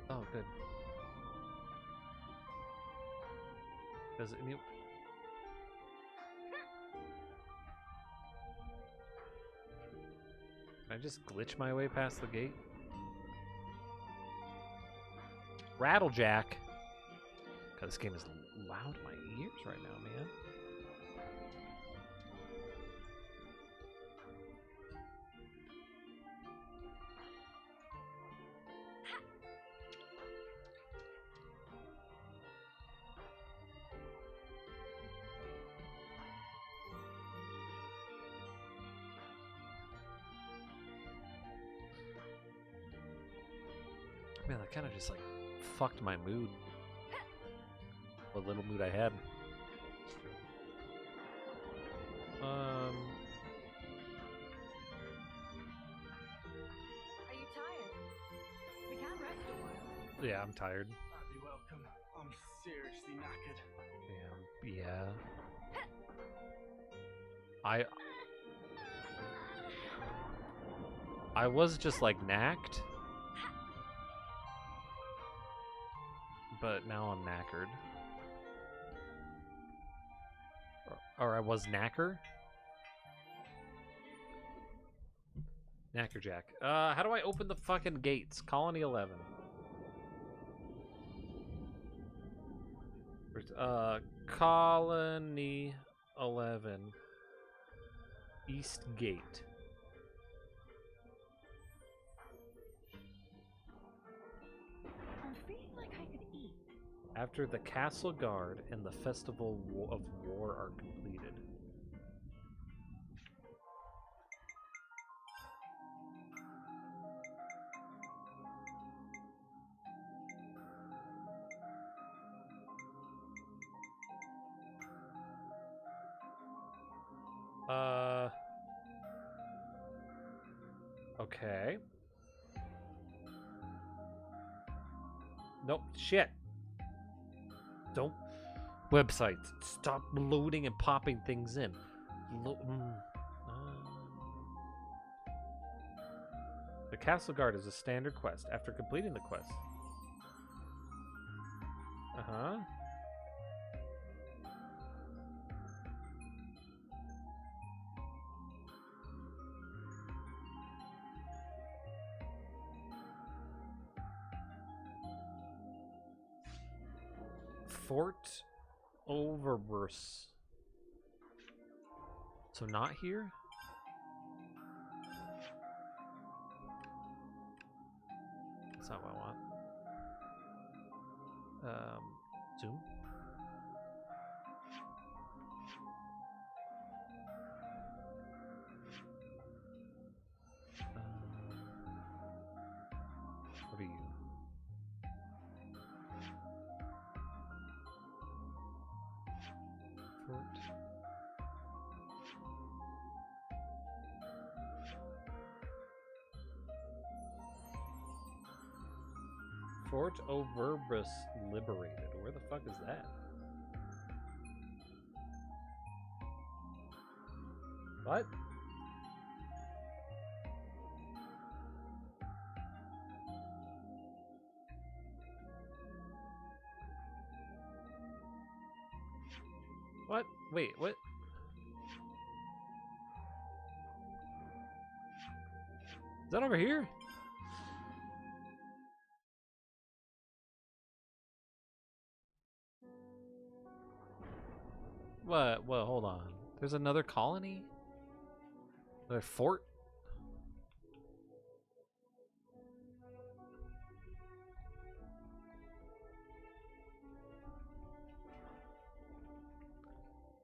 Oh, good. Does it? Can I just glitch my way past the gate? Rattlejack. God, this game is loud in my ears right now, man. Man, that kind of just like fucked my mood. What little mood I had. Are you tired? We can rest a while. Yeah, I'm tired. I'd be welcome. I'm seriously knackered. Yeah. I was just like knacked. But now I'm knackered. Or I was knacker? Knackerjack. How do I open the fucking gates? Colony 11. Colony 11. East Gate. I'm feeling like I could eat. After the Castle Guard and the Festival of War are completed. Okay. Nope, shit. Don't. Websites. Stop loading and popping things in. The Castle Guard is a standard quest. After completing the quest. Uh-huh. Fort Overburst. So not here? That's not what I want. Zoom. What are you? Fort Overburst liberated. Where the fuck is that? What? What? Wait, what? Is that over here? What? Well, hold on. There's another colony? Another fort?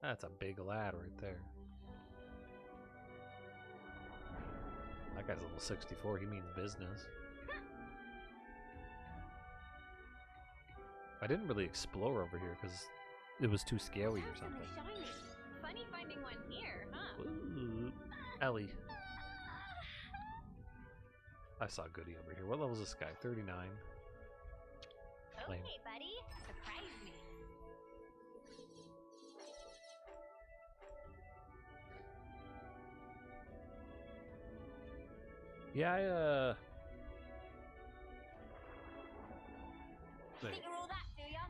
That's a big lad right there. That guy's level 64. He means business. I didn't really explore over here because it was too scaly or something. Funny finding one here, huh? Ooh. Ellie. I saw Goody over here. What level is this guy? 39. Lame. Okay, buddy. Surprise me. Yeah, Think wait, you're all that, do ya?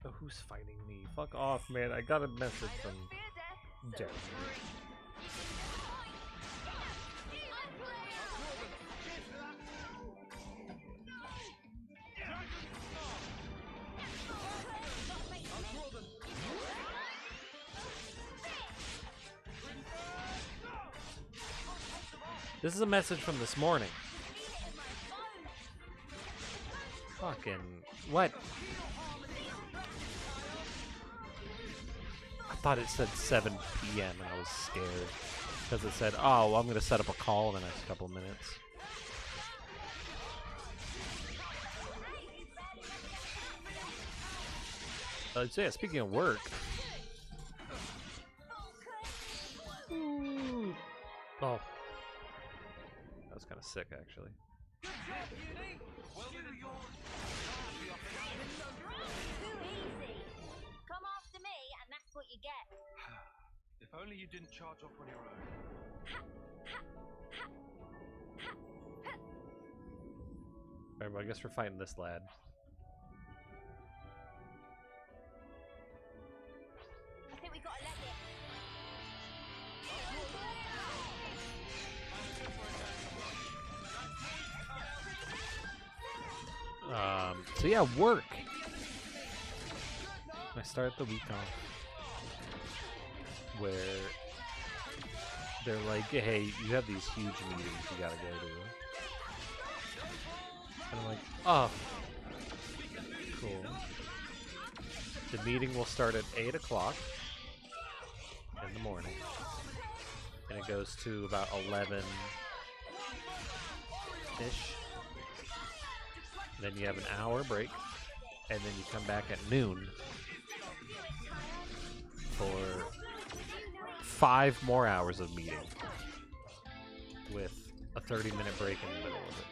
oh, who's fighting me? Fuck off, man. I got a message I from don't fear death, so Jeremy. This is a message from this morning. Fucking what? I thought it said 7 p.m. and I was scared because it said, "Oh, well, I'm gonna set up a call in the next couple minutes." So yeah, speaking of work. Ooh. Oh, that was kind of sick, actually. Too easy. Come after me, and that's what you get. If only you didn't charge off on your own. Alright, well, I guess we're fighting this lad. I think we gotta let it. So yeah, work. I start the week off where they're like, "Hey, you have these huge meetings you gotta go to," and I'm like, "Oh, cool." The meeting will start at 8 o'clock in the morning, and it goes to about 11-ish. Then you have an hour break, and then you come back at noon for 5 more hours of meeting with a 30-minute break in the middle of it.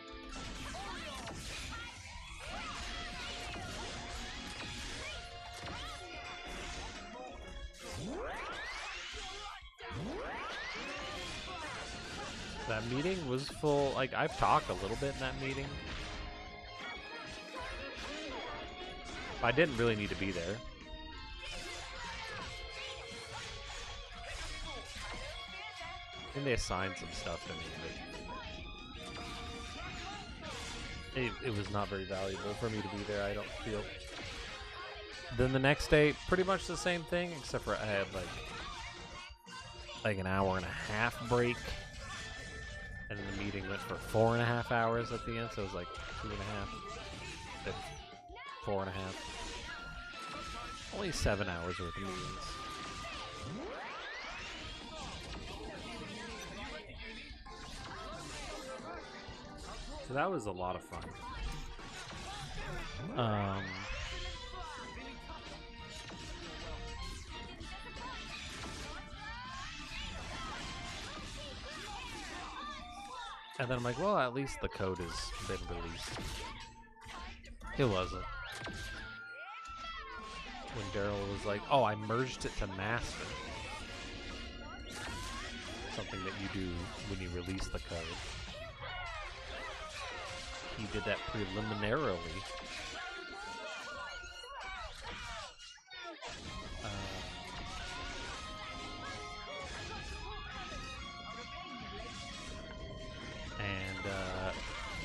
That meeting was full. Like, I've talked a little bit in that meeting. I didn't really need to be there. I think they assigned some stuff to me, but it was not very valuable for me to be there, I don't feel. Then the next day, pretty much the same thing, except for I had like an hour and a half break. And then the meeting went for 4.5 hours at the end, so it was like 2.5, then 4.5. Only 7 hours worth of meetings. So that was a lot of fun. And then I'm like, well, at least the code has been released. It wasn't. When Daryl was like, oh, I merged it to master. Something that you do when you release the code. He did that preliminarily.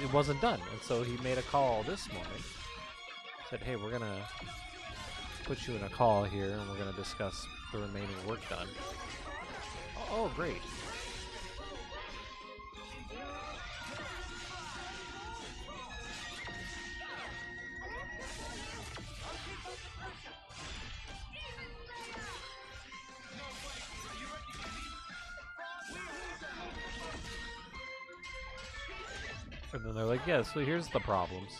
It wasn't done, and so he made a call this morning. Said, hey, we're gonna put you in a call here, and we're gonna discuss the remaining work done. Oh, great. And then they're like, yeah, so here's the problems.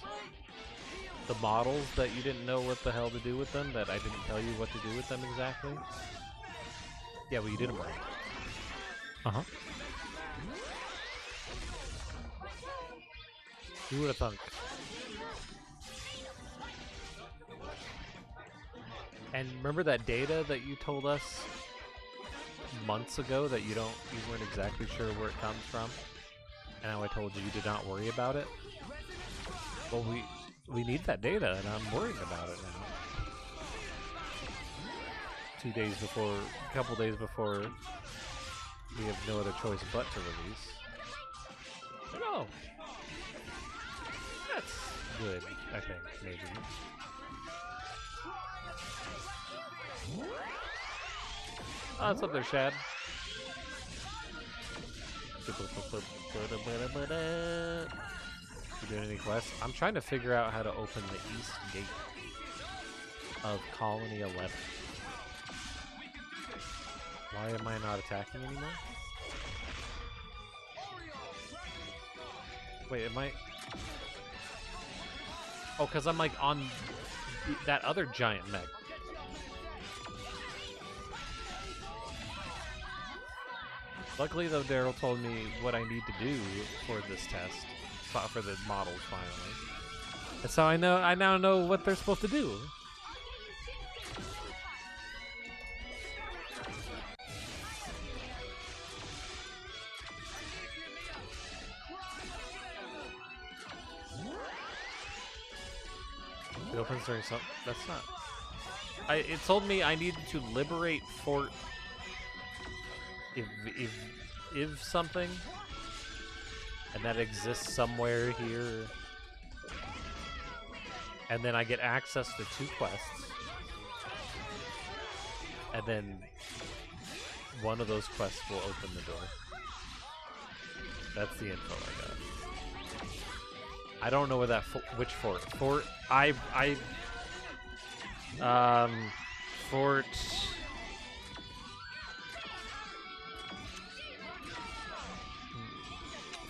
The models that you didn't know what the hell to do with them, that I didn't tell you what to do with them exactly. Yeah, well, you did them right. Uh-huh. You would have thunk. And remember that data that you told us months ago that you weren't exactly sure where it comes from? And now I told you to not worry about it. Well, we need that data, and I'm worrying about it now. 2 days before, a couple days before, we have no other choice but to release. Oh, that's good. I think maybe. Oh, it's up there, Shad. You doing any quests? I'm trying to figure out how to open the east gate of Colony 11. Why am I not attacking anymore? Wait, am I... Oh, because I'm like on that other giant mech. Luckily, though, Daryl told me what I need to do for this test, for the models, finally. And so I now know what they're supposed to do. It opens during some. That's not. It told me I needed to liberate Fort. If something, and that exists somewhere here, and then I get access to 2 quests, and then one of those quests will open the door. That's the info I got. I don't know where that which fort. Fort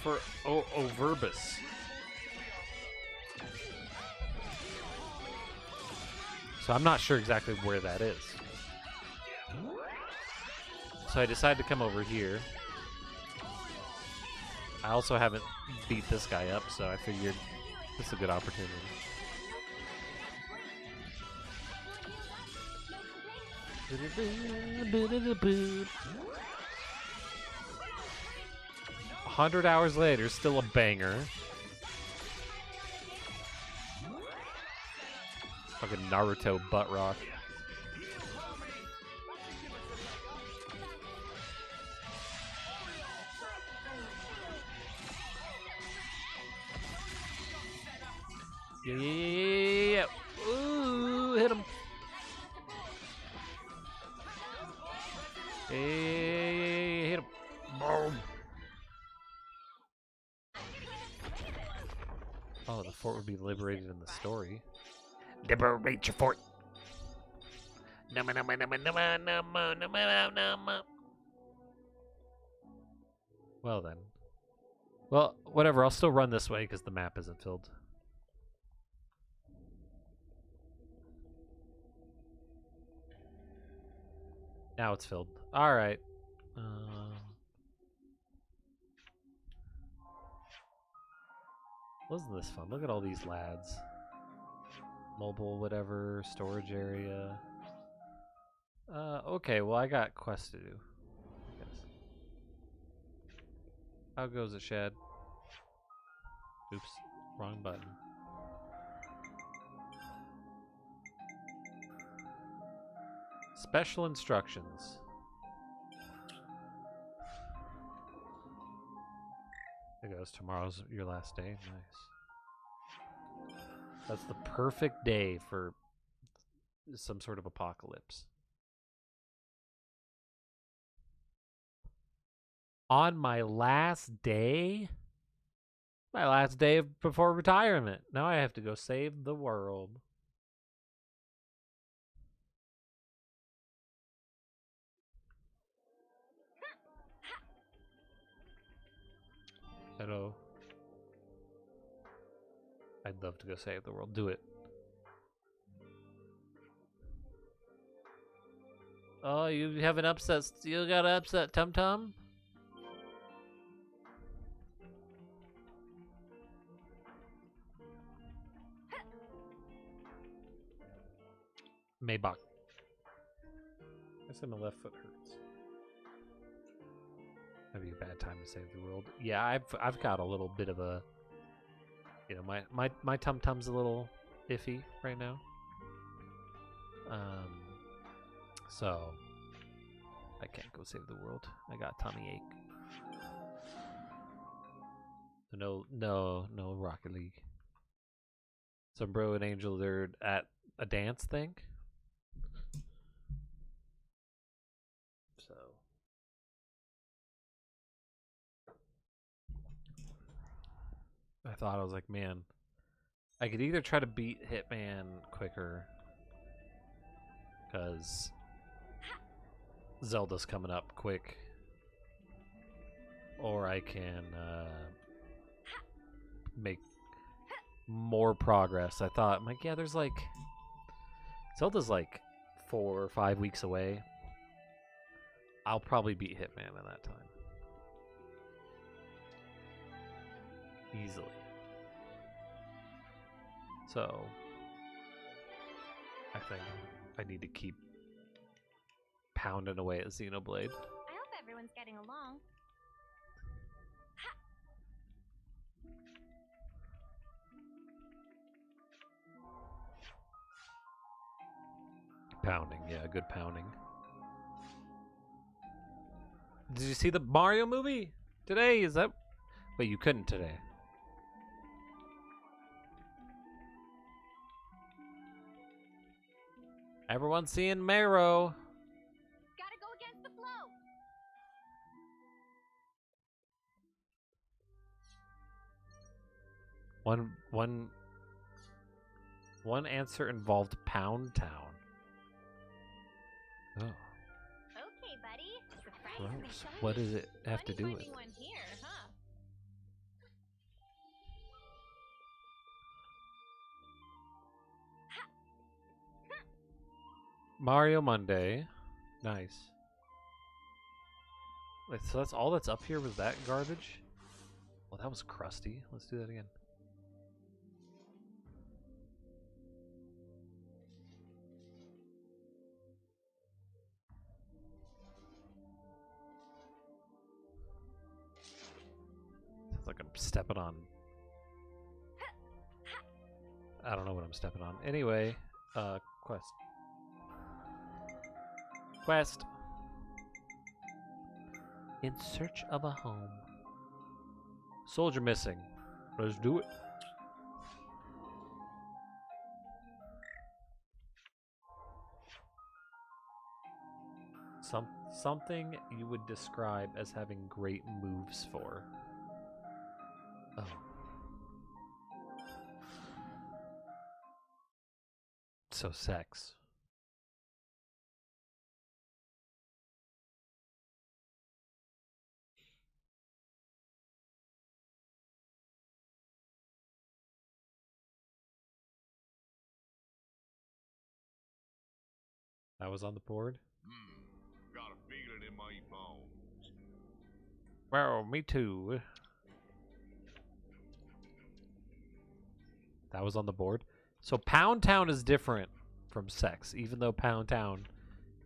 for Overbus. So I'm not sure exactly where that is. So I decided to come over here. I also haven't beat this guy up, so I figured this is a good opportunity. $100 hours later, still a banger. Fucking Naruto butt rock. Yeah. Ooh, hit him. Hey, hit him. Boom. Oh, the fort would be liberated in the story. Liberate your fort. Well then. Well, whatever. I'll still run this way because the map isn't filled. Now it's filled. All right. Wasn't this fun? Look at all these lads. Mobile, whatever, storage area. Okay, well, I got quests to do. Yes. How goes it, Shad? Oops, wrong button. Special instructions. There goes. Tomorrow's your last day. Nice. That's the perfect day for some sort of apocalypse. On my last day? My last day before retirement. Now I have to go save the world. Hello. I'd love to go save the world. Do it. Oh, you have an upset. You got an upset Tum Tum? Maybach. I said my left foot hurts. That'd be a bad time to save the world. Yeah, I've got a little bit of a, you know, my tum tum's a little iffy right now. So I can't go save the world. I got tummy ache. So no Rocket League. Some bro and Angel, they're at a dance thing. So I thought, I was like, man, I could either try to beat Hitman quicker, because Zelda's coming up quick, or I can make more progress. I thought, I'm like, yeah, there's like, Zelda's like 4 or 5 weeks away. I'll probably beat Hitman in that time. Easily. So, I think I need to keep pounding away at Xenoblade. I hope everyone's getting along. Pounding, yeah, good pounding. Did you see the Mario movie today? Is that... Wait, you couldn't today. Everyone's seeing Maro. Gotta go against the flow. One answer involved Pound Town. Oh. Okay, buddy. Surprisingly Gross. shiny. What does it have to Funny do with? finding one here, huh? Mario Monday. Nice. Wait, so that's all that's up here was that garbage? Well, that was crusty. Let's do that again. Sounds like I'm stepping on... I don't know what I'm stepping on. Anyway, quest. Quest. In search of a home. Soldier missing. Let's do it. Something you would describe as having great moves for. Oh. So sex. That was on the board? Got a feeling in my bones. Well, me too. That was on the board. So Pound Town is different from sex, even though Pound Town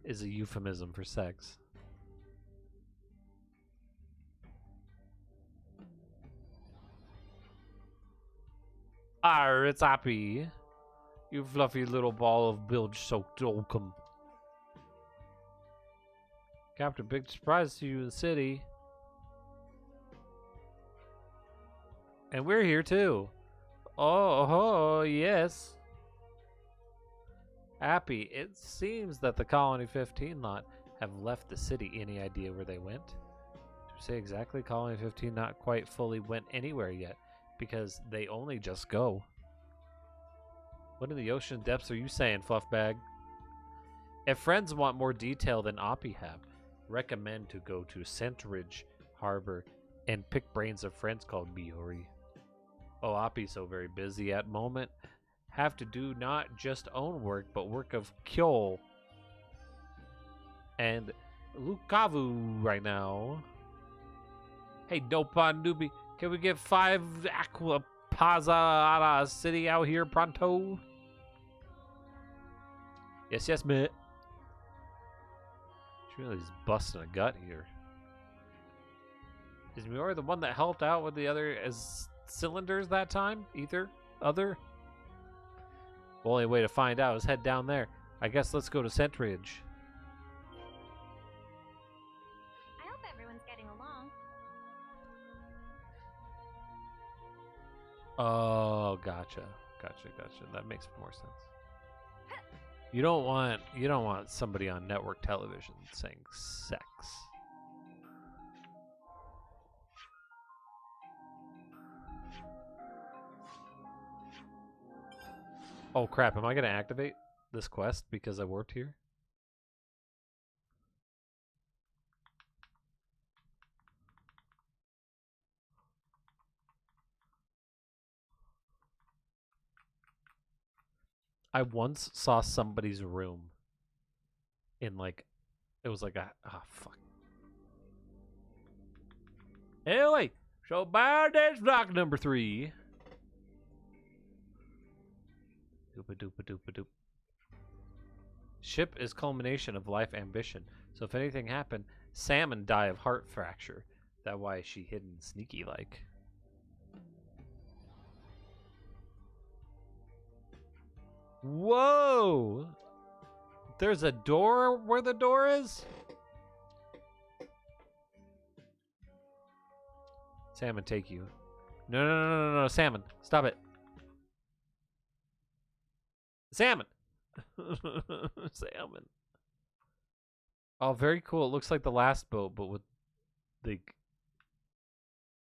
is a euphemism for sex. Arr, it's Appy. You fluffy little ball of bilge-soaked oakum. Captain, big surprise to you in the city. And we're here too. Oh, yes. Appy, it seems that the Colony 15 lot have left the city. Any idea where they went? To say exactly, Colony 15 not quite fully went anywhere yet, because they only just go. What in the ocean depths are you saying, Fluffbag? If friends want more detail than Oppie have, recommend to go to Centridge Harbor and pick brains of friends called Biori. Oh, Oppie's so very busy at moment. Have to do not just own work, but work of Kyo and Lukavu right now. Hey, Dopon Newbie, can we get 5 Aqua Pazza City out here pronto? Yes, mate. She really is busting a gut here. Is Miori the one that helped out with the other as cylinders that time? Either? Other? The only way to find out is head down there. I guess let's go to Centridge. I hope everyone's getting along. Oh, gotcha. Gotcha. That makes more sense. You don't want somebody on network television saying sex. Oh crap, am I gonna activate this quest because I warped here? I once saw somebody's room in like, it was like fuck. Anyway, so that's block number 3. Doop. Ship is culmination of life ambition. So if anything happened, Salmon die of heart fracture. That why she hidden sneaky like. Whoa! There's a door where the door is? Salmon, take you. No, Salmon. Stop it. Salmon! Salmon. Oh, very cool. It looks like the last boat, but with like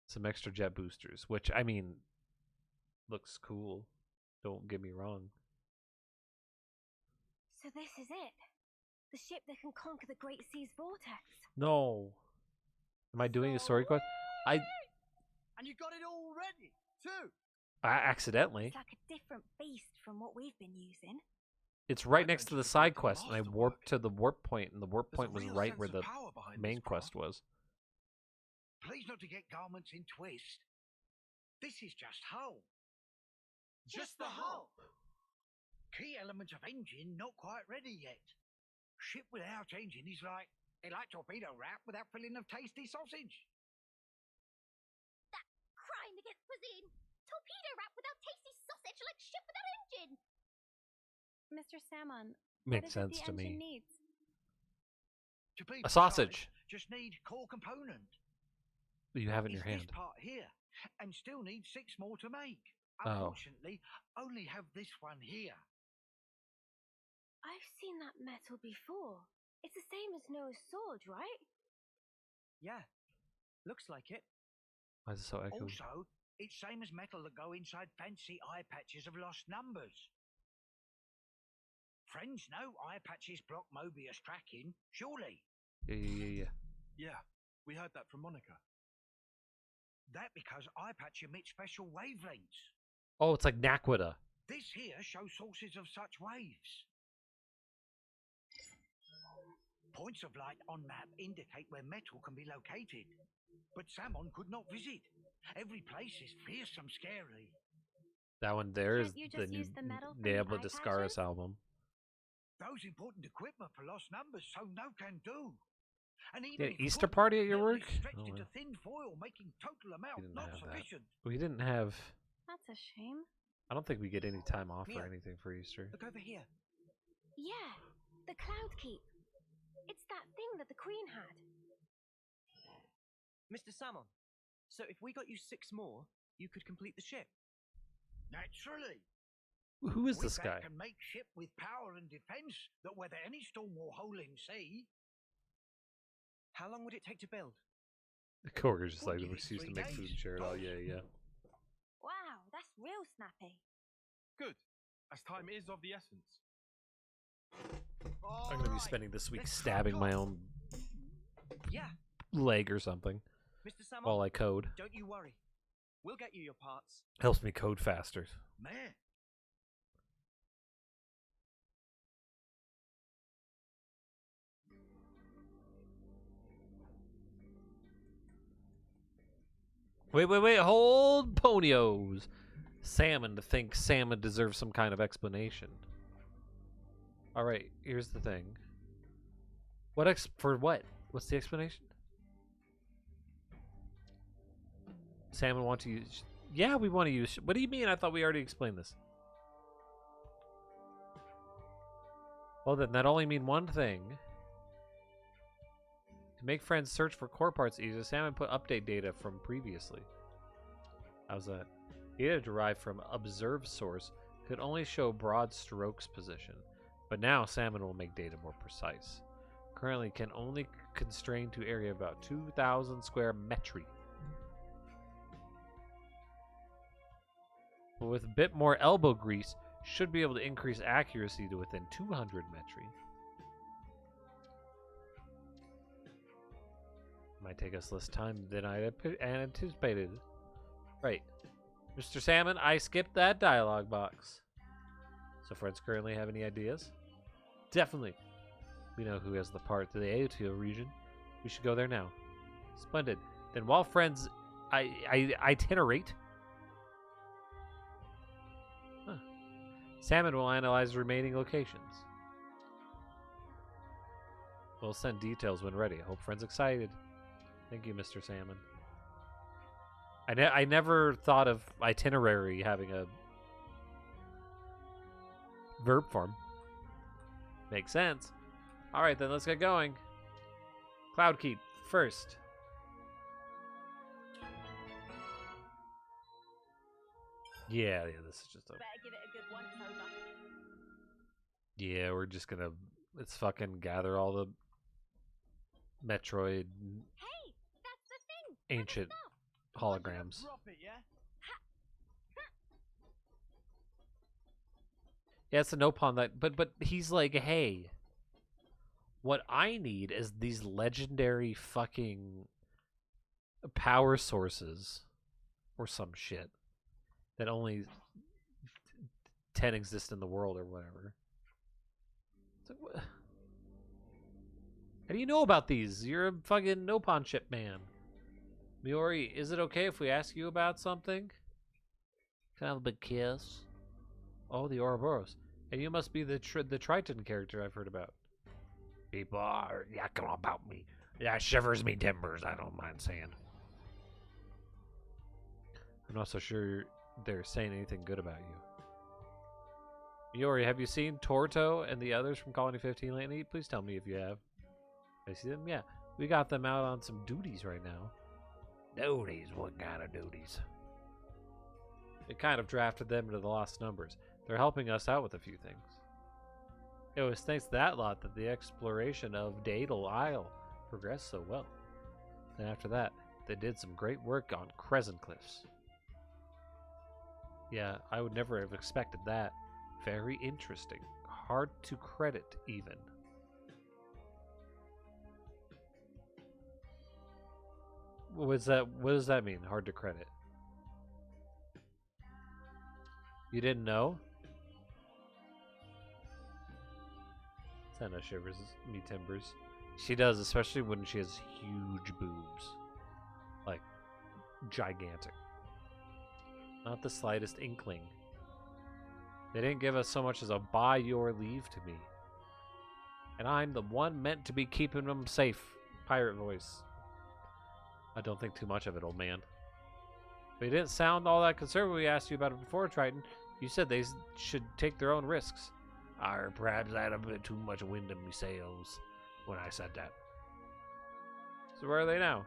some extra jet boosters, which, I mean, looks cool. Don't get me wrong. So this is it. The ship that can conquer the Great Sea's vortex. No. Am I doing a story quest? And you got it all ready, too. I accidentally. It's like a different beast from what we've been using. It's right next to the side quest, and I warped to the warp point, and the warp point was right where the main quest was. Please not to get garments in twist. This is just hull. Just the hull. Key elements of engine not quite ready yet. Ship without engine is like torpedo wrap without filling of tasty sausage. That crime against cuisine. Torpedo wrap without tasty sausage like ship without engine. Mr. Salmon, Makes what sense is it the to engine me. needs? To be A sausage. precise, just need core component. You have it in your It's hand. This part here, and still need 6 more to make. Oh. Unfortunately, only have this one here. I've seen that metal before. It's the same as Noah's sword, right? Yeah, looks like it. Why is it so echoey? Also, it's same as metal that go inside fancy eye patches of lost numbers. Friends know eye patches block Mobius tracking, surely. Yeah. Yeah, we heard that from Monica. That because eye patch emits special wavelengths. Oh, it's like Naquita. This here shows sources of such waves. Points of light on map indicate where metal can be located, but Salmon could not visit. Every place is fearsome scary. That one there is Can't you the just new use the metal from Diablo the eye Discaris patches? album. Those important equipment for lost numbers, so no can do. And Yeah, even if Easter could, party at your metal work? is stretched Oh, into well. thin foil, making total amount didn't not have that. sufficient. We didn't have. That's a shame. I don't think we get any time off or Mia. anything for Easter. Look over here. Yeah, the Cloud Keep. It's that thing that the Queen had. Mr. Salmon, so if we got you 6 more, you could complete the ship. Naturally. Who is We this guy? can make ship with power and defense that weather any storm or hole in sea. How long would it take to build? The coworker's just like, We'll we give it used to 3 make food days. and share it all. Yeah. Wow, that's real snappy. Good, as time is of the essence. I'm gonna be spending this week stabbing my own Yeah, leg or something Mr. Salmon, while I code. don't you worry. We'll get you your parts. Helps me code faster. Man, Wait, hold ponios. Salmon to think Salmon deserves some kind of explanation. Alright, here's the thing. For what? What's the explanation? Salmon want to use... Yeah, we want to use... What do you mean? I thought we already explained this. Well, then that only mean one thing. To make friends search for core parts easier, Salmon put update data from previously. How's that? Data derived from observed source could only show broad strokes position, but now Salmon will make data more precise. Currently can only constrain to area about 2,000 square metri. But with a bit more elbow grease, should be able to increase accuracy to within 200 metri. Might take us less time than I anticipated. Right. Mr. Salmon, I skipped that dialogue box. So friends currently have any ideas? Definitely. We know who has the part to the Aotio region. We should go there now. Splendid. Then while friends itinerate... Huh. Salmon will analyze remaining locations. We'll send details when ready. I hope friends excited. Thank you, Mr. Salmon. I never thought of itinerary having a verb form. Makes sense. Alright, then let's get going. Cloudkeep, first. Yeah, this is just a... Better give it a good once over. Yeah, we're just gonna... Let's fucking gather all the Metroid Hey, that's the thing. ancient holograms. Drop it, yeah? Yeah, it's a no pawn that, but he's like, hey, what I need is these legendary fucking power sources or some shit that only 10 exist in the world or whatever. It's like, what? How do you know about these? You're a fucking no pawn ship man. Miori, is it okay if we ask you about something? Can I have a big kiss? Oh, the Ouroboros. And you must be the Triton character I've heard about. People are yakking about me. That shivers me timbers, I don't mind saying. I'm not so sure they're saying anything good about you. Miori, have you seen Torto and the others from Colony 15 lately? Please tell me if you have. I see them? Yeah. We got them out on some duties right now. Duties? What kind of duties? It kind of drafted them into the lost numbers. They're helping us out with a few things. It was thanks to that lot that the exploration of Daedal Isle progressed so well. Then after that, they did some great work on Crescent Cliffs. Yeah, I would never have expected that. Very interesting. Hard to credit, even. What does that mean? Hard to credit. You didn't know? Senna shivers me timbers. She does, especially when she has huge boobs. Like, gigantic. Not the slightest inkling. They didn't give us so much as a by your leave to me. And I'm the one meant to be keeping them safe. Pirate voice. I don't think too much of it, old man. But you didn't sound all that concerned when we asked you about it before, Triton. You said they should take their own risks. Or perhaps I had a bit too much wind in my sails when I said that. So where are they now?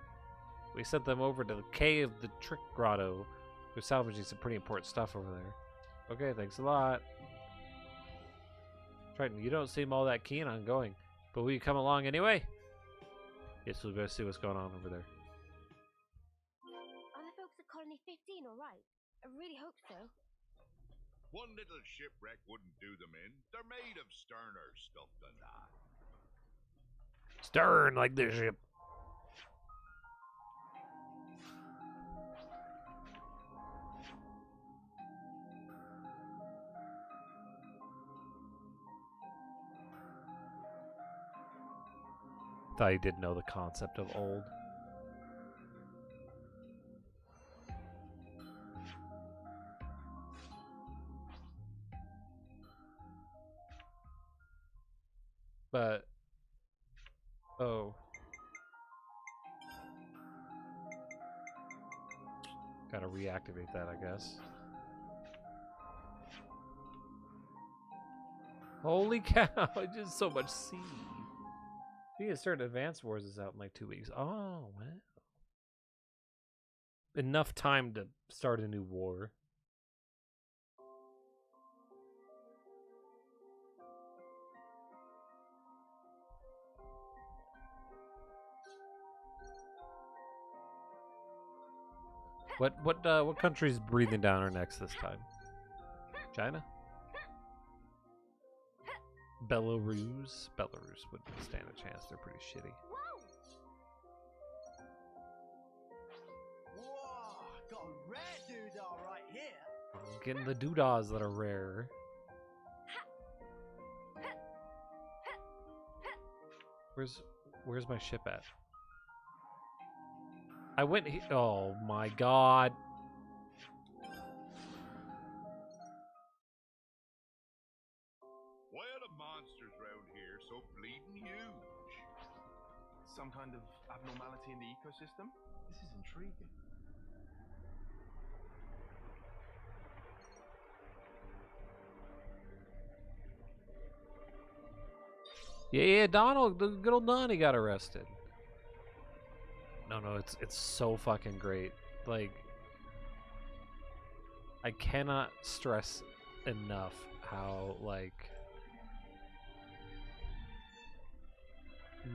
We sent them over to the cave of the Trick Grotto. They're salvaging some pretty important stuff over there. Okay, thanks a lot. Triton, you don't seem all that keen on going, but will you come along anyway? Yes, we'll go see what's going on over there. Are the folks at Colony 15 alright? I really hope so. One little shipwreck wouldn't do them in. They're made of sterner stuff than that. Stern like this ship. Thought he didn't know the concept of old. But oh. Gotta reactivate that, I guess. Holy cow, just so much sea. We can start Advanced Wars is out in like 2 weeks. Oh, wow. Enough time to start a new war. What country's breathing down our necks this time? China? Belarus? Belarus wouldn't stand a chance. They're pretty shitty. Whoa, got a rare doodah right here. Getting the doodahs that are rare. Where's my ship at? I went oh my god. Why are the monsters round here so bleeding huge? Some kind of abnormality in the ecosystem? This is intriguing. Yeah, Donald, the good old Donnie got arrested. No, it's so fucking great. Like, I cannot stress enough how, like,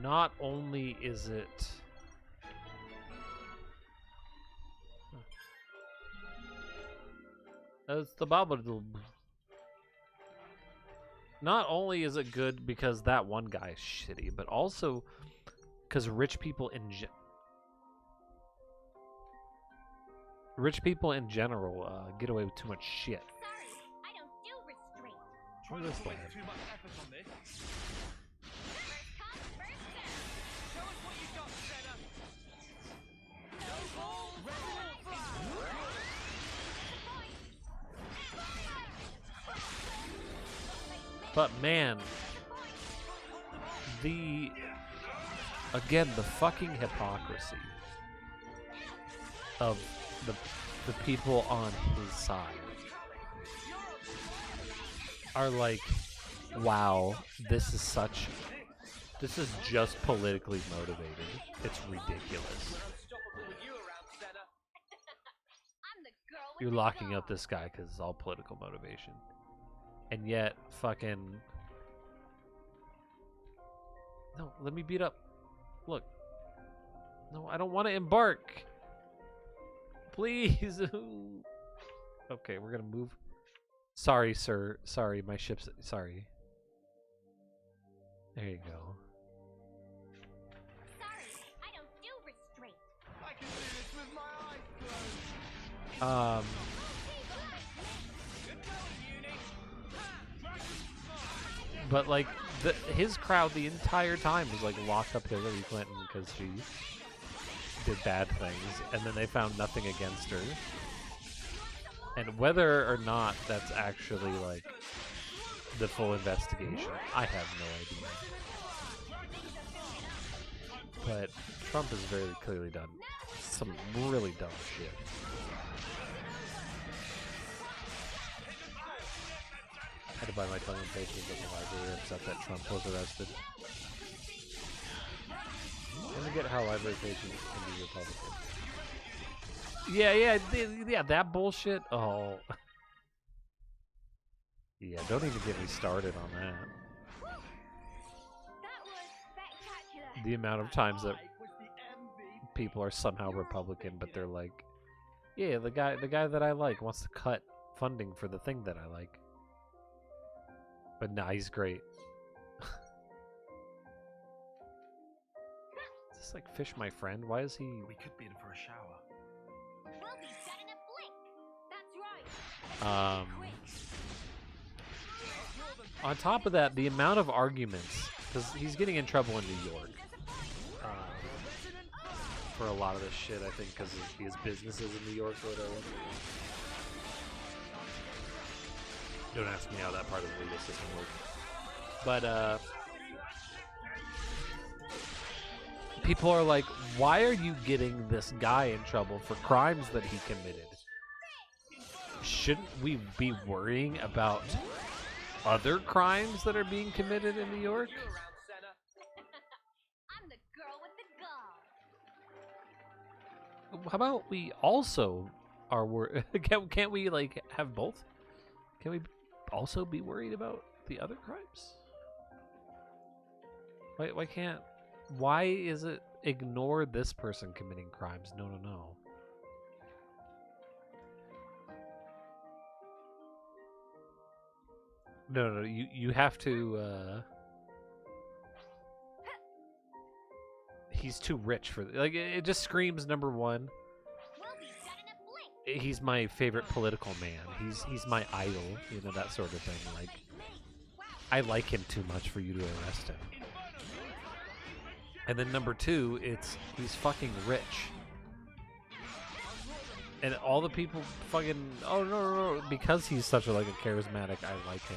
not only is it that's the Babadook. Not only is it good because that one guy is shitty, but also because rich people in general get away with too much shit. Sorry, I don't do restraint. Try Look not at to this waste lad. too much effort on this. First come, first served. Show us what you got, Senna. No balls, resident fly. But man, again, the fucking hypocrisy of the people on his side are like, wow, this is just politically motivated. It's ridiculous. Unstoppable with you around, Senna. I'm the girl with You're the locking claw. up this guy because it's all political motivation. And yet, fucking... No, let me beat up. Look. No, I don't want to embark. Please. Okay, we're gonna move. Sorry, sir. Sorry, my ship's... Sorry. There you go. Sorry, I don't do restraint. I can do this with my eyes closed. Good going, Uni. But like his crowd the entire time was like locked up Hillary Clinton because she did bad things, and then they found nothing against her. And whether or not that's actually like the full investigation, I have no idea. But Trump has very clearly done some really dumb shit. I had to buy my tongue and papers at the library except that Trump was arrested. I don't get how library pages can be Republican. Yeah, that bullshit. Oh. Yeah, don't even get me started on that. That was spectacular. The amount of times that I was the MVP. people are somehow Republican, but they're like, yeah, the guy that I like wants to cut funding for the thing that I like. But nah, he's great. Is this like Fish My Friend? Why is he... We could be in for a shower. We'll be done in a blink. That's right. Quick. On top of that, the amount of arguments, because he's getting in trouble in New York for a lot of this shit, I think, because he has businesses in New York or whatever. Don't ask me how that part of the legal system works. But, people are like, why are you getting this guy in trouble for crimes that he committed? shouldn't we be worrying about other crimes that are being committed in New York? I'm the girl with the gall. How about we also are can't we like have both? Can we also be worried about the other crimes? Why can't? Why is it ignore this person committing crimes? No. No, you have to, he's too rich for, like, it just screams number one. We'll be done in a blink. He's my favorite political man. He's my idol, you know, that sort of thing. Like, I like him too much for you to arrest him. And then number two, he's fucking rich. And all the people fucking, oh no, because he's such a charismatic, I like him.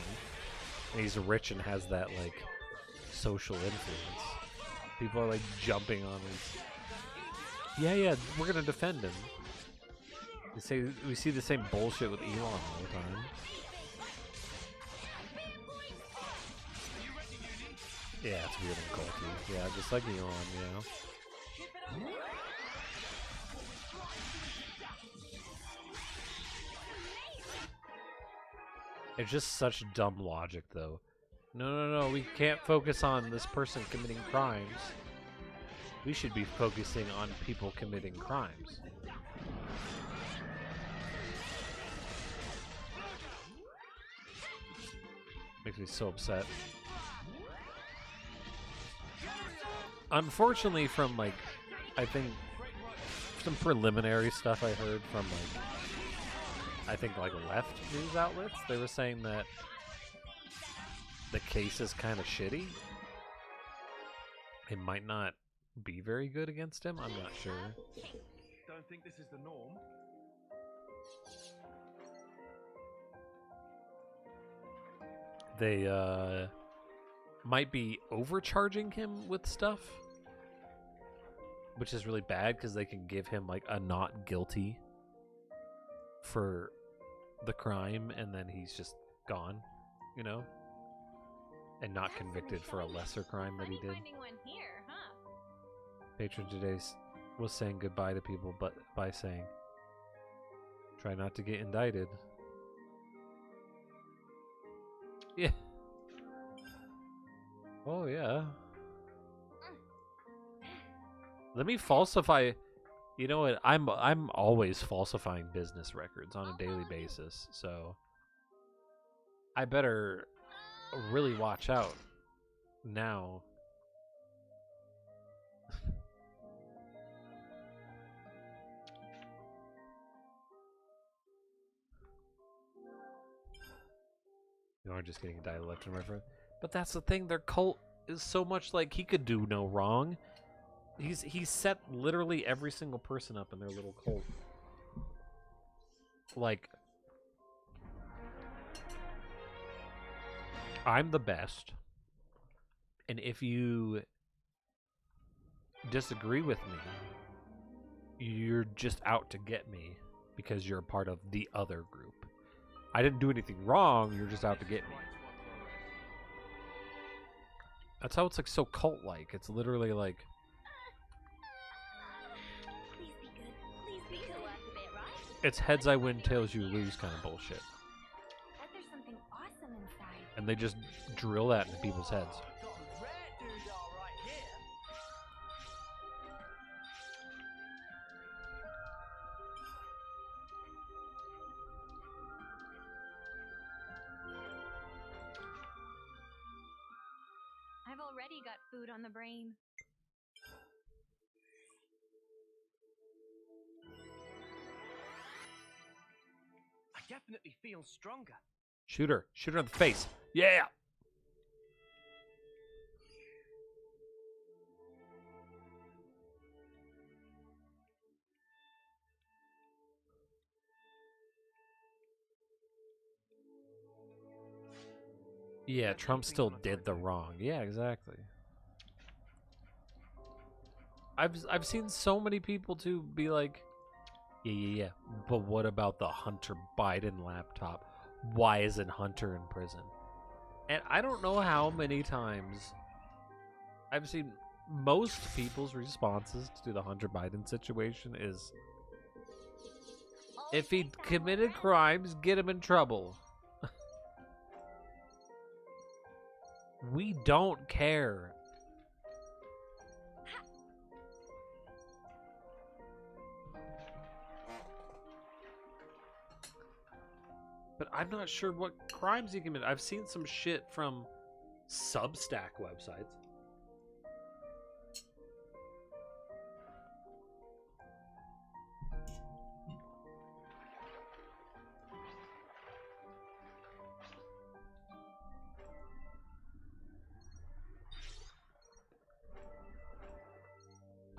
And he's rich and has that like social influence. People are like jumping on him. Yeah, we're gonna defend him. We see the same bullshit with Elon all the time. Yeah, it's weird and culty. Yeah, just like Elon, you know. It's just such dumb logic, though. No, we can't focus on this person committing crimes. We should be focusing on people committing crimes. Makes me so upset. Unfortunately, from like, I think some preliminary stuff I heard from like, I think like left news outlets, they were saying that the case is kind of shitty. It might not be very good against him. I'm not sure. Don't think this is the norm. They might be overcharging him with stuff, which is really bad because they can give him like a not guilty for the crime and then he's just gone, you know, and not convicted for a lesser crime that he did. Here, huh? Patron today was saying goodbye to people, but by saying, try not to get indicted. Yeah. Oh yeah. Let me falsify. You know what? I'm always falsifying business records on a daily basis, so I better really watch out now. You are just getting indicted left and right. But that's the thing. Their cult is so much like he could do no wrong. He's set literally every single person up in their little cult. Like, I'm the best, and if you disagree with me, you're just out to get me because you're a part of the other group. I didn't do anything wrong, you're just out to get me. That's how it's like so cult-like. It's literally like, Please be good. Please be good. Laugh a bit, right? it's heads I win, tails you lose kind of bullshit. But there's something awesome inside. And they just drill that into people's heads. I've already got food on the brain. I definitely feel stronger. Shoot her in the face. Yeah. Yeah, Trump still did the wrong. Yeah, exactly. I've seen so many people too be like, Yeah. But what about the Hunter Biden laptop? Why isn't Hunter in prison? And I don't know how many times I've seen most people's responses to the Hunter Biden situation is, if he committed crimes, get him in trouble. We don't care. But I'm not sure what crimes he committed. I've seen some shit from Substack websites.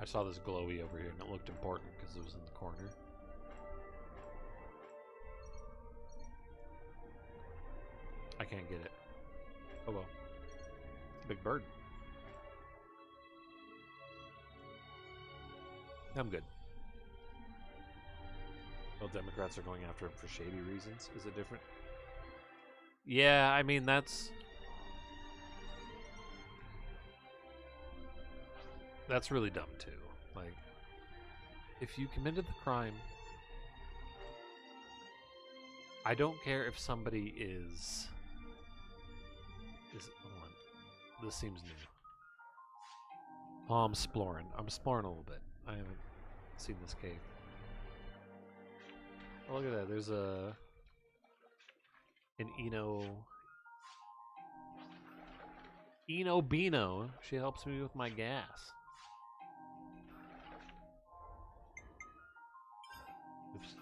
I saw this glowy over here and it looked important because it was in the corner. I can't get it. Oh well. Big bird. I'm good. Well, Democrats are going after him for shady reasons. Is it different? Yeah, I mean, that's really dumb too. Like, if you committed the crime, I don't care if somebody is hold on. This seems new. Oh, I'm exploring a little bit. I haven't seen this cave. Oh, look at that. There's an Eno Beano. She helps me with my gas. Oops.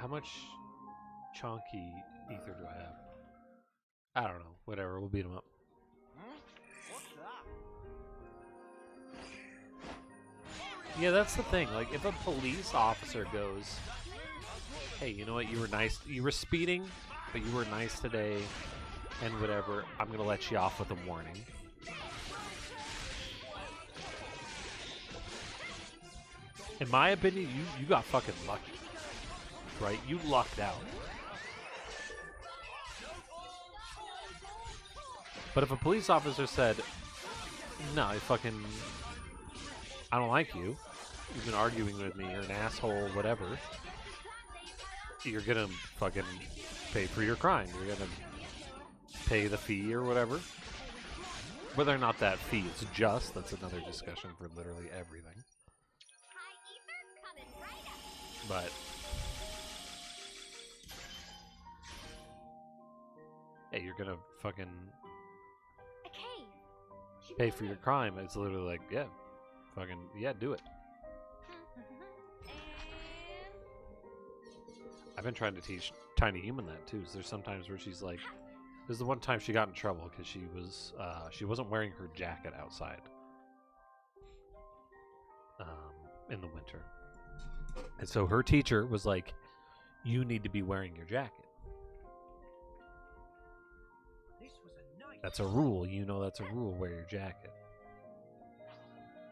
How much chonky ether do I have? I don't know. Whatever. We'll beat him up. What's that? Yeah, that's the thing. Like, if a police officer goes, hey, you know what? You were nice. You were speeding, but you were nice today, and whatever. I'm going to let you off with a warning. In my opinion, you got fucking lucky. Right? You lucked out. But if a police officer said, no, I don't like you. You've been arguing with me. You're an asshole, whatever. You're gonna fucking pay for your crime. You're gonna pay the fee or whatever. Whether or not that fee is just, that's another discussion for literally everything. But hey, you're gonna fucking pay for your crime. It's literally like, yeah, fucking, yeah, do it. I've been trying to teach Tiny Human that too. So there's sometimes where she's like, there's the one time she got in trouble because she wasn't wearing her jacket outside in the winter, and so her teacher was like, you need to be wearing your jacket. That's a rule, you know, that's a rule, wear your jacket.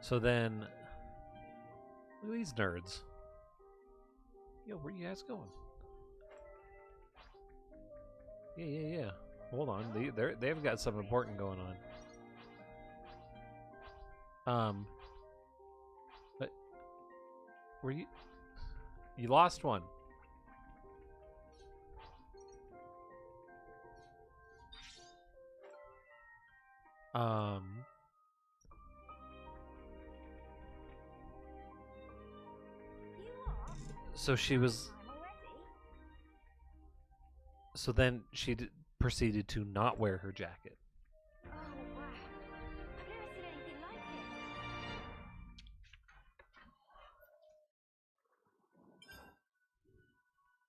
So then, look at these nerds. Yo, where you guys going? Yeah. Hold on, they've got something important going on. But, were you lost one. So she was. So then she proceeded to not wear her jacket. Oh, wow. I've never seen anything like it.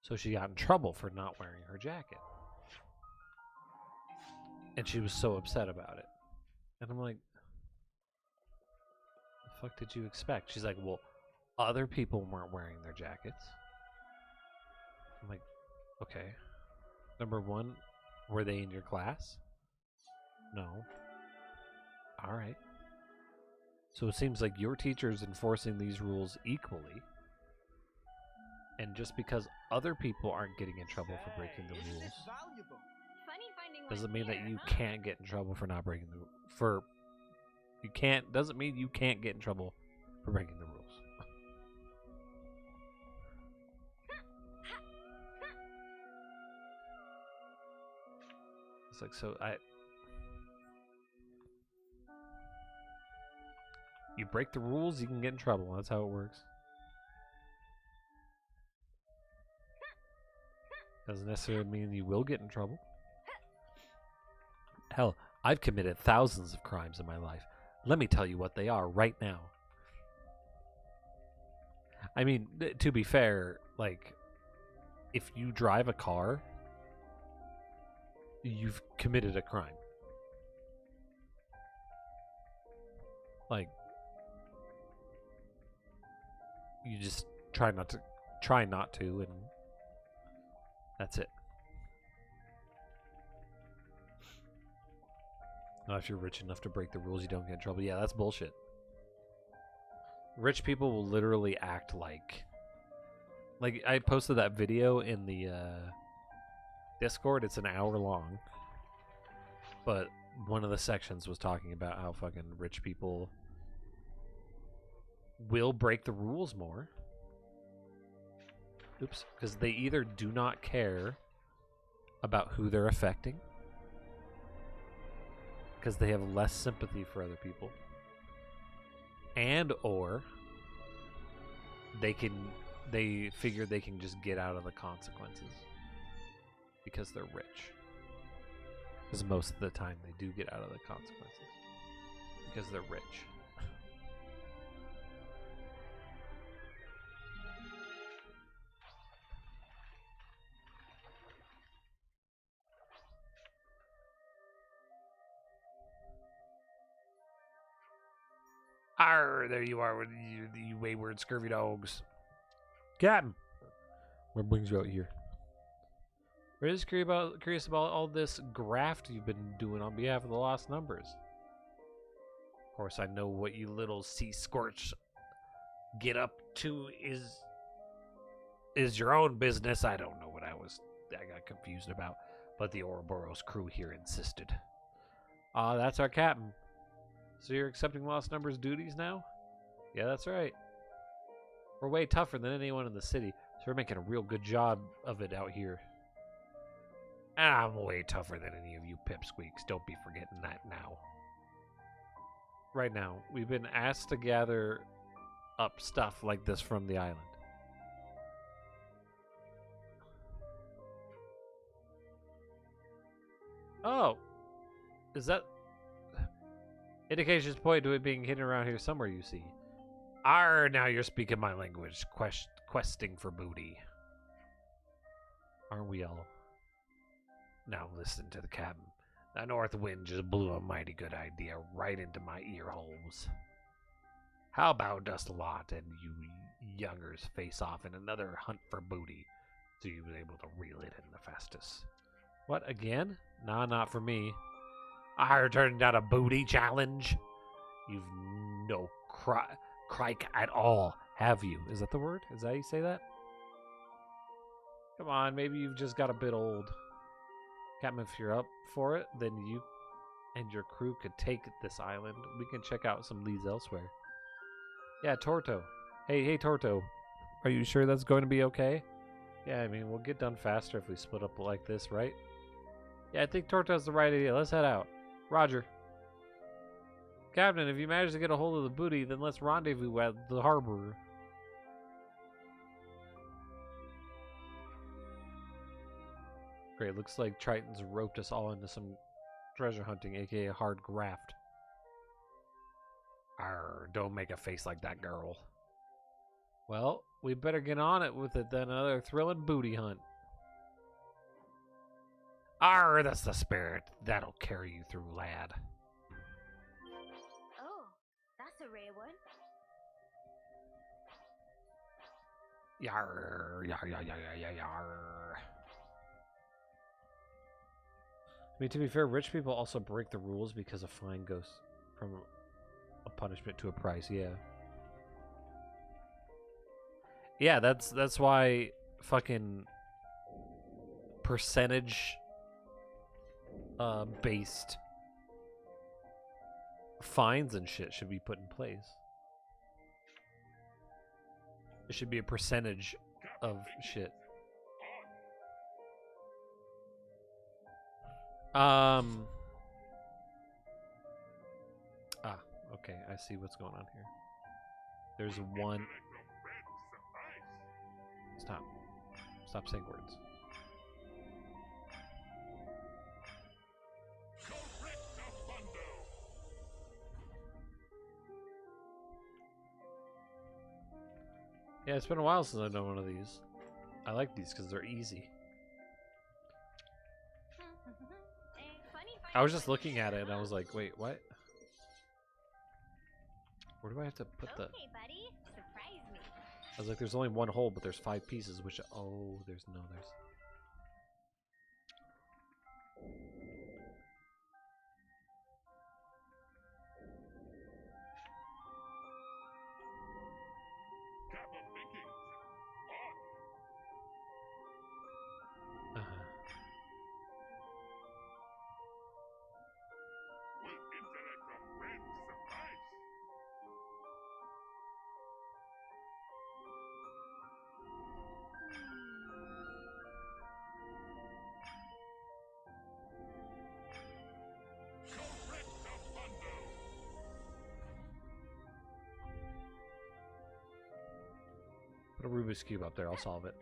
So she got in trouble for not wearing her jacket. And she was so upset about it. And I'm like, the fuck did you expect? She's like, well, other people weren't wearing their jackets. I'm like, okay. Number one, Were they in your class? No. Alright. So it seems like your teacher's enforcing these rules equally. And just because other people aren't getting in trouble for breaking the Isn't rules this valuable? Funny finding one doesn't mean that here, you huh? can't get in trouble for not breaking the doesn't mean you can't get in trouble for breaking the rules. It's like, so you break the rules, you can get in trouble. That's how it works. Doesn't necessarily mean you will get in trouble. Hell, I've committed thousands of crimes in my life. Let me tell you what they are right now. I mean, to be fair, like, if you drive a car, you've committed a crime. Like, you just try not to, and that's it. Now, if you're rich enough to break the rules, you don't get in trouble. Yeah, that's bullshit. Rich people will literally act like I posted that video in the Discord. It's an hour long, but one of the sections was talking about how fucking rich people will break the rules more. Oops, because they either do not care about who they're affecting, because they have less sympathy for other people, and or they figure they can just get out of the consequences because they're rich. Because most of the time they do get out of the consequences because they're rich. Arr, there you are with you wayward scurvy dogs. Captain, what brings you out here? We're just curious about all this graft you've been doing on behalf of the Lost Numbers. Of course, I know what you little sea scorch get up to is your own business. I don't know what I got confused about, but the Ouroboros crew here insisted. That's our captain. So you're accepting Lost Numbers duties now? Yeah, that's right. We're way tougher than anyone in the city, so we're making a real good job of it out here. And I'm way tougher than any of you pipsqueaks. Don't be forgetting that now. Right now, we've been asked to gather up stuff like this from the island. Oh. Is that... Indications point to it being hidden around here somewhere, you see. Arr, now you're speaking my language. Questing for booty. Aren't we all? Now listen to the captain. The north wind just blew a mighty good idea right into my ear holes. How about us lot and you youngers face off in another hunt for booty, so you'll be able to reel it in the fastest. What, again? Nah, not for me. I turned down a booty challenge. You've no crike at all, have you? Is that the word? Is that how you say that? Come on, maybe you've just got a bit old. Captain, if you're up for it, then you and your crew could take this island. We can check out some leads elsewhere. Yeah, Torto. Hey, Torto. Are you sure that's going to be okay? Yeah, I mean, we'll get done faster if we split up like this, right? Yeah, I think Torto's the right idea. Let's head out. Roger. Captain, if you manage to get a hold of the booty, then let's rendezvous at the harbor. Great, looks like Triton's roped us all into some treasure hunting, aka hard graft. Arr, don't make a face like that, girl. Well, we better get on it with it than another thrilling booty hunt. Arr, that's the spirit. That'll carry you through, lad. Oh, that's a rare one. Yarr, yar, yar, yar, yar, yar. I mean, to be fair, rich people also break the rules because a fine goes from a punishment to a price. Yeah. Yeah, that's why fucking percentage based fines and shit should be put in place. It should be a percentage of shit. Okay, I see what's going on here. There's one. Stop saying words. Yeah, it's been a while since I've done one of these. I like these because they're easy. I was just looking at it and I was like, wait, what? Where do I have to put the... Okay, buddy. Surprise me. I was like, there's only one hole, but there's 5 pieces, which... Oh, there's... Put a Rubik's Cube up there, I'll solve it.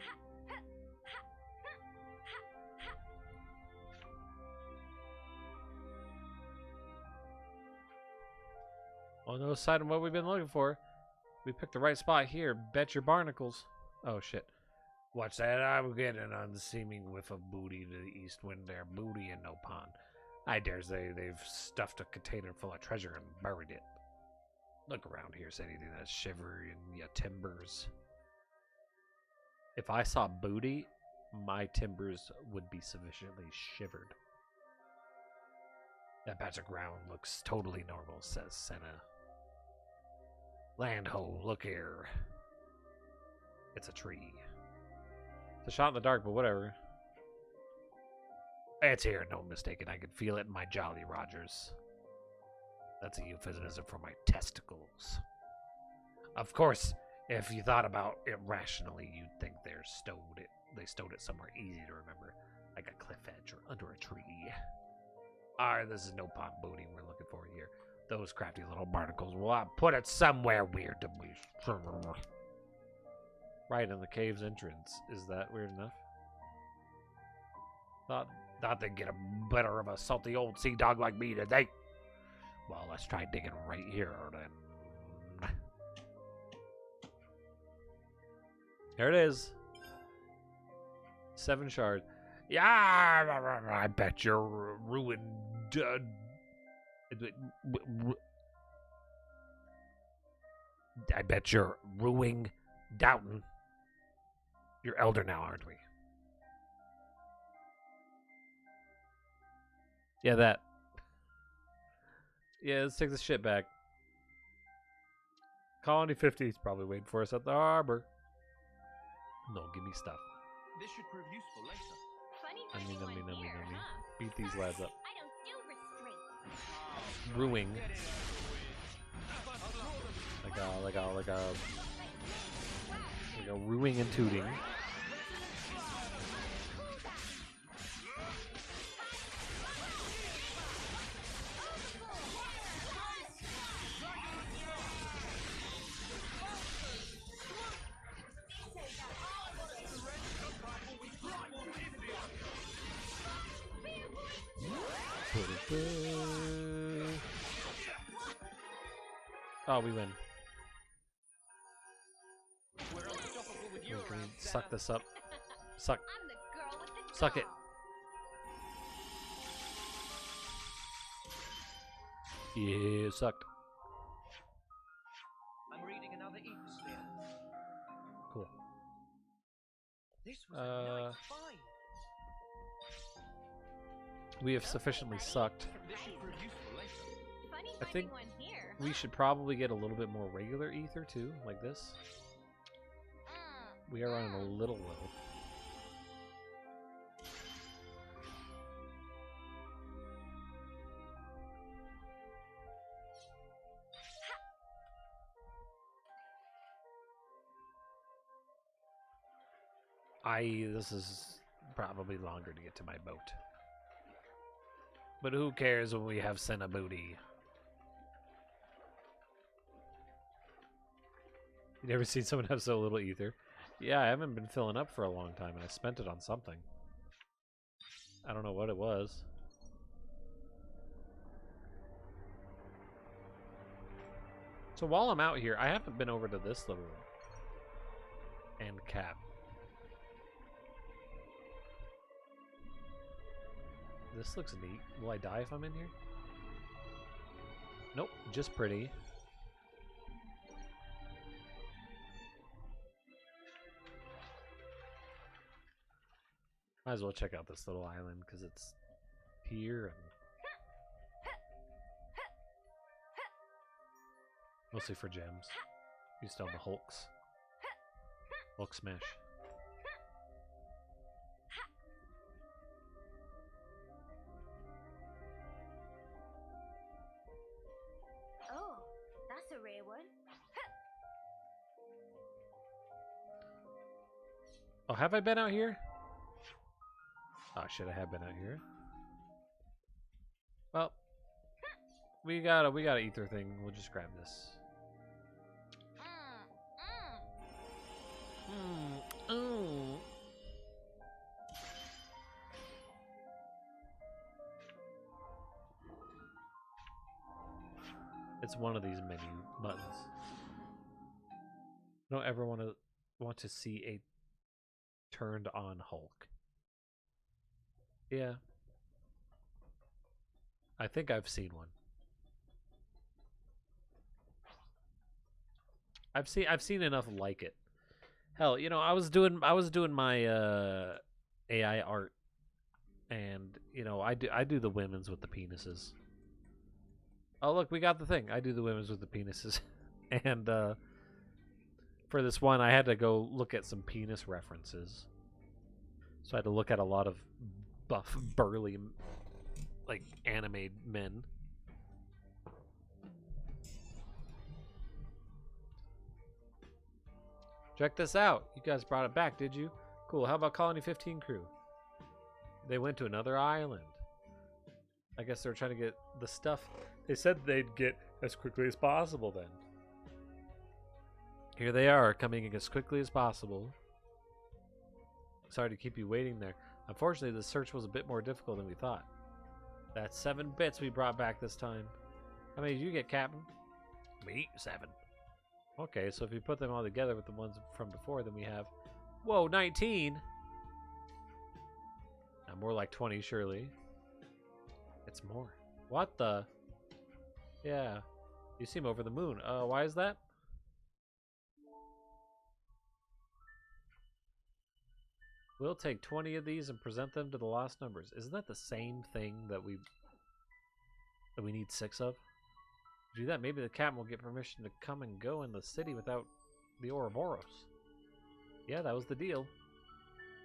On the other side of what we've been looking for. We picked the right spot here. Bet your barnacles. Oh, shit. What's that? I'm getting an unseeming whiff of booty to the east when there's booty in no pond. I dare say they've stuffed a container full of treasure and buried it. Look around here, see anything that's shivery in your timbers. If I saw booty, my timbers would be sufficiently shivered. That patch of ground looks totally normal, says Senna. Landho, look here. It's a tree. It's a shot in the dark, but whatever. It's here, no mistaking. I can feel it in my Jolly Rogers. That's a euphemism for my testicles. Of course, if you thought about it rationally, you'd think they stowed it somewhere easy to remember, like a cliff edge or under a tree. This is no pond booty we're looking for here. Those crafty little barnacles will put it somewhere weird to me. Right in the cave's entrance. Is that weird enough? Thought they'd get a better of a salty old sea dog like me, did they? Well, let's try digging right here then. There it is. 7 shards. Yeah, I bet you're ruined. I bet you're ruining Downton. You're elder now, aren't we? Yeah, that. Yeah, let's take this shit back. Colony 50 is probably waiting for us at the harbor. No, give me stuff. This should prove useful later. Funny. Beat these lads up. I don't do restraint. Brewing. Like a ruing and tooting. Oh, we win. Suck this up. Suck. I'm the girl with the Suck it. Yeah, sucked. I'm reading another ecosphere. Cool. This was a nice We have sufficiently sucked. This should prove useful later. Funny I think finding one here. we should probably get a little bit more regular ether too, like this. We are running a little low. This is probably longer to get to my boat. But who cares when we have Xenoblade? You never seen someone have so little ether? Yeah, I haven't been filling up for a long time, and I spent it on something. I don't know what it was. So while I'm out here, I haven't been over to this little end cap. This looks neat. Will I die if I'm in here? Nope, just pretty. Might as well check out this little island because it's here and mostly for gems. Used on the Hulks. Hulk smash. Oh, that's a rare one. Oh, have I been out here? Oh shit, I have been out here. Well, we got a ether thing. We'll just grab this. Oh. It's one of these menu buttons. I don't ever want to see a turned on Hulk. Yeah. I think I've seen one. I've seen enough like it. Hell, you know, I was doing my AI art, and you know, I do the women's with the penises. Oh look, we got the thing. I do the women's with the penises, and for this one, I had to go look at some penis references. So I had to look at a lot of buff, burly, like anime men. Check this out. You guys brought it back, did you? Cool. How about Colony 15 crew? They went to another island. I guess they were trying to get the stuff they said they'd get as quickly as possible then. Here they are, coming as quickly as possible. Sorry to keep you waiting there. Unfortunately, the search was a bit more difficult than we thought. That's 7 bits we brought back this time. How many did you get, Captain? Me? 7. Okay, so if you put them all together with the ones from before, then we have... Whoa, 19! Now, more like 20, surely. It's more. What the... Yeah. You seem over the moon. Why is that? We'll take 20 of these and present them to the lost numbers. Isn't that the same thing that we need 6 of? Do that, maybe the captain will get permission to come and go in the city without the Ouroboros. Yeah, that was the deal.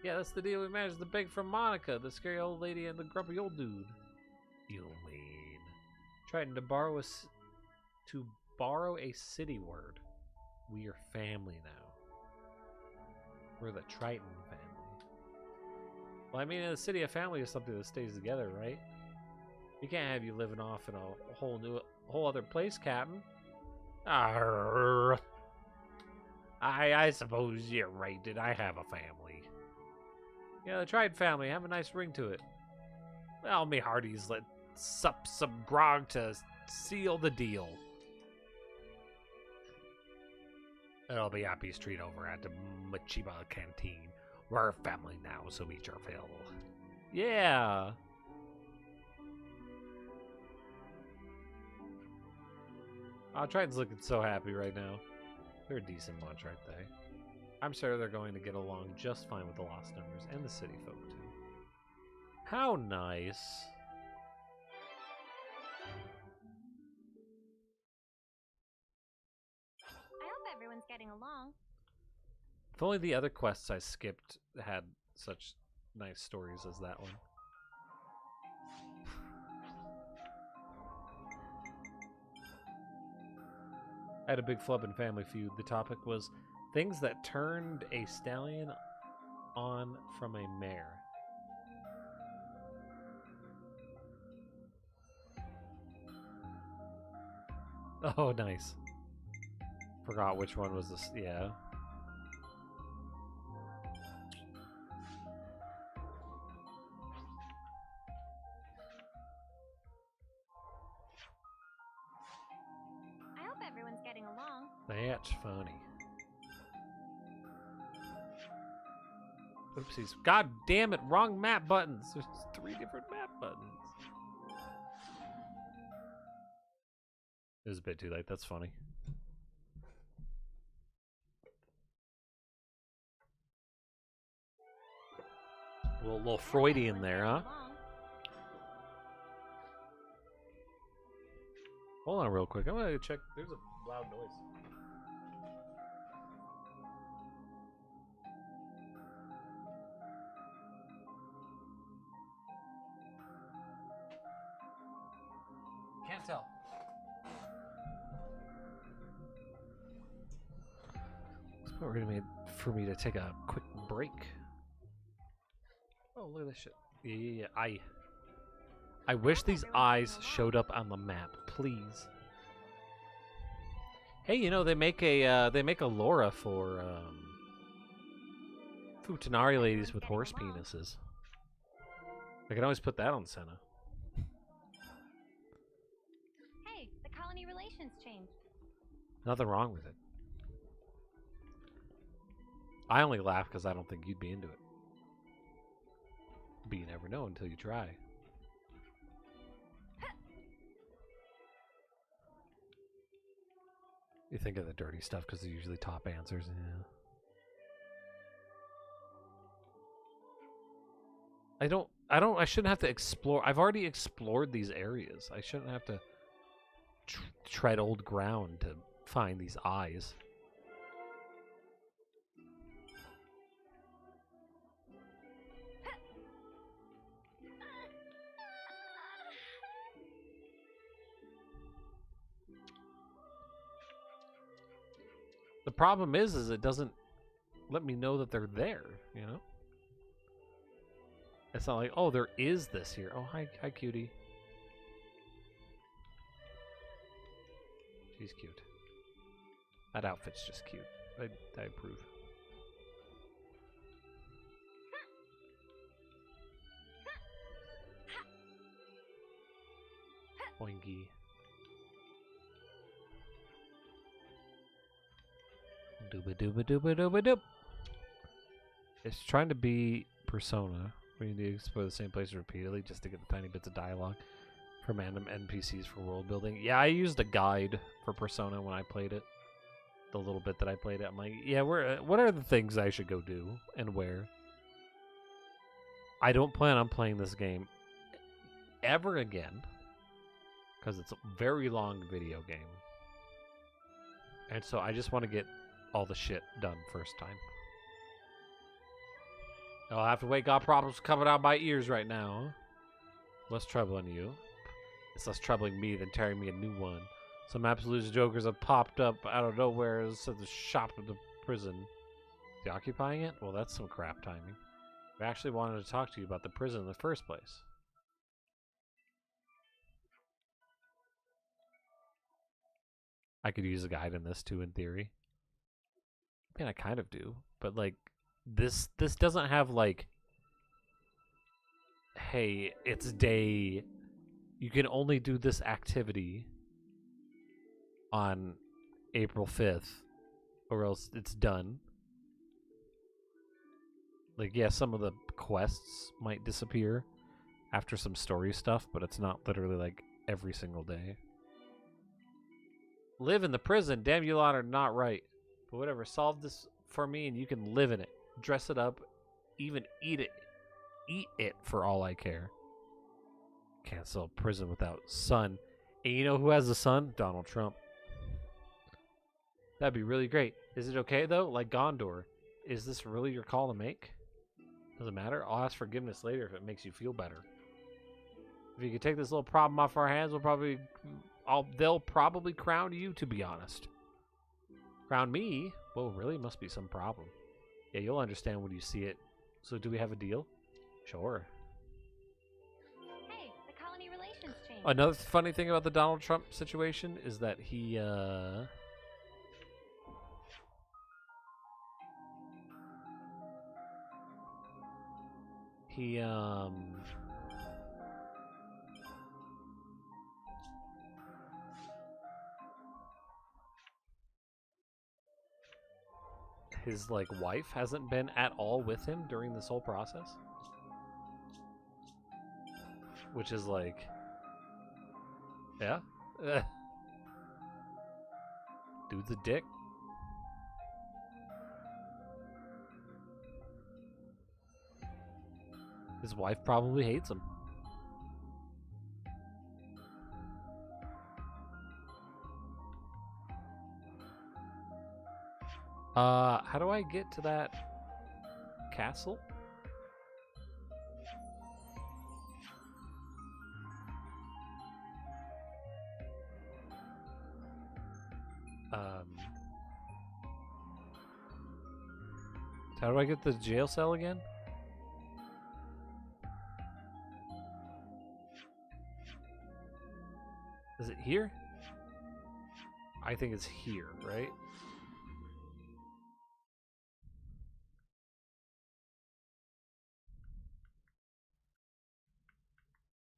Yeah, that's the deal we managed to beg from Monica, the scary old lady, and the grumpy old dude. You mean trying to borrow a city word? We are family now. We're the Triton family. Well, I mean, in the city, a family is something that stays together, right? We can't have you living off in a whole other place, Captain. Arrgh. I suppose you're right. Did I have a family? Yeah, the Triton family. Have a nice ring to it. Well, me hearties, let's sup some grog to seal the deal. It'll be Appy's treat over at the Machiba Canteen. We're family now, so eat your fill. Yeah. Oh, Triton's looking so happy right now. They're a decent bunch, aren't they? I'm sure they're going to get along just fine with the Lost Numbers and the city folk, too. How nice. everyone's getting along. If only the other quests I skipped had such nice stories as that one. I had a big flub in Family Feud. The topic was things that turned a stallion on from a mare. Oh, nice. Forgot which one was this. Yeah. I hope everyone's getting along. That's funny. Oopsies. God damn it, wrong map buttons. There's 3 different map buttons. It was a bit too late. That's funny. A little Freudian there, huh? Hold on real quick. I'm gonna check. There's a loud noise. Can't tell. It's about ready for me to take a quick break. Oh, look at this shit. Yeah. I wish these eyes showed up on the map, please. Hey, you know they make a Laura for Futanari ladies with horse penises. I can always put that on Senna. Hey, the colony relations changed. Nothing wrong with it. I only laugh because I don't think you'd be into it. But you never know until you try. You think of the dirty stuff because they're usually top answers. Yeah. I shouldn't have to explore. I've already explored these areas. I shouldn't have to tread old ground to find these eyes. The problem is it doesn't let me know that they're there, you know? It's not like, oh, there is this here. Oh, hi cutie. She's cute. That outfit's just cute. I approve. Oingy. Dooba dooba dooba dooba doop. It's trying to be Persona. We need to explore the same place repeatedly just to get the tiny bits of dialogue from random NPCs for world building. Yeah, I used a guide for Persona when I played it. The little bit that I played it, I'm like, yeah, what are the things I should go do and where? I don't plan on playing this game ever again because it's a very long video game. And so I just want to get all the shit done first time. I'll have to wait. Got problems coming out my ears right now. Huh? Less troubling you. It's less troubling me than tearing me a new one. Some absolute jokers have popped up out of nowhere and said the shop of the prison. Is he occupying it? Well, that's some crap timing. I actually wanted to talk to you about the prison in the first place. I could use a guide in this too, in theory. I mean, I kind of do, but like, this doesn't have like, hey, it's day. You can only do this activity on April 5th, or else it's done. Like, yeah, some of the quests might disappear after some story stuff, but it's not literally like every single day. Live in the prison. Damn, you lot are not right. But whatever, solve this for me and you can live in it. Dress it up, even eat it. Eat it for all I care. Can't sell prison without sun. And you know who has a son? Donald Trump. That'd be really great. Is it okay, though? Like Gondor, is this really your call to make? Doesn't matter. I'll ask forgiveness later if it makes you feel better. If you could take this little problem off our hands, they'll probably crown you, to be honest. Crown me? Well, really must be some problem. Yeah, you'll understand when you see it. So do we have a deal? Sure. Hey, the colony relations changed. Another funny thing about the Donald Trump situation is that he his like wife hasn't been at all with him during this whole process, which is like, yeah, dude's a dick. His wife probably hates him. How do I get to that castle? How do I get the jail cell again? Is it here? I think it's here, right?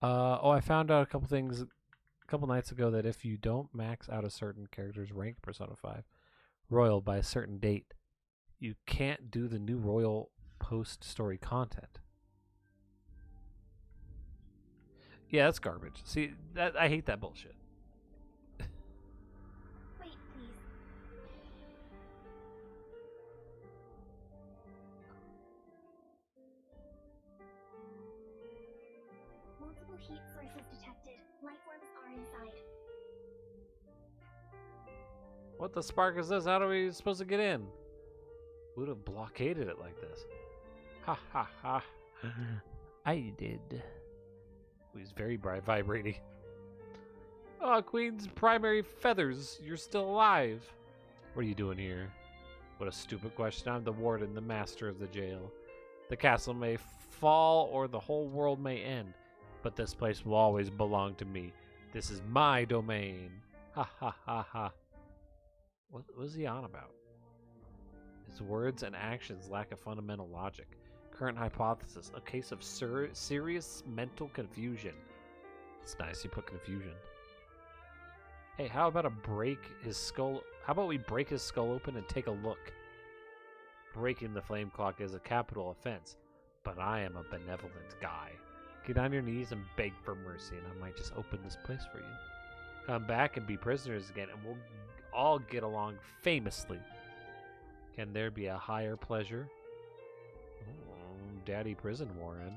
Oh, I found out a couple things a couple nights ago that if you don't max out a certain character's rank in Persona 5 Royal by a certain date, you can't do the new Royal post-story content. Yeah, that's garbage. See, I hate that bullshit. Wait, please. Multiple heat sources detected. Life forms are inside. What the spark is this? How are we supposed to get in? Who'd have blockaded it like this? Ha ha ha. I did. He's very bright, vibrating. Oh, Queen's primary feathers. You're still alive. What are you doing here? What a stupid question. I'm the warden, the master of the jail. The castle may fall or the whole world may end, but this place will always belong to me. This is my domain. Ha ha ha ha. What was he on about? His words and actions lack a fundamental logic. Current hypothesis, a case of serious mental confusion. It's nice you put confusion. Hey, how about how about we break his skull open and take a look? Breaking the flame clock is a capital offense, but I am a benevolent guy. Get on your knees and beg for mercy, and I might just open this place for you. Come back and be prisoners again, and we'll all get along famously. Can there be a higher pleasure? Oh, Daddy Prison Warren.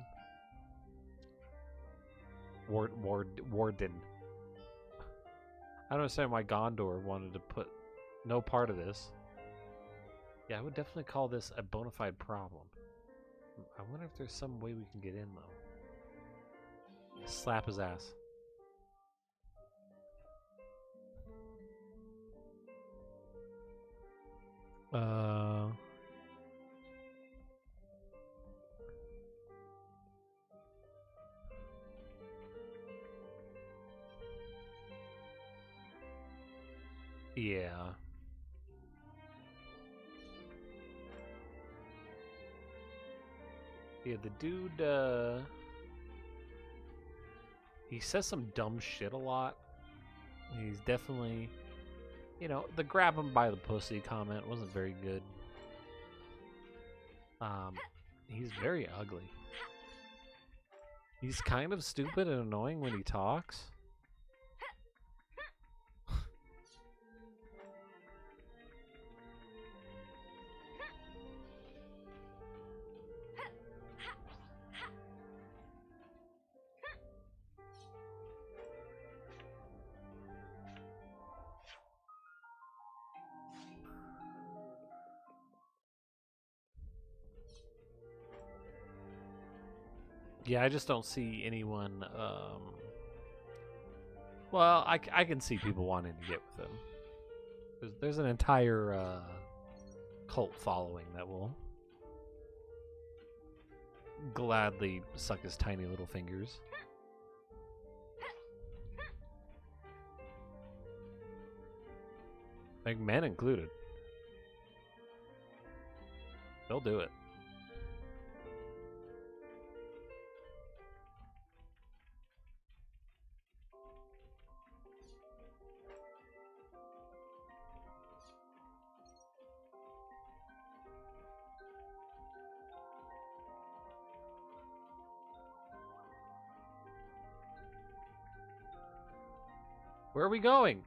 Warden. I don't understand why Gondor wanted to put no part of this. Yeah, I would definitely call this a bona fide problem. I wonder if there's some way we can get in, though. Slap his ass. Yeah. Yeah, the dude, he says some dumb shit a lot. He's definitely, the grab him by the pussy comment wasn't very good. He's very ugly. He's kind of stupid and annoying when he talks. Yeah, I just don't see anyone. Well, I can see people wanting to get with him. There's an entire cult following that will gladly suck his tiny little fingers. Like men included. They'll do it. Where are we going?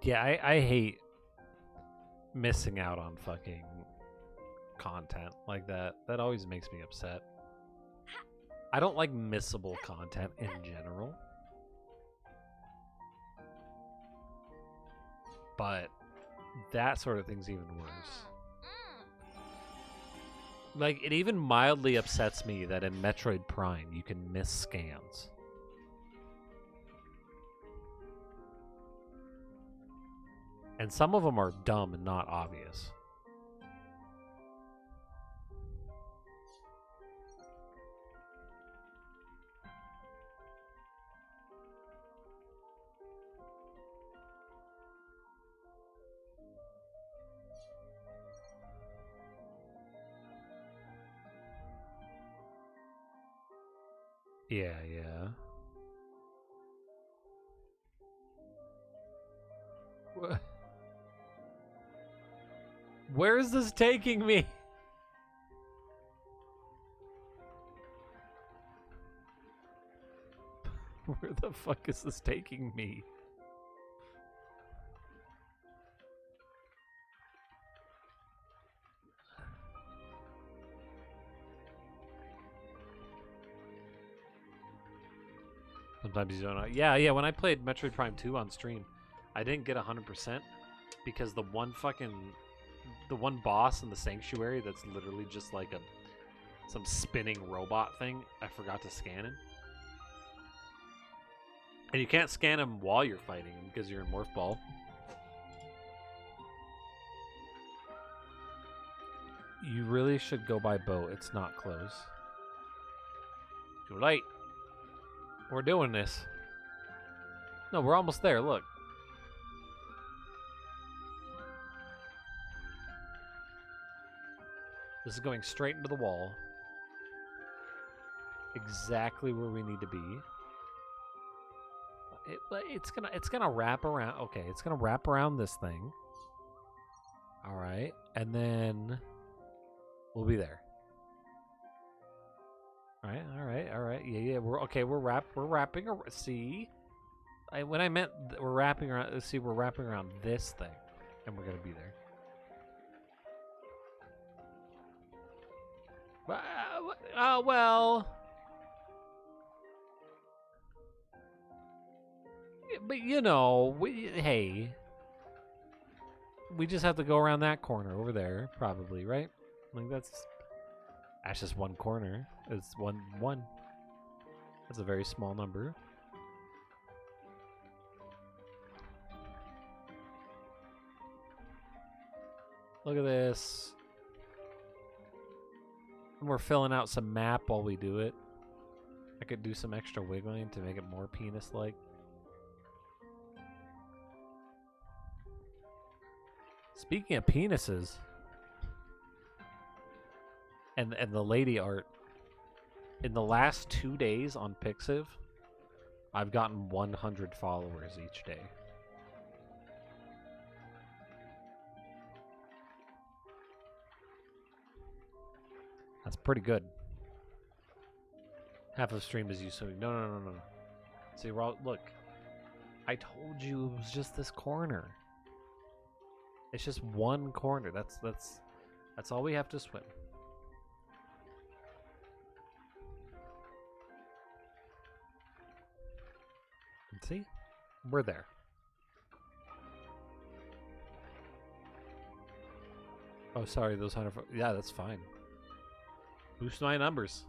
Yeah, I hate missing out on fucking content like that. That always makes me upset. I don't like missable content in general. But that sort of thing's even worse. Like, it even mildly upsets me that in Metroid Prime you can miss scans. And some of them are dumb and not obvious. Yeah, yeah. Where is this taking me? Where the fuck is this taking me? Sometimes you don't know. Yeah, when I played Metroid Prime 2 on stream, I didn't get 100% because the one boss in the sanctuary that's literally just like some spinning robot thing, I forgot to scan him. And you can't scan him while you're fighting him because you're in Morph Ball. You really should go by boat. It's not close. Too late. We're doing this. No, we're almost there. Look. This is going straight into the wall. Exactly where we need to be. It's gonna wrap around. Okay, it's gonna wrap around this thing. All right, and then we'll be there. All right. Yeah. We're wrapping. See, when I meant we're wrapping around. See, we're wrapping around this thing, and we're gonna be there. Well. But you know, hey, we just have to go around that corner over there, probably, right? Like that's just one corner. It's one. That's a very small number. Look at this. And we're filling out some map while we do it. I could do some extra wiggling to make it more penis-like. Speaking of penises, and the lady art, in the last 2 days on Pixiv, I've gotten 100 followers each day. That's pretty good. Half of the stream is you, so no. See, look, I told you it was just this corner. It's just one corner. That's all we have to swim. See? We're there. Oh, sorry, those 100... Yeah, that's fine. Boost my numbers.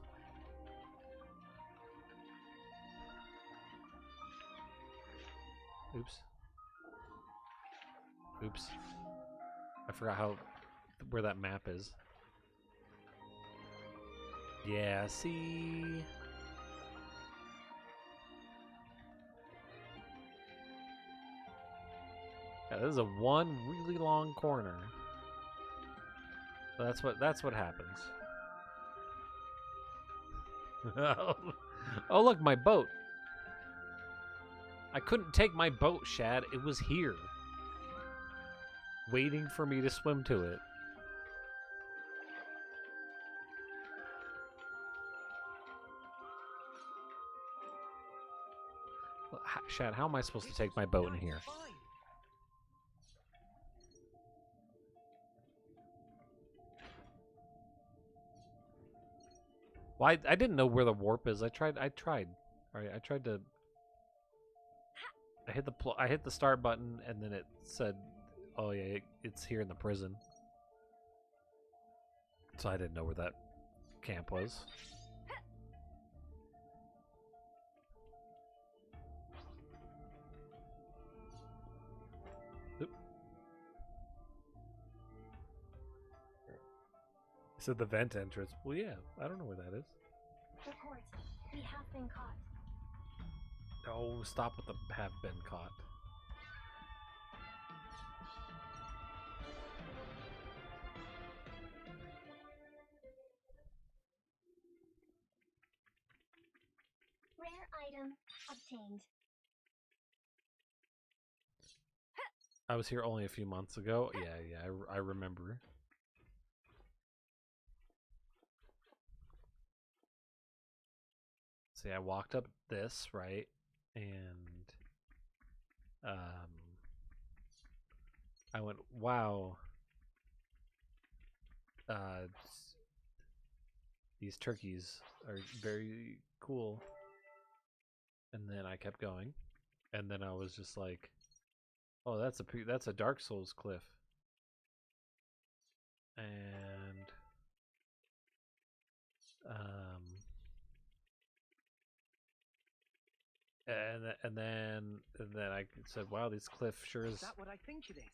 Oops. Oops. I forgot where that map is. Yeah, see? Yeah, this is a one really long corner. That's what happens. Oh, look, my boat. I couldn't take my boat, Shad. It was here. Waiting for me to swim to it. Shad, how am I supposed to take my boat in here? Well, I didn't know where the warp is. I tried. Alright, I tried to... I hit the start button, and then it said, oh yeah, it's here in the prison. So I didn't know where that camp was. Oop. It said the vent entrance. Well, yeah, I don't know where that is. Report. We have been caught. Oh, stop with the have been caught. Rare item obtained. I was here only a few months ago. Yeah, I remember. See, I walked up this, right? And I went, wow. These turkeys are very cool. And then I kept going. And then I was just like, oh, that's a Dark Souls cliff. And then I said, wow, this cliff sure is that what I think it is?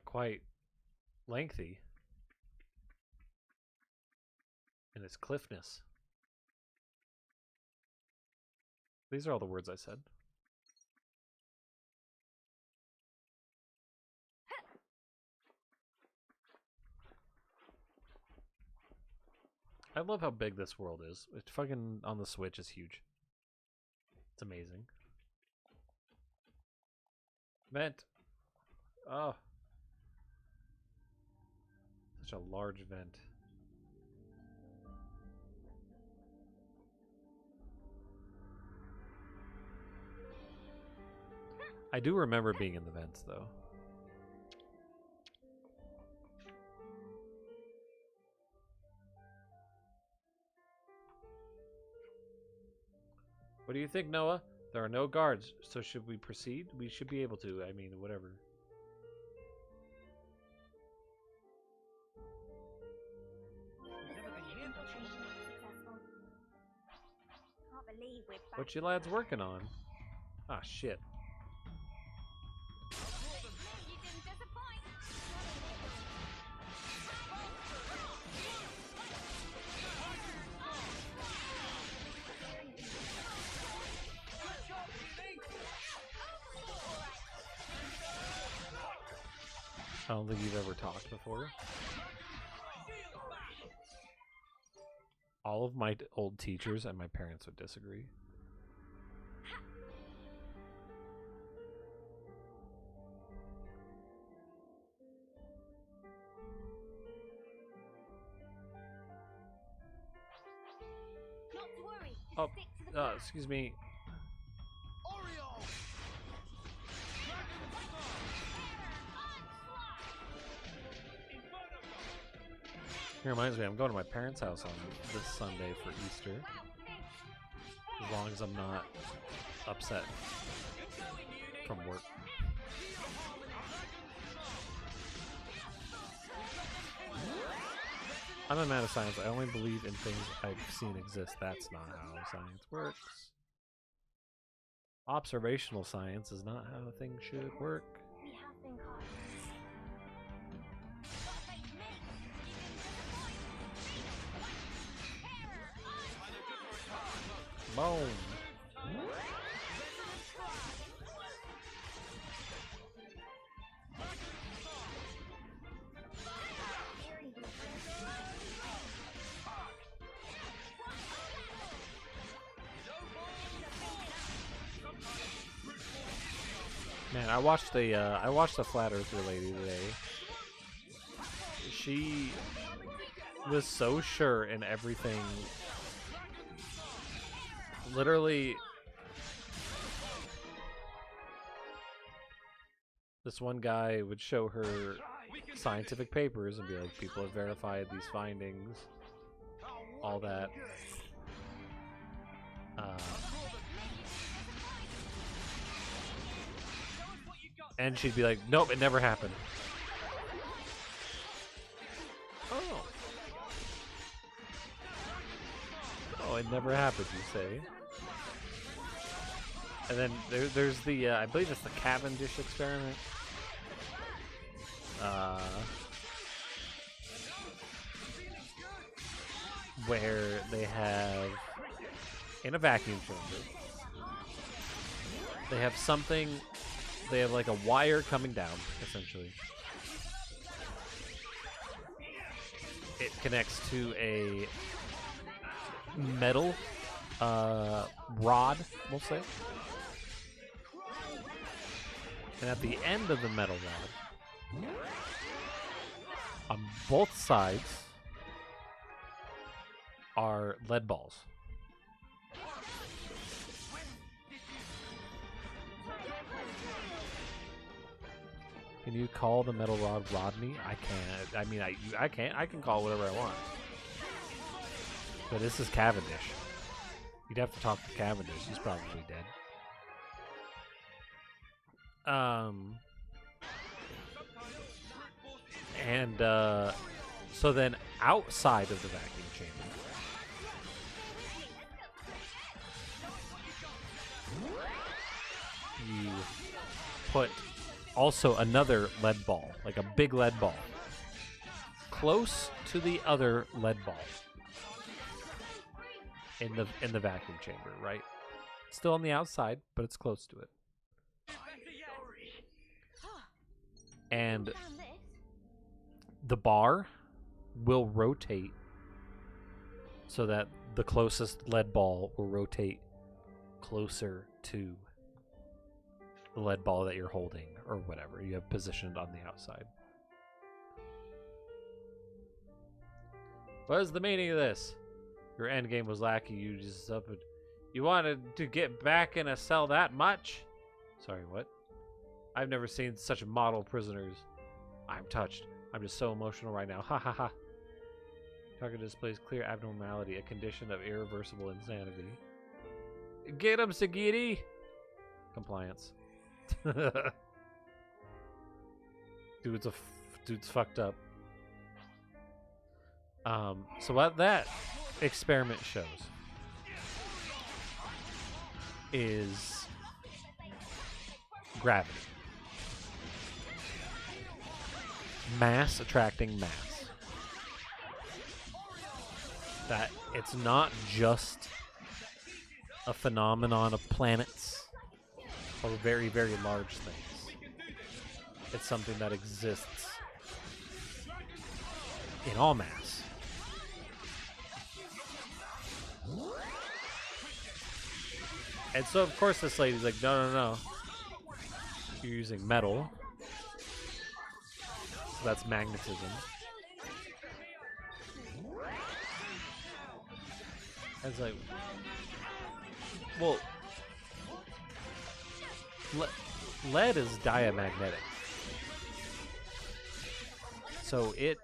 quite lengthy in its cliffness. These are all the words I said. I love how big this world is. It fucking on the Switch is huge. It's amazing. Vent. Oh. Such a large vent. I do remember being in the vents, though. What do you think, Noah? There are no guards, so should we proceed? We should be able to. I mean, whatever. Can't believe we're back. What you lads working on? Ah, shit. You didn't disappoint. I don't think you've ever talked before. All of my old teachers and my parents would disagree. Not to worry. Oh, Stick to the plan. excuse me. It reminds me, I'm going to my parents' house on this Sunday for Easter. As long as I'm not upset from work. I'm a man of science. I only believe in things I've seen exist. That's not how science works. Observational science is not how things should work. We have been caught. Boom. Man, I watched a flat earther lady today. She was so sure in everything. Literally, this one guy would show her scientific papers and be like, people have verified these findings, all that. And she'd be like, nope, it never happened. Oh. Oh, it never happened, you say? And then there's the, I believe it's the Cavendish experiment. Where they have, in a vacuum chamber, they have something, they have like a wire coming down, essentially. It connects to a metal rod, we'll say. And at the end of the metal rod, on both sides, are lead balls. Can you call the metal rod Rodney? I can't. I mean, I can't. I can call whatever I want. But this is Cavendish. You'd have to talk to Cavendish. He's probably dead. So then outside of the vacuum chamber, you put also another lead ball, like a big lead ball, close to the other lead ball in the vacuum chamber, right? Still on the outside, but it's close to it. And the bar will rotate so that the closest lead ball will rotate closer to the lead ball that you're holding or whatever you have positioned on the outside. What is the meaning of this? Your end game was lacking. You just suffered. You wanted to get back in a cell that much? Sorry, what? I've never seen such model prisoners. I'm touched. I'm just so emotional right now. Ha ha ha. Target displays clear abnormality, a condition of irreversible insanity. Get him, Sagiri! Compliance. Dude's fucked up. So what that experiment shows is gravity. Mass attracting mass. That it's not just a phenomenon of planets or very, very large things. It's something that exists in all mass. And so, of course, this lady's like, no. You're using metal. So that's magnetism. And it's like, well, lead is diamagnetic. So it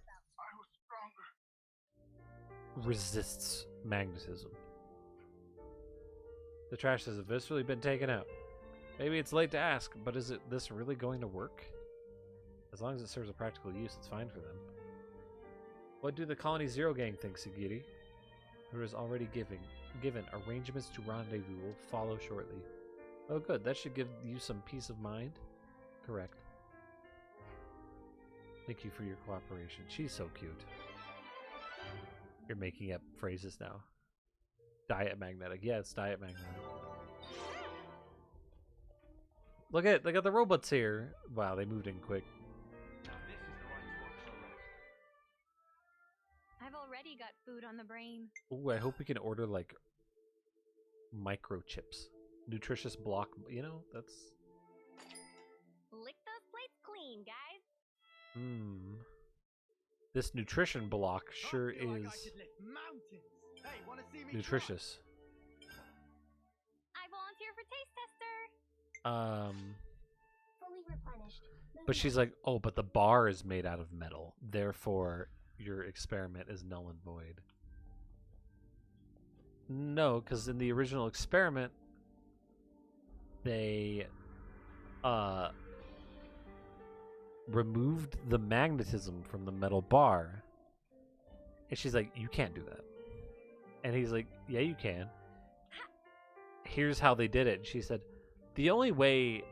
resists magnetism. The trash has viscerally been taken out. Maybe it's late to ask, but is this really going to work? As long as it serves a practical use, it's fine for them. What do the Colony Zero gang think, Sagiri? Who is already given arrangements to rendezvous will follow shortly. Oh good, that should give you some peace of mind. Correct. Thank you for your cooperation. She's so cute. You're making up phrases now. Diet magnetic. Yeah, it's diet magnetic. Look at it, they got the robots here. Wow, they moved in quick. Now this is the right spot for a rest. I've already got food on the brain. Ooh, I hope we can order like microchips. Nutritious block, you know, that's Lick those plates clean, guys. This nutrition block sure I feel like I is could lift mountains. Hey, wanna see me nutritious. I volunteer for taste tester. Fully replenished. But she's like, oh, but the bar is made out of metal, therefore your experiment is null and void. No, because in the original experiment, they removed the magnetism from the metal bar. And she's like, you can't do that. And he's like, yeah, you can. Here's how they did it. And she said, the only way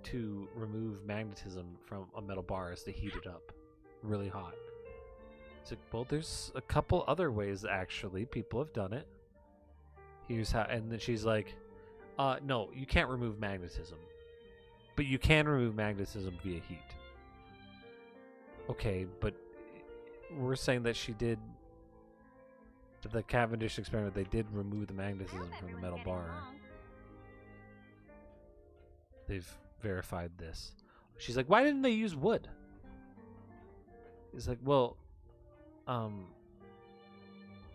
to remove magnetism from a metal bar is to heat it up really hot. It's like, well, there's a couple other ways, actually. People have done it. Here's how. And then she's like, no, you can't remove magnetism. But you can remove magnetism via heat. Okay, but we're saying that she did the Cavendish experiment. They did remove the magnetism from the metal bar. They've verified this. She's like, why didn't they use wood? He's like, well,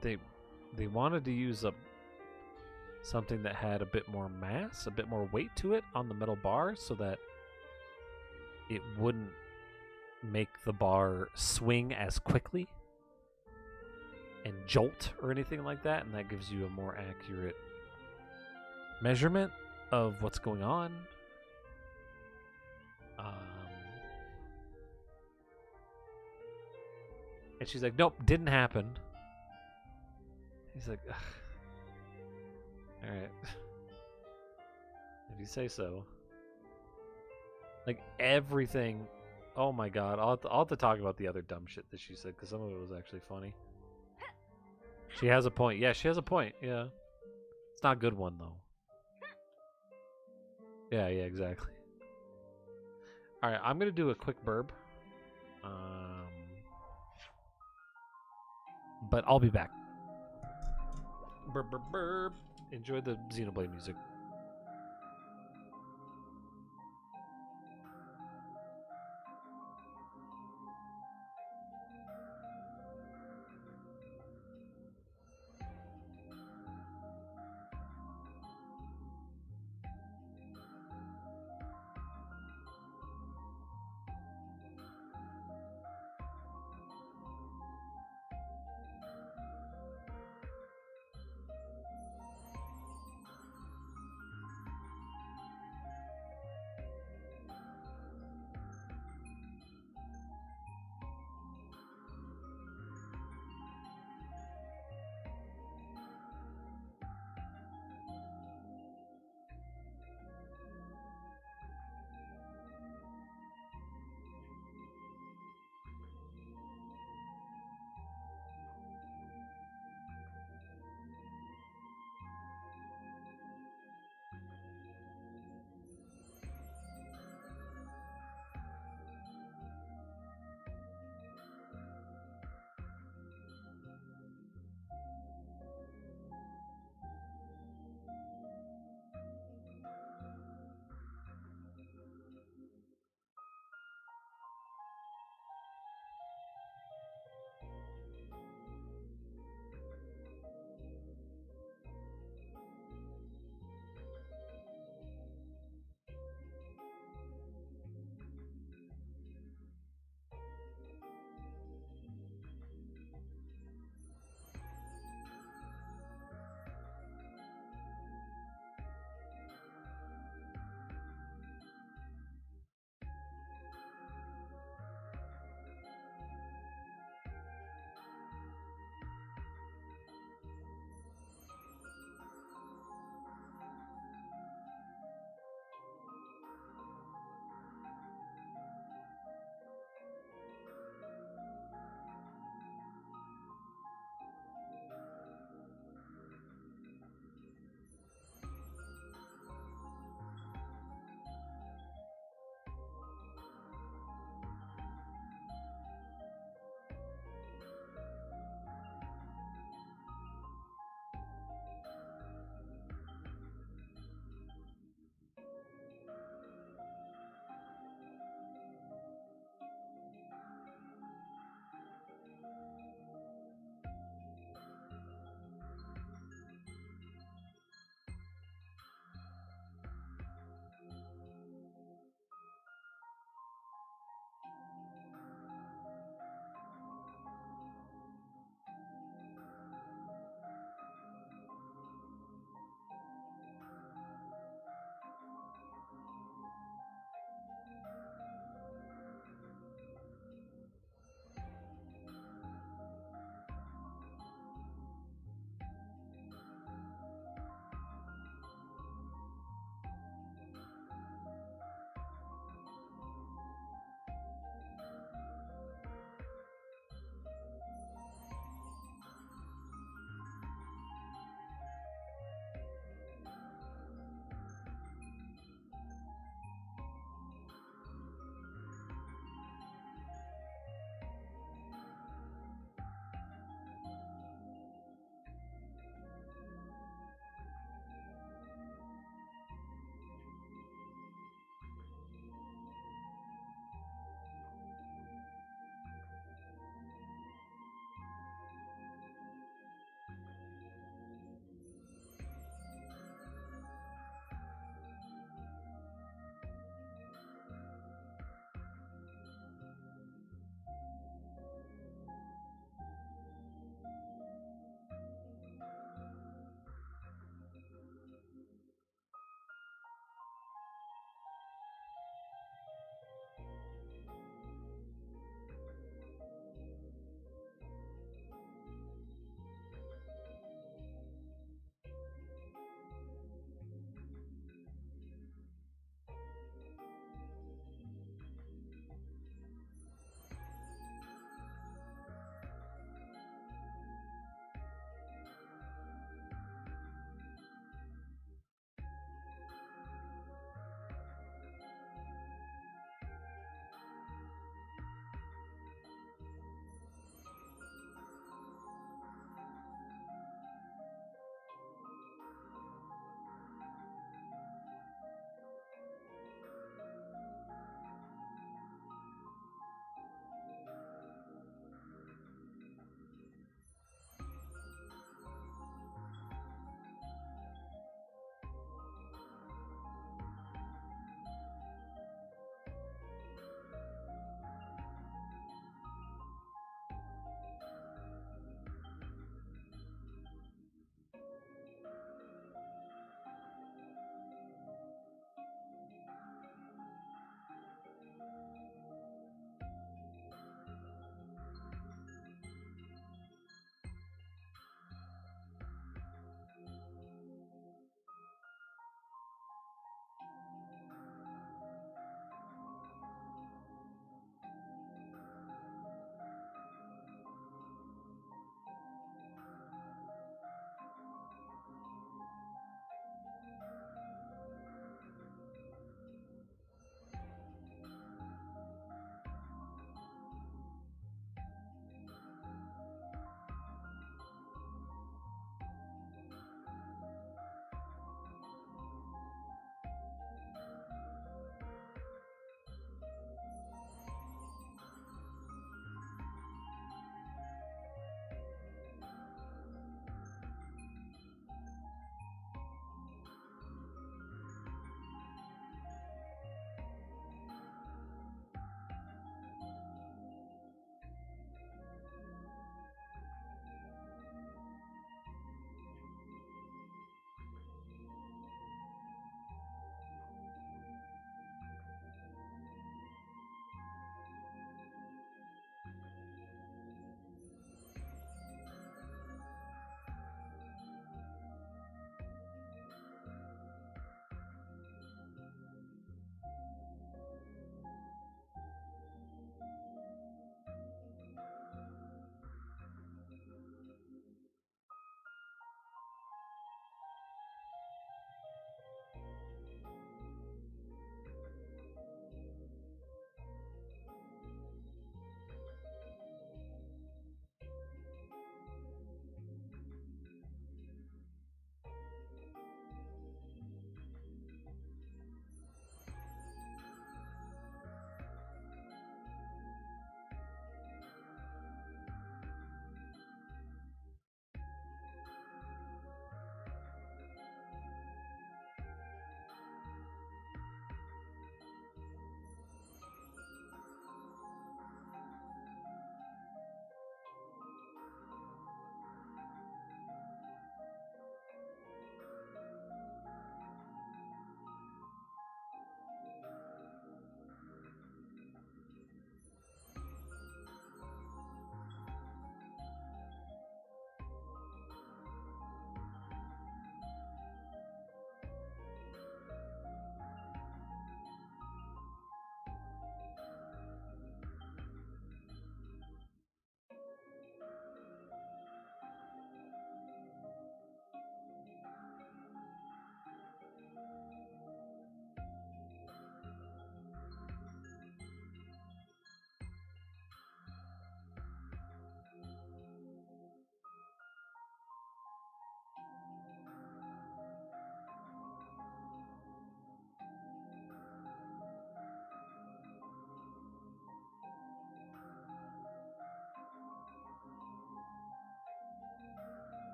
they wanted to use something that had a bit more mass, a bit more weight to it on the metal bar, so that it wouldn't make the bar swing as quickly and jolt or anything like that, and that gives you a more accurate measurement of what's going on. And she's like, nope, didn't happen. He's like, ugh. All right. If you say so. Like, everything. Oh my god. I'll have to talk about the other dumb shit that she said, because some of it was actually funny. She has a point. Yeah, she has a point. Yeah. It's not a good one, though. Yeah, exactly. Alright, I'm going to do a quick burb. But I'll be back. Burb, burb, burb. Enjoy the Xenoblade music.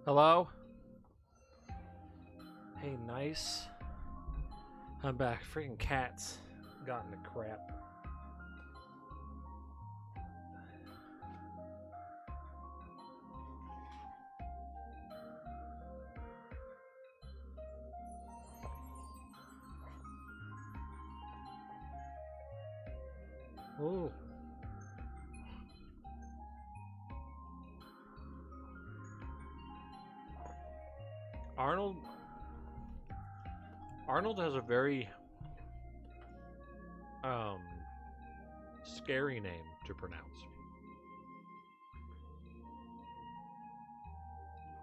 Hello? Hey, nice. I'm back. Freaking cats got into crap. Oh. Arnold has a very scary name to pronounce.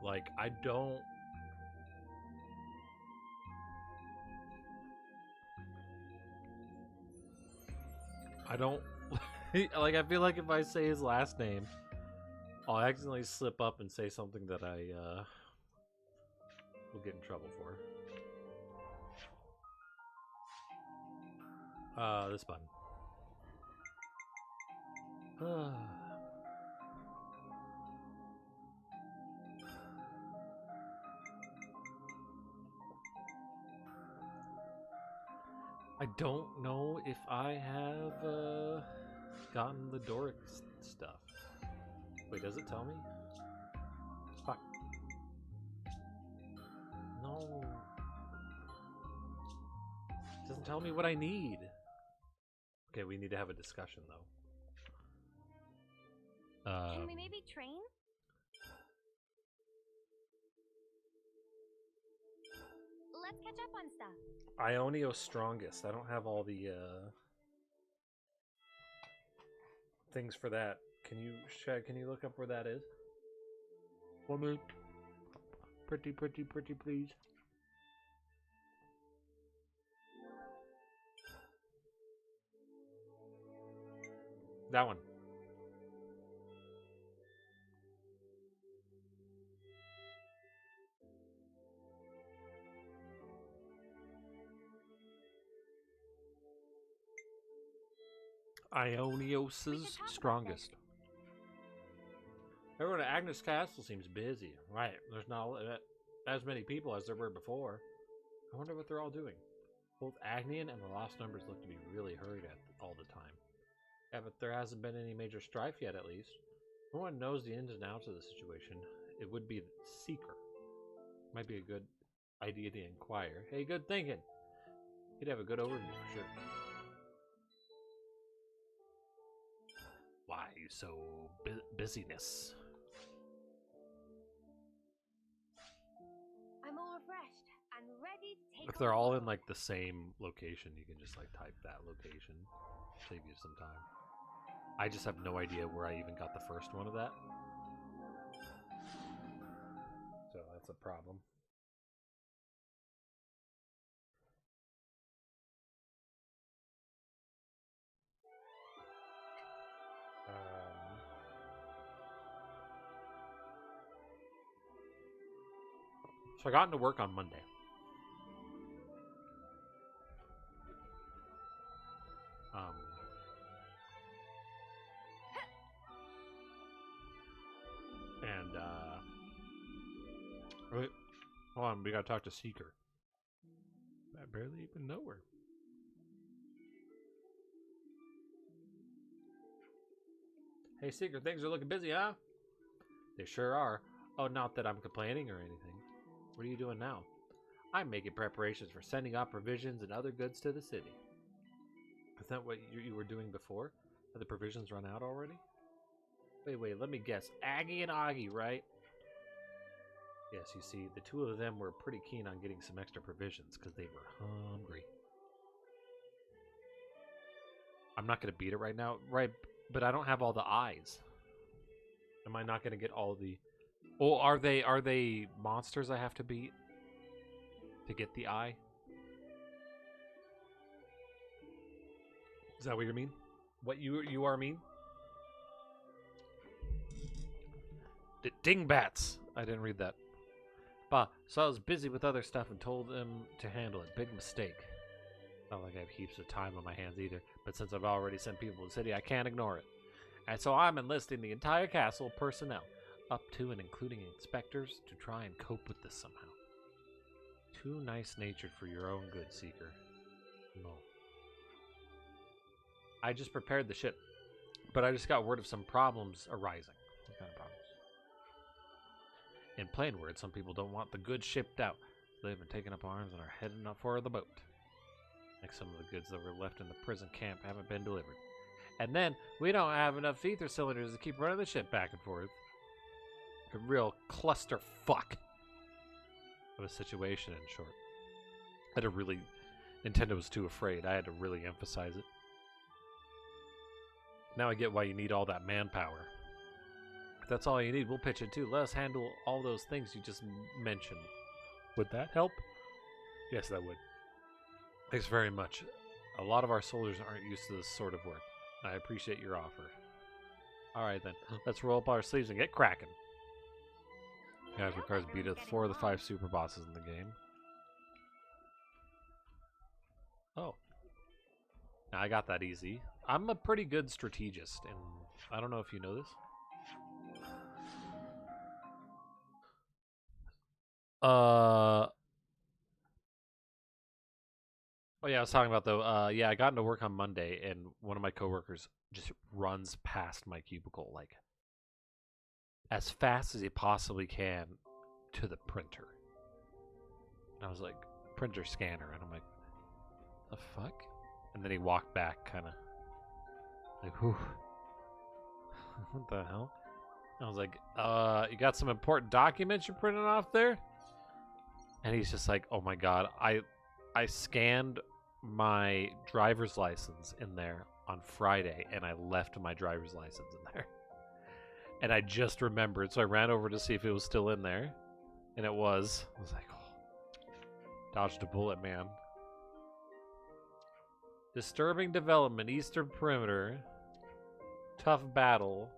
Like, I don't like, I feel like if I say his last name, I'll accidentally slip up and say something that I will get in trouble for. This button. I don't know if I have gotten the Doric stuff. Wait, does it tell me? Fuck. No. It doesn't tell me what I need. Okay, we need to have a discussion though. Can we maybe train? Let's catch up on stuff. Ionio's strongest. I don't have all the things for that. Can you, Shad, can you look up where that is? For me. Pretty, please. That one. Ionios' strongest. Everyone at Agnes Castle seems busy. Right, there's not as many people as there were before. I wonder what they're all doing. Both Agnian and the Lost Numbers look to be really hurried at all the time. Yeah, but there hasn't been any major strife yet, at least. No one knows the ins and outs of the situation. It would be the Seeker. Might be a good idea to inquire. Hey, good thinking. He'd have a good overview for sure. Why so busyness? I'm all refreshed and ready to take. If they're all in like the same location, you can just like type that location. Save you some time. I just have no idea where I even got the first one of that. So that's a problem. So I got into work on Monday. Wait, hold on, we gotta talk to Seeker. I barely even know her. Hey Seeker, things are looking busy, huh? They sure are. Oh, not that I'm complaining or anything. What are you doing now? I'm making preparations for sending out provisions and other goods to the city. Is that what you were doing before? Have the provisions run out already? Wait, let me guess. Aggie and Augie, right? Yes, you see, the two of them were pretty keen on getting some extra provisions because they were hungry. I'm not going to beat it right now, right? But I don't have all the eyes. Am I not going to get all the... Oh, are they monsters I have to beat to get the eye? Is that what you mean? What you are mean? Dingbats! I didn't read that. Bah, so I was busy with other stuff and told them to handle it. Big mistake. Not like I have heaps of time on my hands either, but since I've already sent people to the city, I can't ignore it. And so I'm enlisting the entire castle personnel. up to and including inspectors to try and cope with this somehow. Too nice-natured for your own good, Seeker. No. I just prepared the ship, but I just got word of some problems arising. What kind of problems? In plain words, some people don't want the goods shipped out. They've been taking up arms and are heading up for the boat. Like some of the goods that were left in the prison camp haven't been delivered. And then, we don't have enough ether cylinders to keep running the ship back and forth. A real clusterfuck of a situation, in short. I had to really... Nintendo was too afraid. I had to really emphasize it. Now I get why you need all that manpower. If that's all you need, we'll pitch it too. Let us handle all those things you just mentioned. Would that help? Yes, that would. Thanks very much. A lot of our soldiers aren't used to this sort of work. I appreciate your offer. Alright then, let's roll up our sleeves and get cracking. Guys, requires beat 4 of the 5 super bosses in the game. Oh. Now I got that easy. I'm a pretty good strategist, and I don't know if you know this. Oh yeah, I was talking about though. Yeah, I got into work on Monday, and one of my coworkers just runs past my cubicle like as fast as he possibly can to the printer. And I was like, printer scanner, and I'm like, the fuck? And then he walked back, kind of like, whew. What the hell? I was like, you got some important documents you're printing off there? And he's just like, oh my god, I scanned my driver's license in there on Friday, and I left my driver's license in there. And I just remembered, so I ran over to see if it was still in there, and it was. I was like, oh, dodged a bullet, man. Disturbing development, Eastern Perimeter. Tough battle.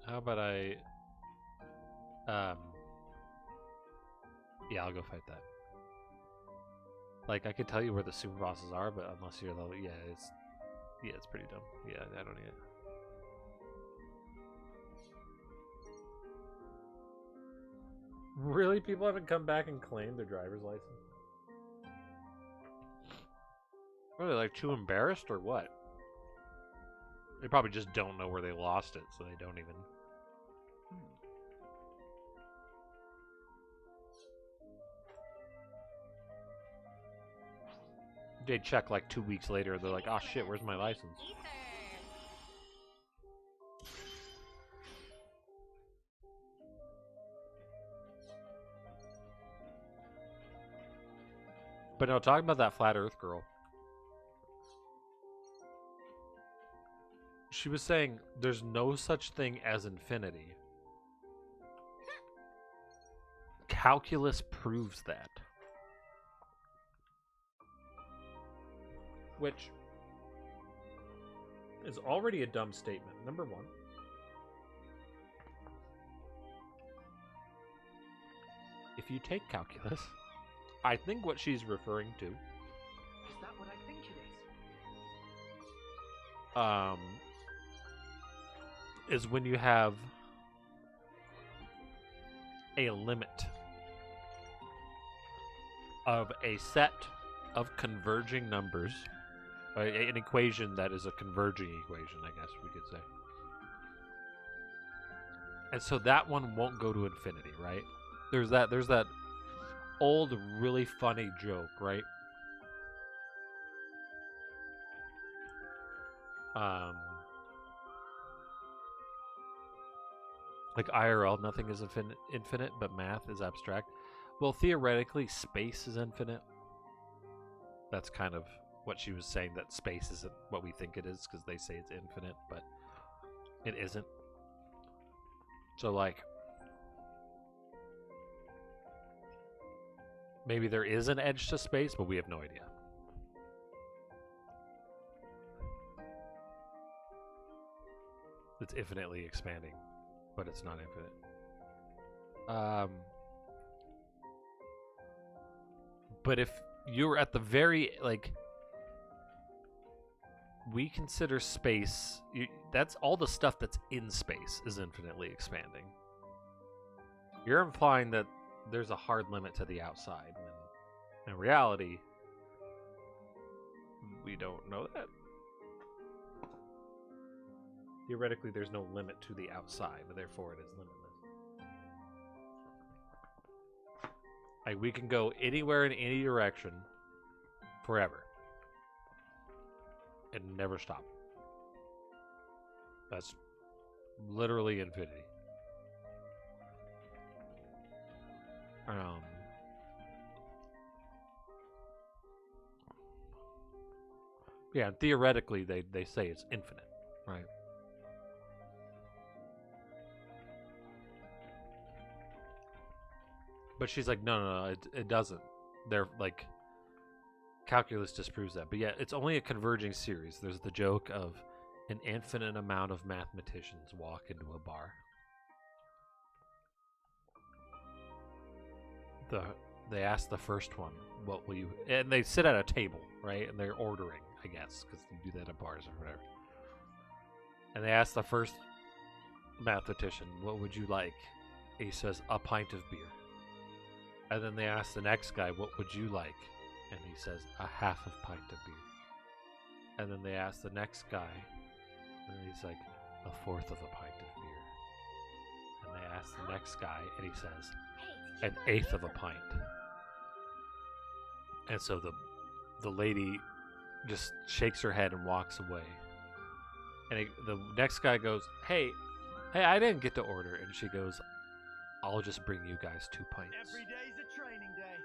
How about I... Yeah, I'll go fight that. Like, I could tell you where the super bosses are, but unless you're level... Yeah, it's pretty dumb. Yeah, I don't need it. Really? People haven't come back and claimed their driver's license? Are they, like, too embarrassed, or what? They probably just don't know where they lost it, so they don't even... They check like 2 weeks later, they're like, oh shit, where's my license? But no, talking about that flat earth girl. She was saying there's no such thing as infinity. Calculus proves that. Which is already a dumb statement, number one. If you take calculus, I think what she's referring to... Is that what I think it is? Is when you have a limit of a set of converging numbers, or an equation that is a converging equation, I guess we could say. And so that one won't go to infinity, right? There's that old, really funny joke, right? Like IRL, nothing is infinite, but math is abstract. Well, theoretically, space is infinite. That's kind of what she was saying, that space isn't what we think it is, because they say it's infinite, but it isn't. So, like, maybe there is an edge to space, but we have no idea. It's infinitely expanding, but it's not infinite. But if you're at the very, like, we consider space, that's all the stuff that's in space is infinitely expanding. You're implying that there's a hard limit to the outside, when in reality, we don't know that. Theoretically, there's no limit to the outside, but therefore it is limitless. Like, we can go anywhere in any direction forever and never stop. That's literally infinity. Yeah, theoretically, they say it's infinite, right? But she's like, no, it doesn't. They're like, calculus disproves that. But yeah, it's only a converging series. There's the joke of an infinite amount of mathematicians walk into a bar. They ask the first one, what will you... And they sit at a table, right? And they're ordering, I guess, because you do that at bars or whatever. And they ask the first mathematician, what would you like? He says, a pint of beer. And then they ask the next guy, what would you like? And he says, a half of pint of beer. And then they ask the next guy, and he's like, a fourth of a pint of beer. And they ask the next guy, and he says, an eighth of a pint. And so the lady just shakes her head and walks away. And the next guy goes, hey, I didn't get to order. And she goes, I'll just bring you guys 2 pints. Every day's a training day.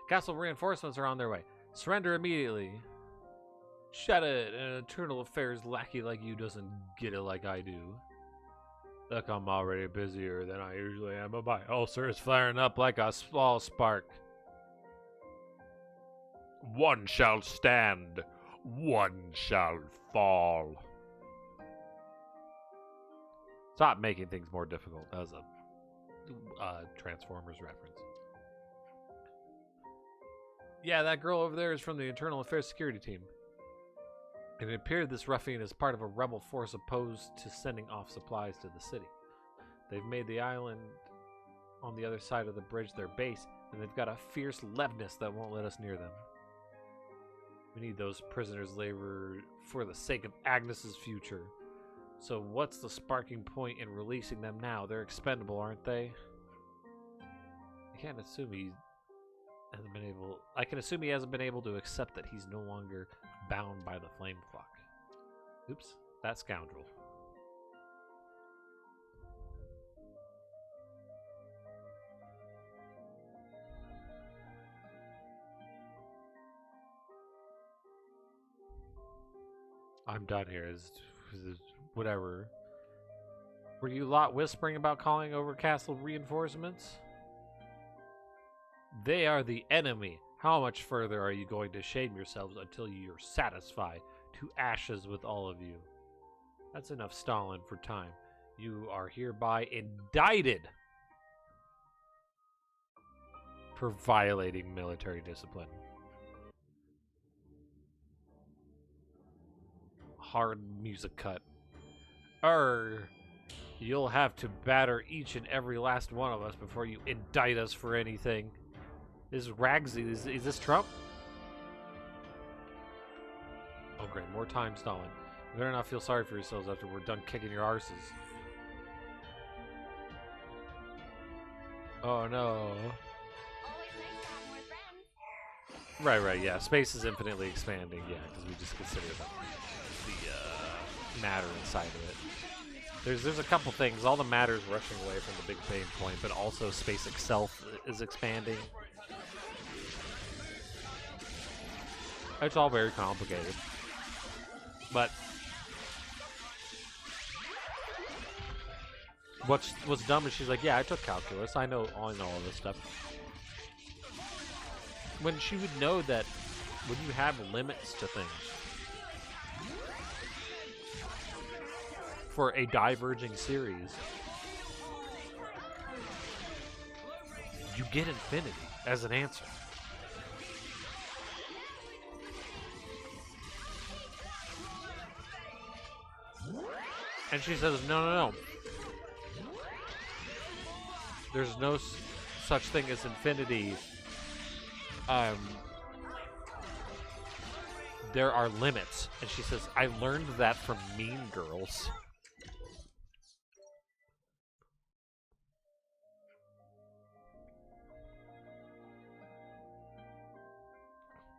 Castle reinforcements are on their way. Surrender immediately. Shut it. An internal affairs lackey like you doesn't get it like I do. Look, I'm already busier than I usually am, but my ulcer is flaring up like a small spark. One shall stand, one shall fall. Stop making things more difficult. That was a Transformers reference. Yeah, that girl over there is from the Internal Affairs Security Team. It appeared this ruffian is part of a rebel force opposed to sending off supplies to the city. They've made the island on the other side of the bridge their base, and they've got a fierce leftness that won't let us near them. We need those prisoners' labor for the sake of Agnes's future. So what's the sparking point in releasing them now? They're expendable, aren't they? I can't assume he hasn't been able... I can assume he hasn't been able to accept that he's no longer bound by the flame clock. Oops, that scoundrel. I'm done here. Whatever. Were you lot whispering about calling over castle reinforcements? They are the enemy. How much further are you going to shame yourselves until you're satisfied to ashes with all of you? That's enough stalling for time. You are hereby indicted for violating military discipline. Hard music cut. You'll have to batter each and every last one of us before you indict us for anything. This is Ragsy. Is this Trump? Oh great, more time stalling. You better not feel sorry for yourselves after we're done kicking your arses. Oh no. Always nice to have more friends. Right, yeah. Space is infinitely expanding, yeah, because we just consider the matter inside of it. There's a couple things. All the matter is rushing away from the big pain point, but also space itself is expanding. It's all very complicated. But what's dumb is she's like, yeah, I took calculus. I know all this stuff. When she would know that when you have limits to things, for a diverging series, you get infinity as an answer. And she says, no, no, no. There's no such thing as infinity. There are limits. And she says, I learned that from Mean Girls.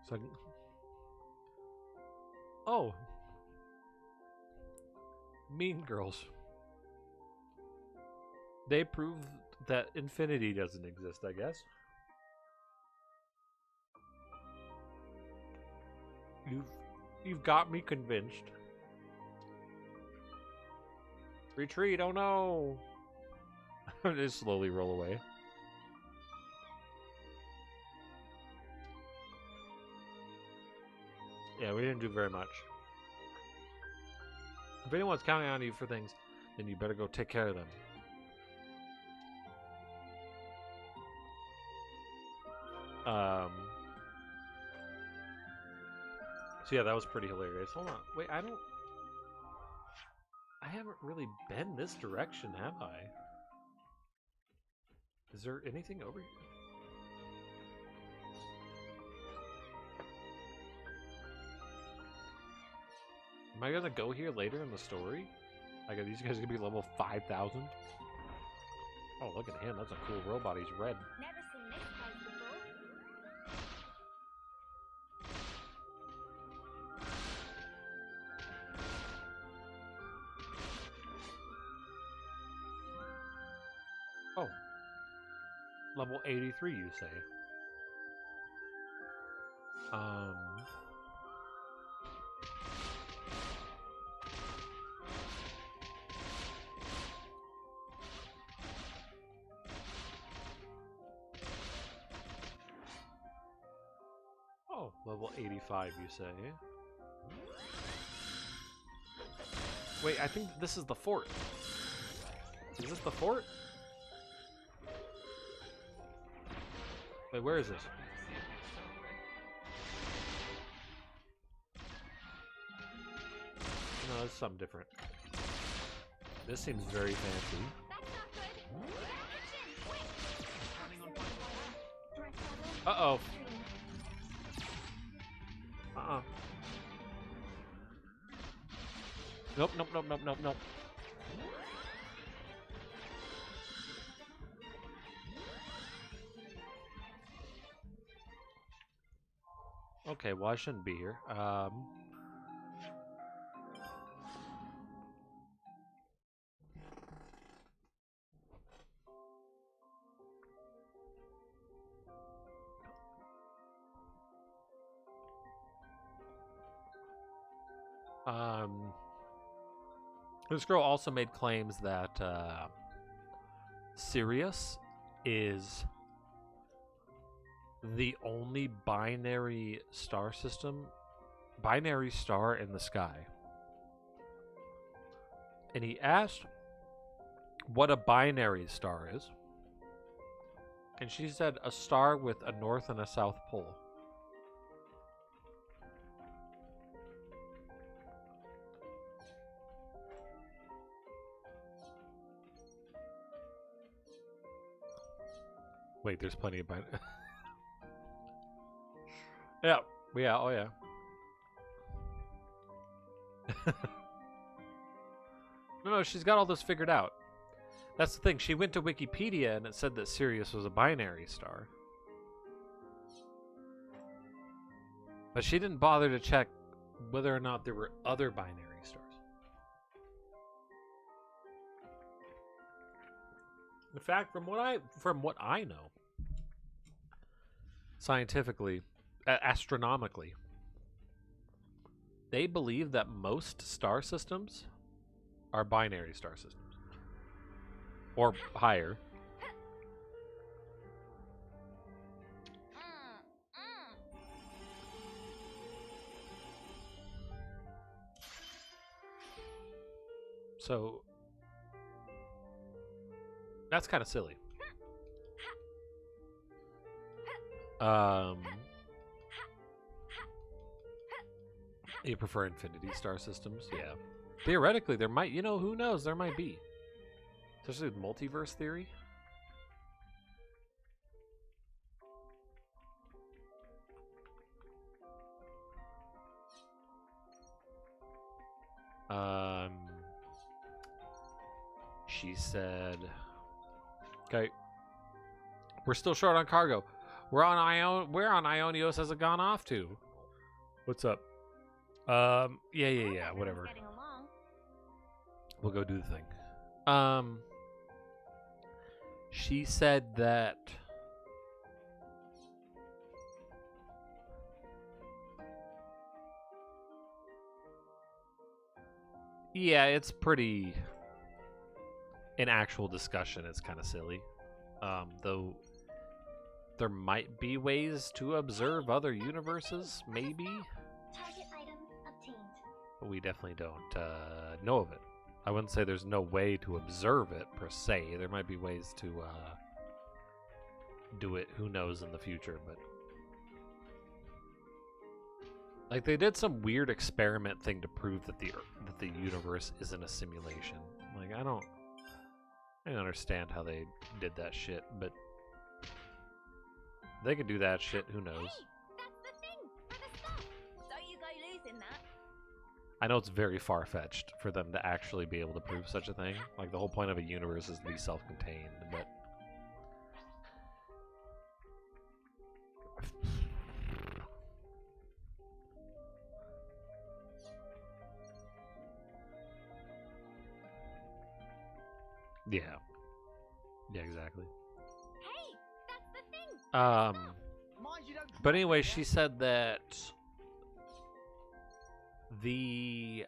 So, oh. Mean Girls. They proved that infinity doesn't exist, I guess. You've got me convinced. Retreat, oh no! Just slowly roll away. Yeah, we didn't do very much. If anyone's counting on you for things, then you better go take care of them. So yeah, that was pretty hilarious. Hold on. Wait, I haven't really been this direction, have I? Is there anything over here? Am I gonna go here later in the story? Like, are these guys gonna be level 5,000? Oh, look at him. That's a cool robot. He's red. Never seen this place before. Oh. Level 83, you say? Oh, level 85, you say? Wait, I think this is the fort. Is this the fort? Wait, where is this? No, it's something different. This seems very fancy. Uh-oh. Nope, nope, nope, nope, nope, nope. Okay, well, I shouldn't be here. This girl also made claims that Sirius is the only binary star in the sky. And he asked what a binary star is. And she said a star with a north and a south pole. Wait, there's plenty of binary. Yeah, oh yeah. No, she's got all this figured out. That's the thing. She went to Wikipedia and it said that Sirius was a binary star. But she didn't bother to check whether or not there were other binary stars. In fact, from what I know, scientifically, astronomically, they believe that most star systems are binary star systems. Or higher. So that's kind of silly. You prefer Infinity Star systems? Yeah. Theoretically, there might, who knows? There might be. Especially with multiverse theory. She said, okay, we're still short on cargo. Where on Ionios has it gone off to? What's up? Yeah, whatever. Getting along. We'll go do the thing. She said that yeah, it's pretty in actual discussion, it's kind of silly. Though there might be ways to observe other universes, maybe. Target item obtained. But we definitely don't know of it. I wouldn't say there's no way to observe it per se. There might be ways to do it. Who knows in the future? But like they did some weird experiment thing to prove that the universe isn't a simulation. Like I don't understand how they did that shit, but they could do that shit. Who knows? Hey, that's the thing for the stuff. Don't you go losing that. I know it's very far-fetched for them to actually be able to prove such a thing. Like, the whole point of a universe is to be self-contained, but... Yeah. Yeah, exactly. Hey, that's the thing. Mind you don't But anyway, she said that the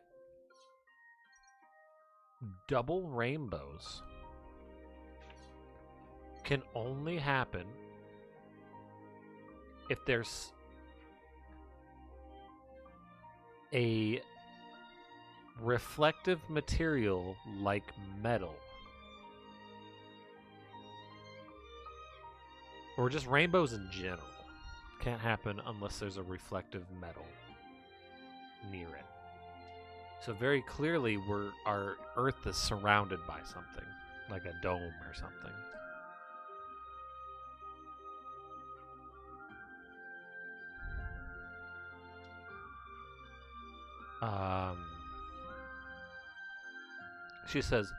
double rainbows can only happen if there's a reflective material like metal. Or just rainbows in general. Can't happen unless there's a reflective metal near it. So very clearly our Earth is surrounded by something, like a dome or something. She says,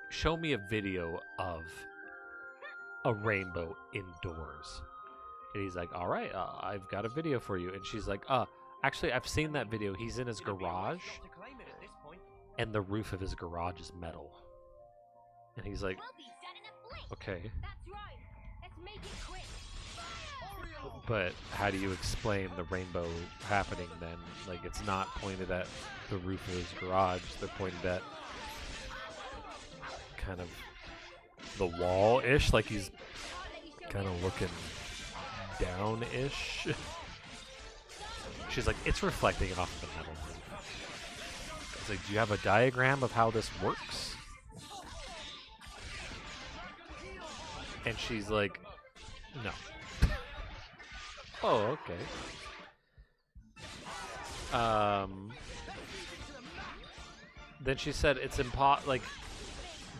show me a video of a rainbow indoors. And he's like, all right, I've got a video for you. And she's like, actually, I've seen that video. He's in his garage, and the roof of his garage is metal. And he's like, We'll be done in a blink. okay, That's right. Let's make it quick. but how do you explain the rainbow happening then? Like, it's not pointed at the roof of his garage. They're pointed at kind of the wall-ish, like he's kind of looking down-ish. She's like, it's reflecting off the metal roof. It's like, do you have a diagram of how this works? And she's like, no. Oh, okay. Then she said it's like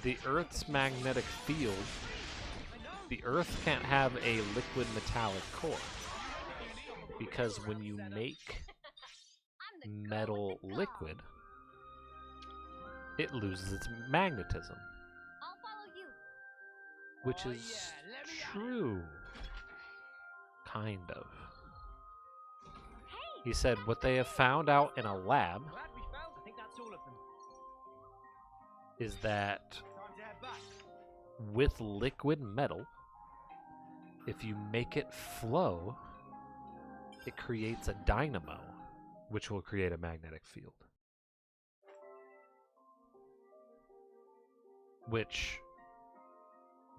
the Earth's magnetic field. The Earth can't have a liquid metallic core because when you make metal liquid, it loses its magnetism, I'll follow you. which is true. Kind of. He said what they have found out in a lab Glad we found. I think that's all of them. is that Time to head back. with liquid metal, if you make it flow, it creates a dynamo, which will create a magnetic field. Which,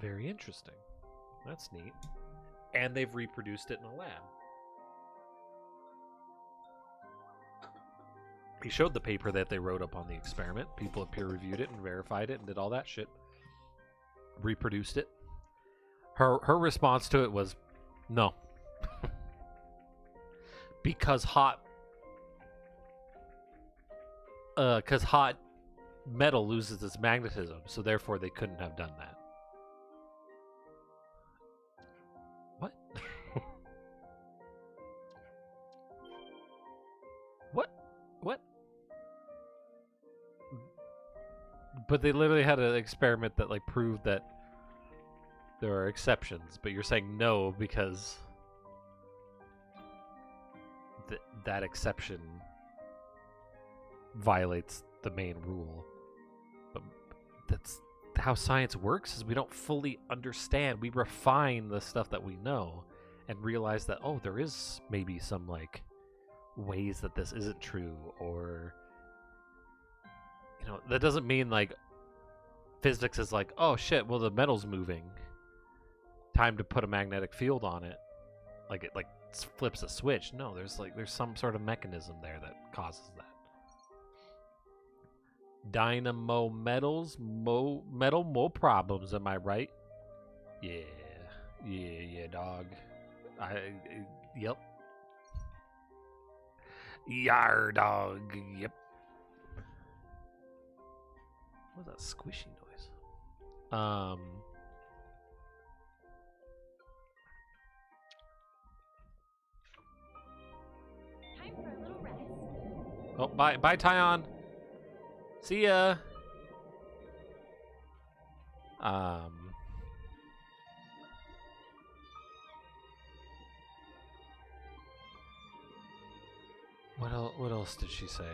very interesting. That's neat. And they've reproduced it in a lab. He showed the paper that they wrote up on the experiment. People have peer-reviewed it and verified it and did all that shit. Reproduced it. Her response to it was, No. Because hot metal loses its magnetism, so therefore they couldn't have done that. What? What? But they literally had an experiment that like proved that there are exceptions, but you're saying no because that exception violates the main rule. But that's how science works, is we don't fully understand. We refine the stuff that we know and realize that, oh, there is maybe some like ways that this isn't true, or that doesn't mean like physics is like, oh shit, well the metal's moving, time to put a magnetic field on it, like it like flips a switch. No, there's some sort of mechanism there that causes that. Dynamo metals, more problems, am I right? Yeah, dog. Yep. Yar, dog. Yep. What was that squishy noise? Time for a little rest. Oh, bye, Tyon. See ya. What else did she say?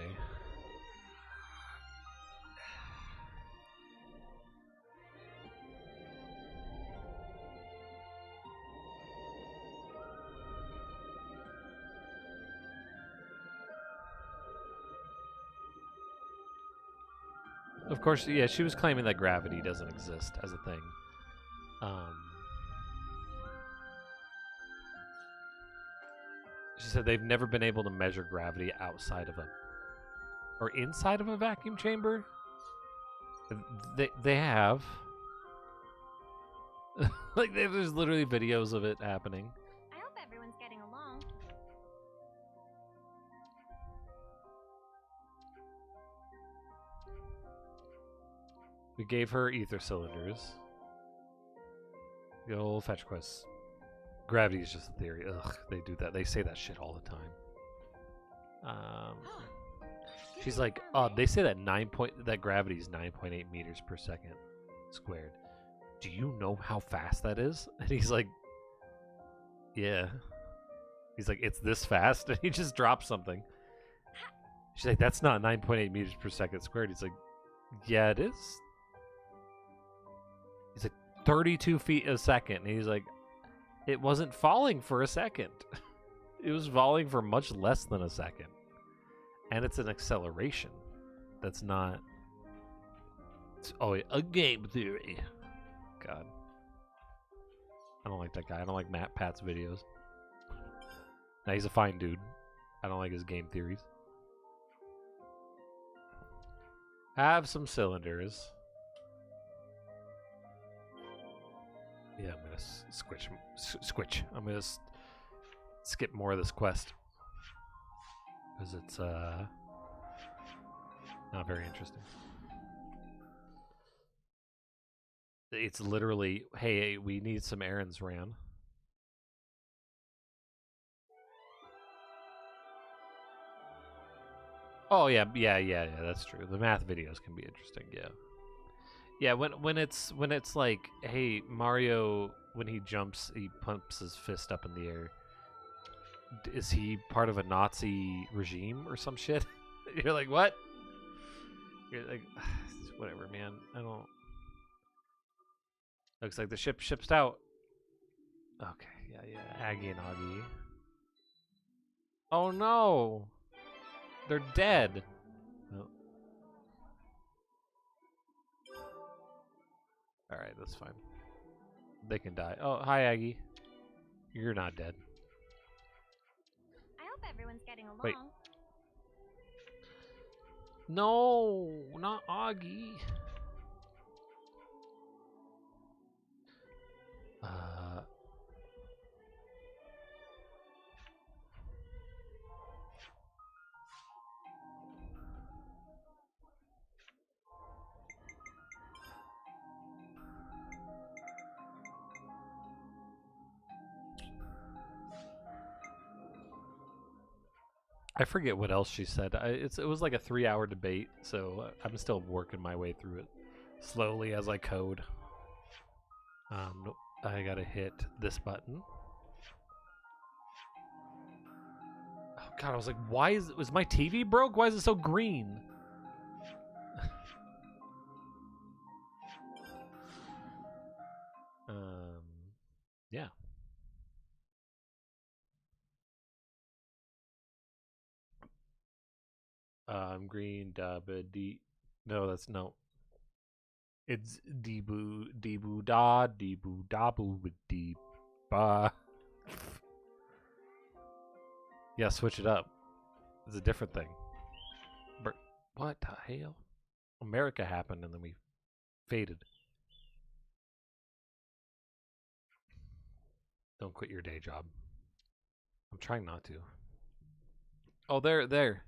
Of course, yeah, she was claiming that gravity doesn't exist as a thing. She said they've never been able to measure gravity outside of or inside of a vacuum chamber. They have. Like there's literally videos of it happening. I hope everyone's getting along. We gave her ether cylinders. The old fetch quests. Gravity is just a theory. Ugh, they do that. They say that shit all the time. She's like, oh, they say that that gravity is 9.8 meters per second squared. Do you know how fast that is? And he's like, yeah. He's like, it's this fast? And he just drops something. She's like, that's not 9.8 meters per second squared. He's like, yeah, it is. He's like, 32 feet a second. And he's like, it wasn't falling for a second. It was falling for much less than a second. And it's an acceleration. That's not... a game theory. God. I don't like that guy. I don't like Pat's videos. Now, he's a fine dude. I don't like his game theories. Have some cylinders. Yeah, I'm gonna switch. I'm gonna skip more of this quest because it's not very interesting. It's literally, hey, we need some errands ran. Oh yeah, that's true. The math videos can be interesting, yeah. Yeah, when it's like, hey, Mario, when he jumps, he pumps his fist up in the air. Is he part of a Nazi regime or some shit? You're like, what? You're like, whatever, man. I don't. Looks like the ship ships out. Okay, yeah. Aggie and Augie. Oh no! They're dead. Oh. Alright, that's fine. They can die. Oh, hi, Aggie. You're not dead. I hope everyone's getting along. Wait. No, not Augie. I forget what else she said. It was like a 3-hour debate, so I'm still working my way through it slowly as I code. Nope, I gotta hit this button. Oh god, I was like, was my TV broke? Why is it so green? Yeah. Green, D. No, that's no. It's debu da with deep ba. Yeah, switch it up. It's a different thing. What the hell? America happened and then we faded. Don't quit your day job. I'm trying not to. Oh, there.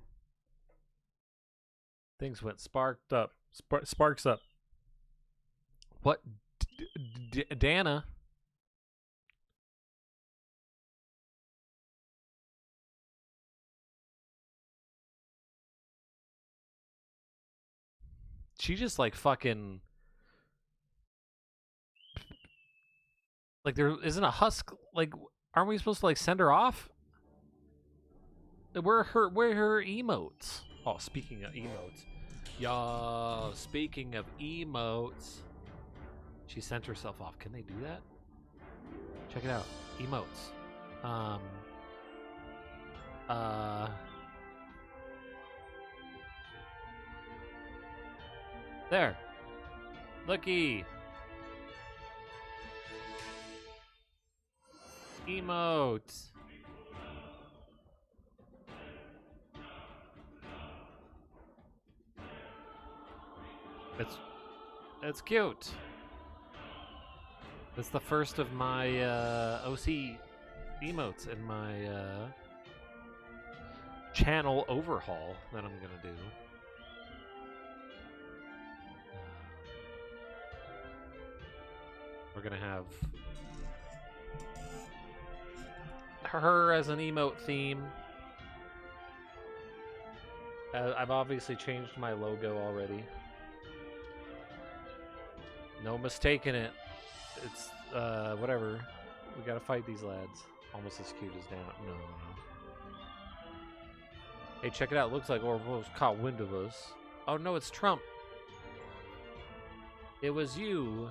Things went sparked up. Sparks up. What? Dana? She just like fucking... Like there isn't a husk... Like, aren't we supposed to like send her off? Where are her emotes? Oh, speaking of emotes. Yo, speaking of emotes. She sent herself off. Can they do that? Check it out. Emotes. There. Looky. Emotes. It's cute. It's the first of my OC emotes in my channel overhaul that I'm gonna do. We're gonna have her as an emote theme. I've obviously changed my logo already. No mistaking it. It's, whatever. We gotta fight these lads. Almost as cute as Dan. No. Hey, check it out. Looks like Orville's caught wind of us. Oh, no, it's Trump. It was you.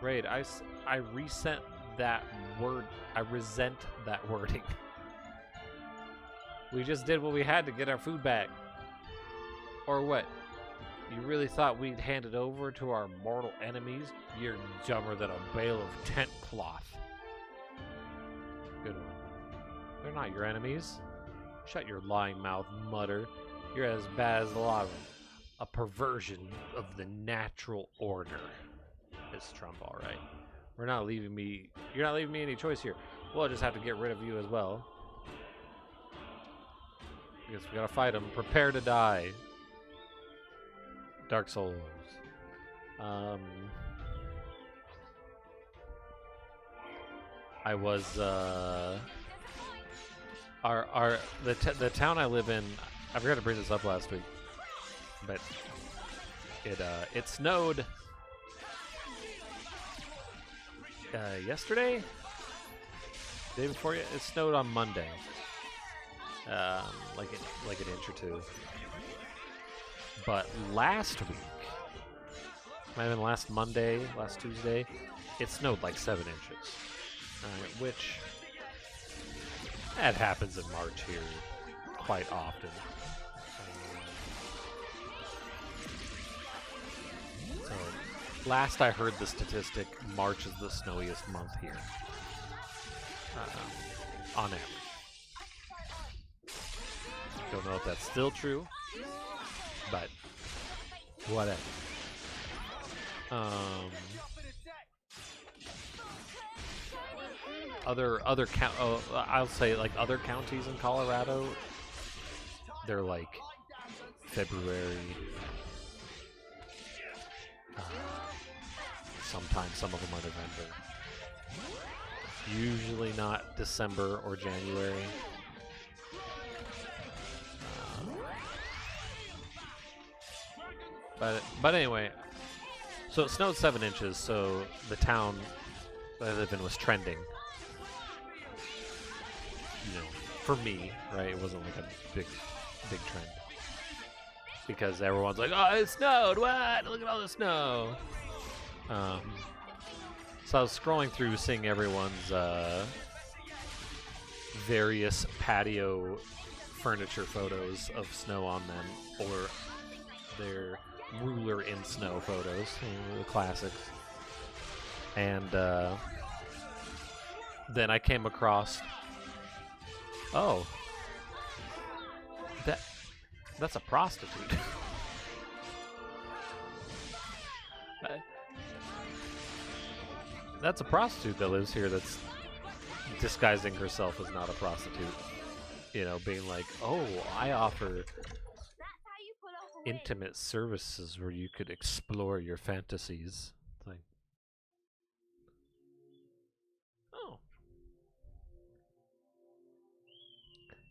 Great. I resent that word. I resent that wording. We just did what we had to get our food back. Or what? You really thought we'd hand it over to our mortal enemies? You're dumber than a bale of tent cloth. Good one. They're not your enemies. Shut your lying mouth, mutter. You're as bad as a perversion of the natural order. It's Trump, all right. You're not leaving me any choice here. We'll just have to get rid of you as well. I guess we gotta fight him. Prepare to die. Dark Souls. I was the town I live in. I forgot to bring this up last week, but it snowed yesterday, day before. It snowed on Monday, like an inch or two. But last week, might have been last Monday, last Tuesday, it snowed like 7 inches, which that happens in March here quite often. So last I heard the statistic, March is the snowiest month here, on average. Don't know if that's still true, but whatever. I'll say like other counties in Colorado, they're like February. Sometimes some of them are November. Usually not December or January. But anyway, so it snowed 7 inches, so the town that I live in was trending. You know, for me, right? It wasn't like a big trend. Because everyone's like, oh, it snowed, what? Look at all the snow. So I was scrolling through seeing everyone's various patio furniture photos of snow on them, or their ruler in snow photos, the classics. And then I came across, oh, that's a prostitute. That's a prostitute that lives here that's disguising herself as not a prostitute. You know, being like, oh, I offer That's how you pull off a win. intimate services where you could explore your fantasies. It's like, oh.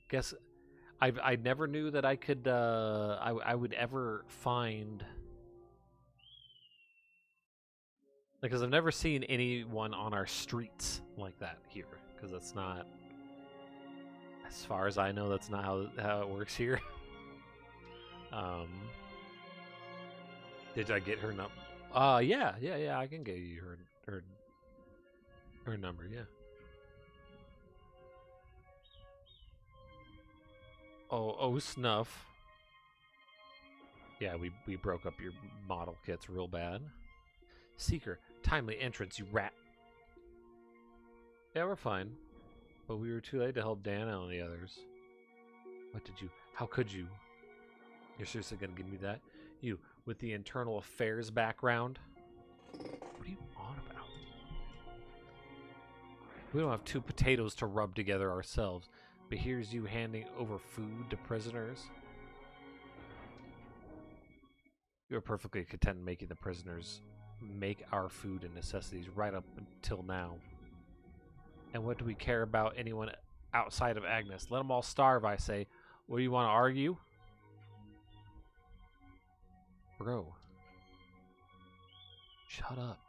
Guess I never knew that I could, I would ever find... Because I've never seen anyone on our streets like that here. Because that's not, as far as I know, that's not how it works here. Did I get her number? Yeah, I can get you her number, yeah. Oh, Snuff. Yeah, we broke up your model kits real bad. Seeker, timely entrance, you rat. Yeah, we're fine. But we were too late to help Dana and the others. What did you... How could you? You're seriously gonna give me that? You, with the internal affairs background? What are you on about? We don't have 2 potatoes to rub together ourselves. But here's you handing over food to prisoners? You're perfectly content making the prisoners make our food and necessities right up until now. And what do we care about anyone outside of Agnes? Let them all starve, I say. What do you want to argue? Bro. Shut up.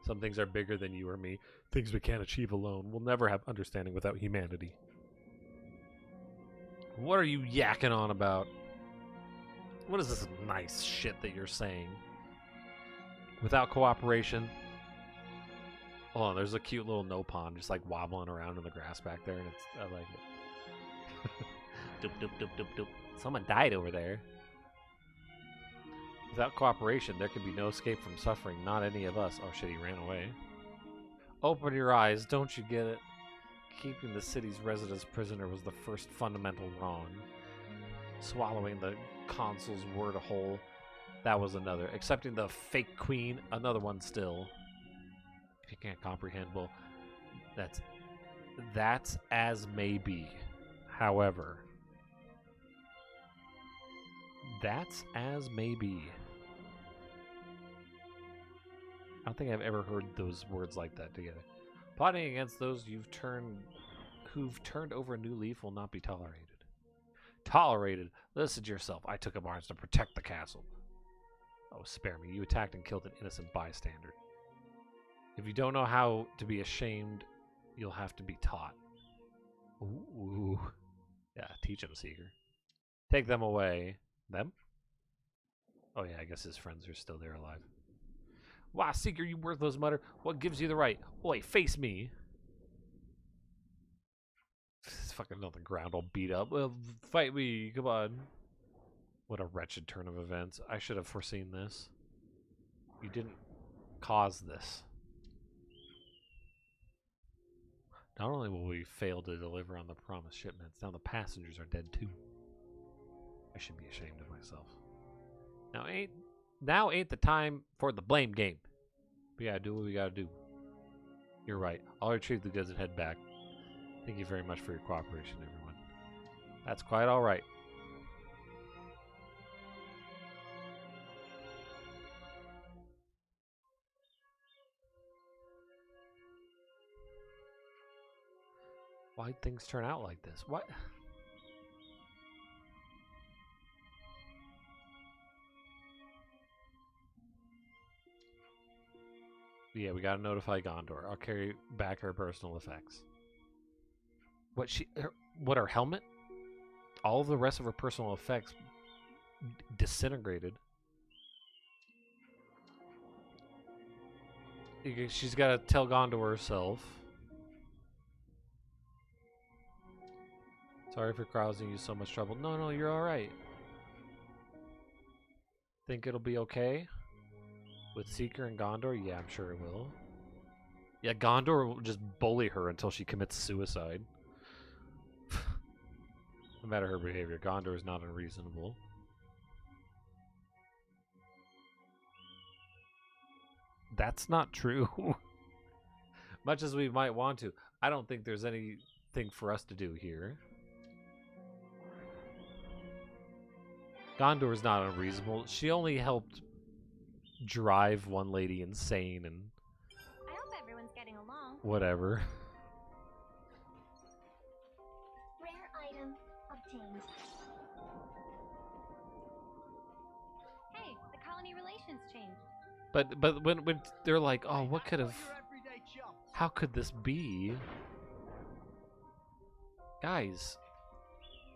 Some things are bigger than you or me. Things we can't achieve alone. We'll never have understanding without humanity. What are you yakking on about? What is this nice shit that you're saying? Without cooperation. Hold on, there's a cute little Nopon just like wobbling around in the grass back there, and I like it. Doop, doop, doop, doop, doop. Someone died over there. Without cooperation, there could be no escape from suffering, not any of us. Oh shit, he ran away. Open your eyes, don't you get it? Keeping the city's residents prisoner was the first fundamental wrong. Swallowing the consul's word whole, that was another. Accepting the fake queen, another one still. If you can't comprehend, well, that's as may be. However, that's as may be. I don't think I've ever heard those words like that together. Plotting against those who've turned over a new leaf will not be tolerated. Tolerated? Listen to yourself. I took up arms to protect the castle. Oh, spare me. You attacked and killed an innocent bystander. If you don't know how to be ashamed, you'll have to be taught. Ooh. Yeah, teach him, Seeker. Take them away. Them? Oh yeah, I guess his friends are still there alive. Wow, Seeker, you worthless mutter. What gives you the right? Oi, face me. It's fucking on the ground all beat up. Well, fight me, come on. What a wretched turn of events. I should have foreseen this. You didn't cause this. Not only will we fail to deliver on the promised shipments, now the passengers are dead too. I should be ashamed of myself. Now ain't the time for the blame game. We gotta do what we gotta do. You're right. I'll retrieve the goods and head back. Thank you very much for your cooperation, everyone. That's quite alright. Why'd things turn out like this? What? Yeah, we gotta notify Gondor. I'll carry back her personal effects. What, her helmet? All of the rest of her personal effects disintegrated. She's gotta tell Gondor herself. Sorry for causing you so much trouble. No, you're alright. Think it'll be okay? With Seeker and Gondor? Yeah, I'm sure it will. Yeah, Gondor will just bully her until she commits suicide. No matter her behavior, Gondor is not unreasonable. That's not true. Much as we might want to, I don't think there's anything for us to do here. Gondor is not unreasonable. She only helped drive one lady insane and I hope everyone's getting along. whatever. Rare item obtained. Hey, the colony relations changed. But when they're like, oh, what could have... How could this be? Guys,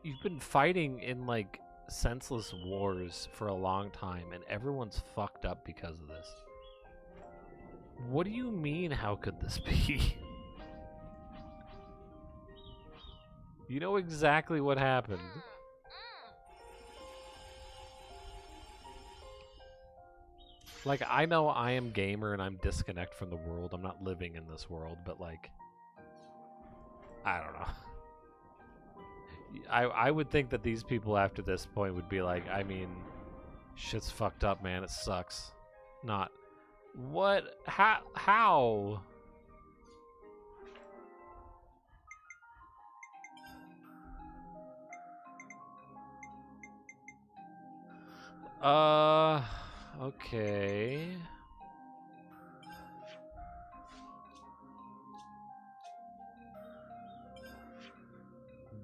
you've been fighting in, like, senseless wars for a long time, and everyone's fucked up because of this. What do you mean, how could this be? You know exactly what happened. Like, I know I am gamer and I'm disconnect from the world. I'm not living in this world, but like, I don't know. I would think that these people after this point would be like, I mean, shit's fucked up, man. It sucks. Not, what? How? Okay.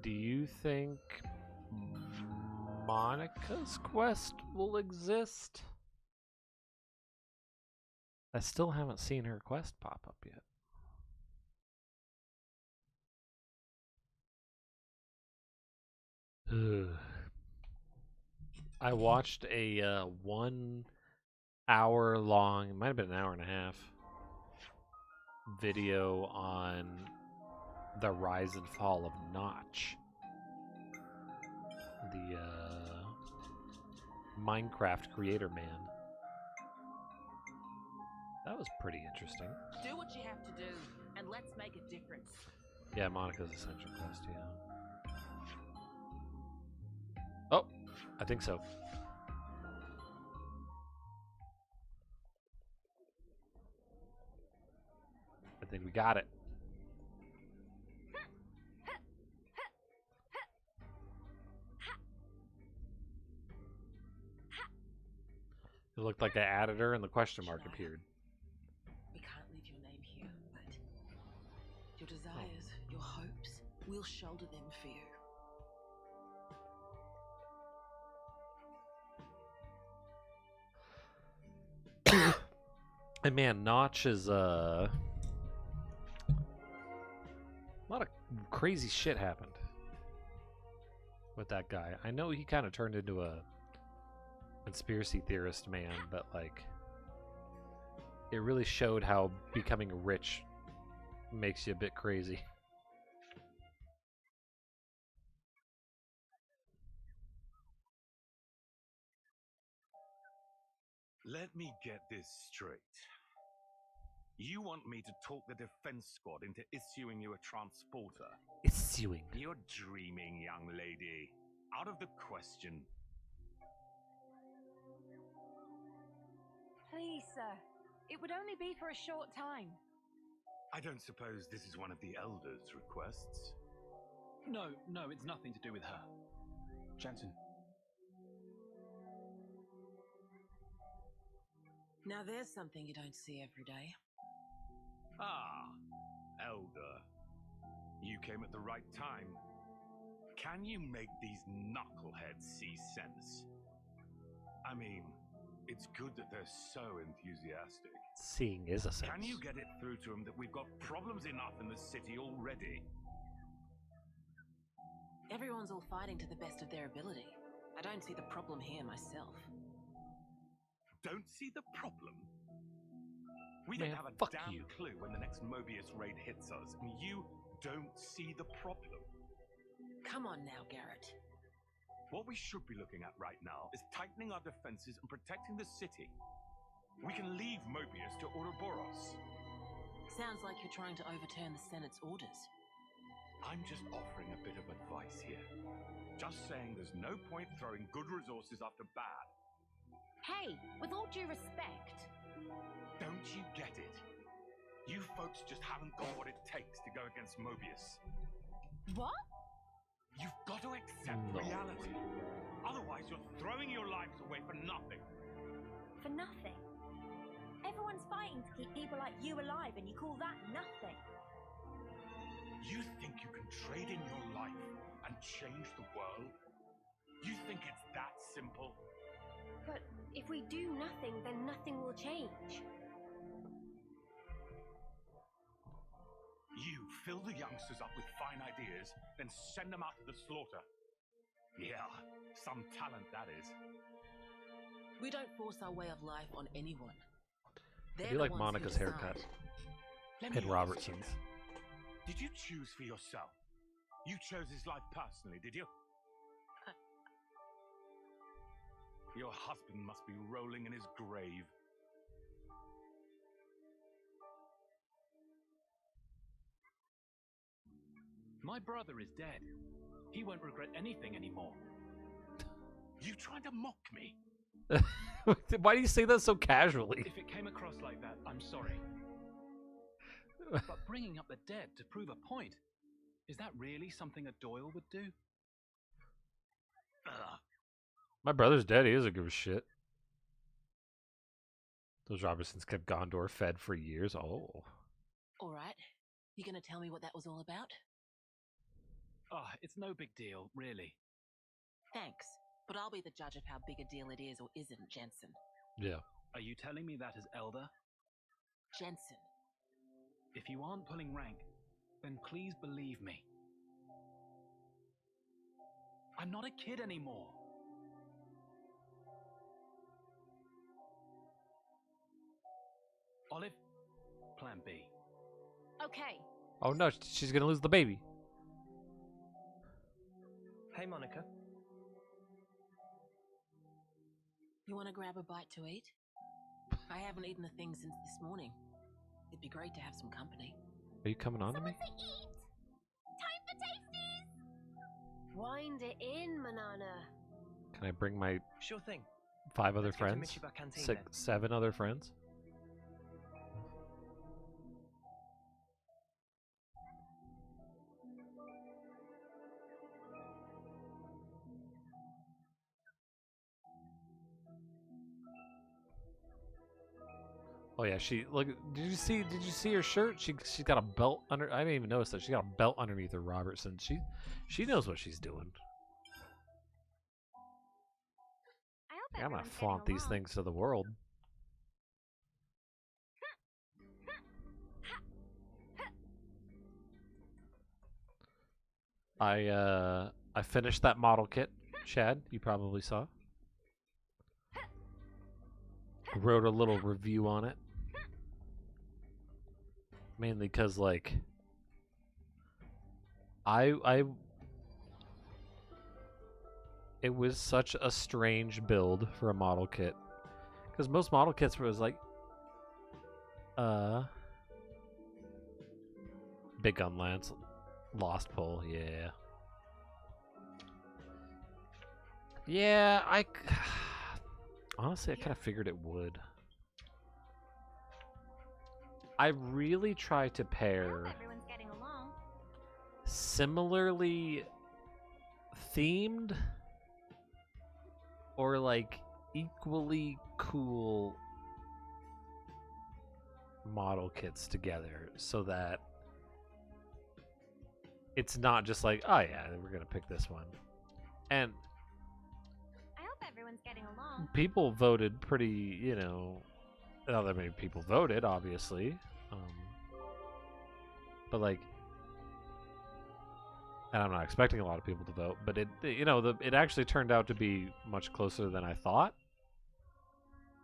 Do you think Monica's quest will exist? I still haven't seen her quest pop up yet. Ugh. I watched a 1 hour long, it might have been an hour and a half, video on the rise and fall of Notch, the Minecraft creator man. That was pretty interesting. Do what you have to do, and let's make a difference. Yeah, Monica's Ascension quest, yeah. Oh, I think so. I think we got it. It looked like I added her and the question mark appeared. We can't leave your name here, but your desires, your hopes, we'll shoulder them for you. And man, Notch is a lot of crazy shit happened with that guy. I know he kind of turned into a conspiracy theorist man, but like it really showed how becoming rich makes you a bit crazy. Let me get this straight. You want me to talk the defense squad into issuing you a transporter? Issuing. You're dreaming, young lady. Out of the question. Please, sir. It would only be for a short time. I don't suppose this is one of the Elders' requests? No, it's nothing to do with her. Jansen. Now there's something you don't see every day. Ah, Elder. You came at the right time. Can you make these knuckleheads see sense? I mean, it's good that they're so enthusiastic. Seeing is a sense. Can you get it through to them that we've got problems enough in the city already? Everyone's all fighting to the best of their ability. I don't see the problem here myself. Don't see the problem? We Man, don't have a fuck damn you. clue when the next Mobius raid hits us, and you don't see the problem. Come on now, Garrett. What we should be looking at right now is tightening our defenses and protecting the city. We can leave Mobius to Ouroboros. Sounds like you're trying to overturn the Senate's orders. I'm just offering a bit of advice here. Just saying there's no point throwing good resources after bad. Hey, with all due respect. Don't you get it? You folks just haven't got what it takes to go against Mobius. What? You've got to accept No. reality. Otherwise, you're throwing your lives away for nothing. For nothing? Everyone's fighting to keep people like you alive, and you call that nothing? You think you can trade in your life and change the world? You think it's that simple? But if we do nothing, then nothing will change. You fill the youngsters up with fine ideas, then send them out to the slaughter. Yeah, some talent that is. We don't force our way of life on anyone. I do like Monica's haircut. Let me And ask Robertson's. you, did you choose for yourself? You chose his life personally, did you? Your husband must be rolling in his grave. My brother is dead. He won't regret anything anymore. You trying to mock me? Why do you say that so casually? If it came across like that, I'm sorry. But bringing up the dead to prove a point, is that really something a Doyle would do? Ugh. My brother's dead. He doesn't give a shit. Those Robertsons kept Gondor fed for years. Oh. All right. You gonna tell me what that was all about? Ah, it's no big deal, really. Thanks, but I'll be the judge of how big a deal it is or isn't, Jensen. Yeah. Are you telling me that as Elder? Jensen. If you aren't pulling rank, then please believe me. I'm not a kid anymore. Olive, plan B. Okay. Oh no, she's gonna lose the baby. Hey, Monica. You wanna grab a bite to eat? I haven't eaten a thing since this morning. It'd be great to have some company. Are you coming on to me? Someone say eat! Time for tasties! Wind it in, Manana. Can I bring my Sure thing. 5 other Let's go to friends? Michiba Canteen 6, then. 7 other friends? Oh yeah, she look. Did you see her shirt? She's got a belt under. I didn't even notice that she got a belt underneath her Robertson. She knows what she's doing. I hope I'm gonna everyone's flaunt getting these along. things to the world. I finished that model kit, Chad. You probably saw. Wrote a little review on it. Mainly because, like, it was such a strange build for a model kit. Because most model kits was like, big gun lance, lost pull, yeah. Yeah, honestly, I kind of figured it would. I really try to I pair hope everyone's getting along. similarly themed or like equally cool model kits together so that it's not just like, oh yeah, we're gonna pick this one. And I hope everyone's getting along. people voted pretty, you know, not that many people voted, obviously, but like, and I'm not expecting a lot of people to vote, but it, you know, it actually turned out to be much closer than I thought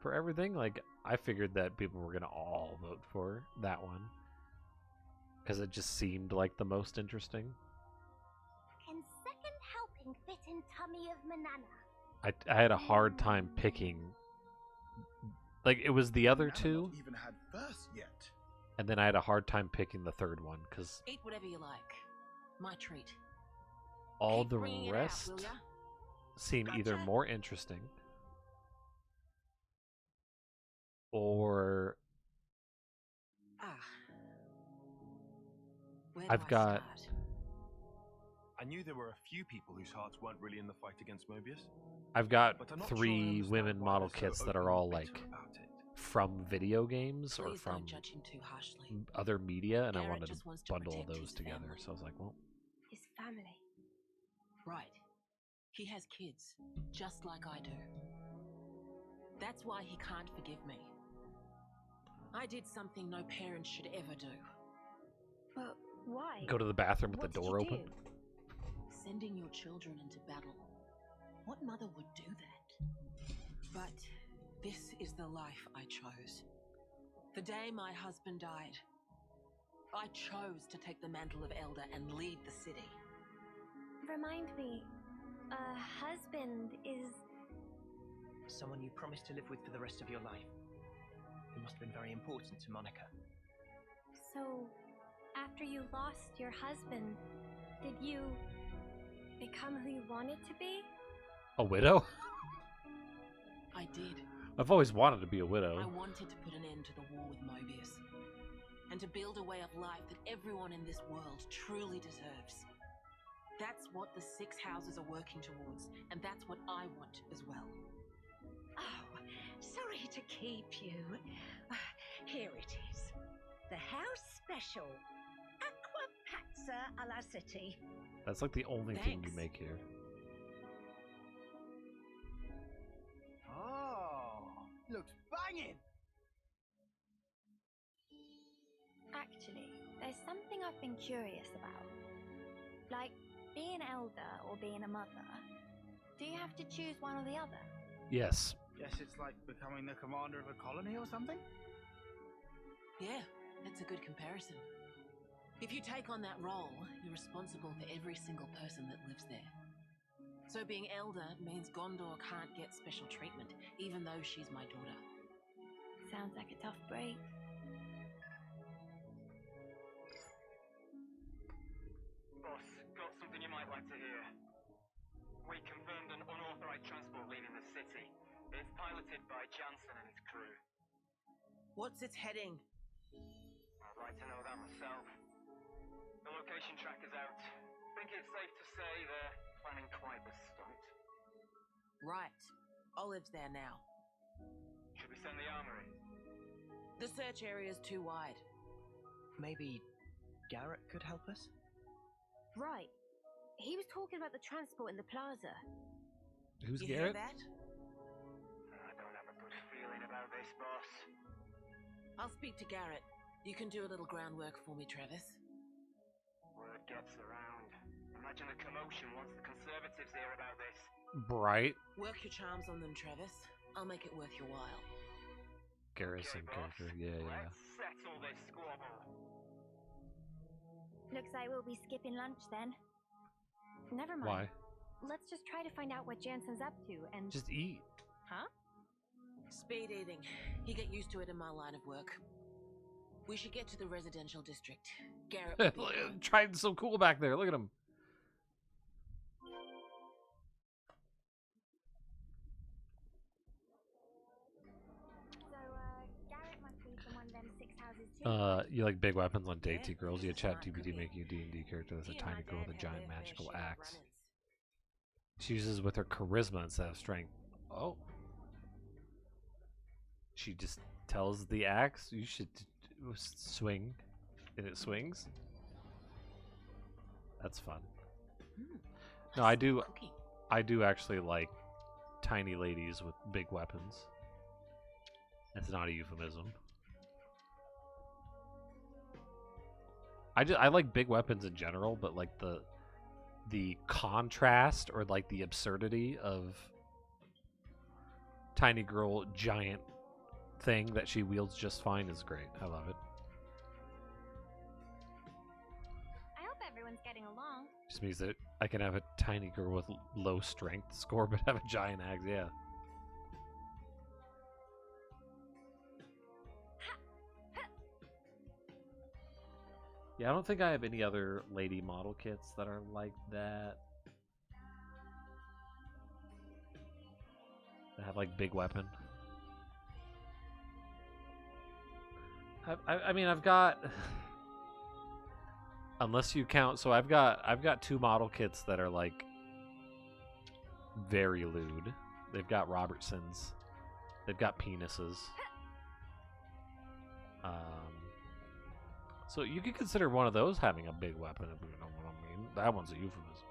for everything. Like, I figured that people were gonna all vote for that one because it just seemed like the most interesting. Can second helping fit in tummy of Manana? I had a hard time picking. Like, it was the other two, Not even had first yet. and then I had a hard time picking the third one because Eat whatever you like. My treat. all Keep the bringing it out, rest will ya? seemed either Gotcha. more interesting or Ah. Where I've do I got- start? I knew there were a few people whose hearts weren't really in the fight against Mobius. I've got But I'm not sure I 3 understand women why model they're so kits that open are all and like bitter about it. from video games or Please from don't judge him too harshly. other media, and I Garrett wanted to just wants to bundle protect those his together. family. So I was like, well, His family. Right. He has kids, just like I do. That's why he can't forgive me. I did something no parent should ever do. But why? go to the bathroom with What the did door you open. do? Sending your children into battle. What mother would do that? But this is the life I chose. The day my husband died, I chose to take the mantle of Elder and lead the city. Remind me, a husband is... Someone you promised to live with for the rest of your life. He must have been very important to Monica. So, after you lost your husband, did you become who you wanted to be? A widow? I did. I've always wanted to be a I widow. wanted to put an end to the war with Mobius. And to build a way of life that everyone in this world truly deserves. That's what the 6 houses are working towards, and that's what I want as well. Oh, sorry to keep you. Here it is. The house special. Aqua Pazza alla City. That's like the only thing you Thanks. make here. Oh, looks banging. Actually, there's something I've been curious about. Like, being elder or being a mother. Do you have to choose one or the other? Yes. Guess it's like becoming the commander of a colony or something? Yeah, that's a good comparison. If you take on that role, you're responsible for every single person that lives there. So being elder means Gondor can't get special treatment, even though she's my daughter. Sounds like a tough break. Boss, got something you might like to hear. We confirmed an unauthorized transport leaving the city. It's piloted by Jansen and his crew. What's its heading? I'd like to know that myself. The location tracker's out. Think it's safe to say they're planning quite the stunt. Right. Olive's there now. Should we send the armory? The search area's too wide. Maybe Garrett could help us? Right. He was talking about the transport in the plaza. Who's You Garrett? hear that? I don't have a good feeling about this, boss. I'll speak to Garrett. You can do a little groundwork for me, Travis. Word gets around. Imagine the commotion once the Conservatives hear about this. Bright. Work your charms on them, Travis. I'll make it worth your while. Garrison Okay, boss. character. Yeah, yeah. Let's settle this squabble. Looks like we'll be skipping lunch then. Never Why? mind. Let's just try to find out what Jansen's up to and... Just eat. Huh? Speed eating. You get used to it in my line of work. We should get to the residential district. Garrett will be around. Triton's so cool back there. Look at him. So, Garrett must be from one of them 6 houses too. You like big weapons on date to Yeah, girls? he's Yeah, a chat smart TBD cookie. making a D&D character that's a He and my tiny girl with a dad giant had their fair magical share of axe. run-ins. She uses with her charisma instead of strength. Oh. She just tells the axe, you should swing. And it swings. That's fun. Hmm, No, I do. I do actually like tiny ladies with big weapons. That's not a euphemism. I like big weapons in general, but like the contrast or like the absurdity of tiny girl giant thing that she wields just fine is great. I love it. I hope everyone's getting along. Just means that I can have a tiny girl with low strength score, but have a giant axe. Yeah. Yeah, I don't think I have any other lady model kits that are like that. That have like big weapon. I mean, I've got. Unless you count, so I've got 2 model kits that are like very lewd. They've got Robertsons. They've got penises. So you could consider one of those having a big weapon, if you know what I mean. That one's a euphemism.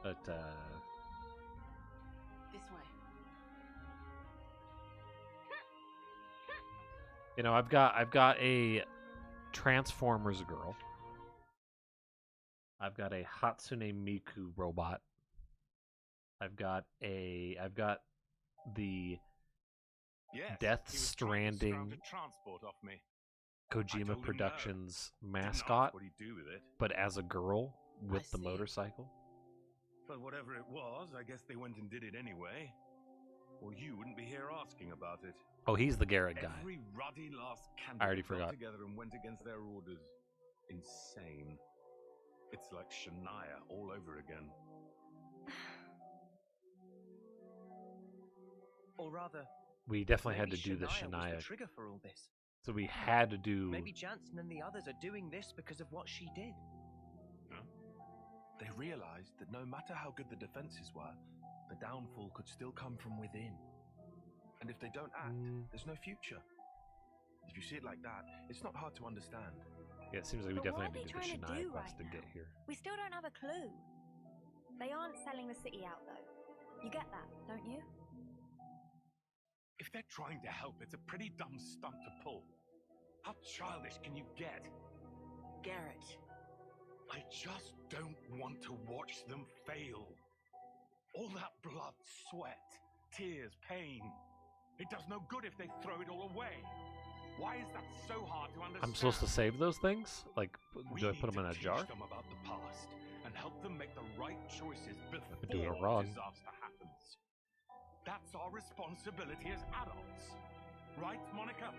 But This way. you know, I've got a Transformers girl. I've got a Hatsune Miku robot. I've got the Yes, Death he was trying to Stranding scrounge a transport off me. I Kojima told him Productions no. Didn't ask mascot, what he'd do with it. but as a girl with the see. motorcycle. But whatever it was, I guess they went and did it anyway. Or you wouldn't be here asking about it. Oh, he's the Garrett guy. Every ruddy last candidate I already got forgot. together and went against their orders. Insane. It's like Shania all over again. Or rather, We definitely had to maybe do the was Shania. the trigger for all this. So we had to do. Maybe Jansen and the others are doing this because of what she did. They realized that no matter how good the defenses were, the downfall could still come from within. And if they don't act, there's no future. If you see it like that, it's not hard to understand. Yeah, it seems like we But what definitely are had to they do the trying to Shania do quest right to get now? here. We still don't have a clue. They aren't selling the city out, though. You get that, don't you? If they're trying to help, it's a pretty dumb stunt to pull. How childish can you get? Garrett. I just don't want to watch them fail. All that blood, sweat, tears, pain. It does no good if they throw it all away. Why is that so hard to understand? I'm supposed to save those things? Like, We do I need put them in to a jar? teach them about the past and help them make the right choices before I'm doing it wrong. disaster happens. That's our responsibility as adults. Right, Monica?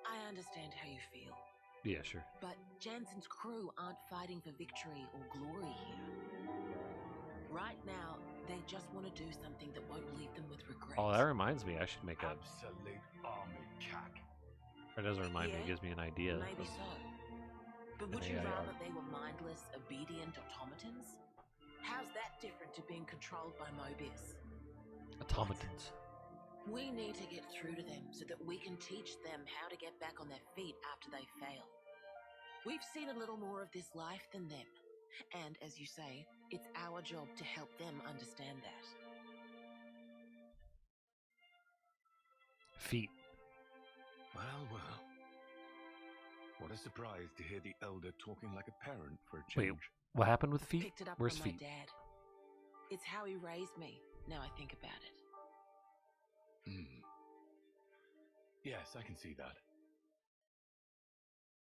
I understand how you feel. Yeah, sure. But Jansen's crew aren't fighting for victory or glory here. Right now, they just want to do something that won't leave them with regret. Oh, that reminds me. I should make a. Absolute army cack. It doesn't remind me. It Yeah, gives me an idea. Maybe so. But would An you AI rather art. they were mindless, obedient automatons? How's that different to being controlled by Mobius? Automatons. We need to get through to them so that we can teach them how to get back on their feet after they fail. We've seen a little more of this life than them. And as you say, it's our job to help them understand that. Feet. Well, well. What a surprise to hear the elder talking like a parent for a Wait, change. what happened with feet? Picked it up Where's from feet? my dad. It's how he raised me, now I think about it. Yes, I can see that.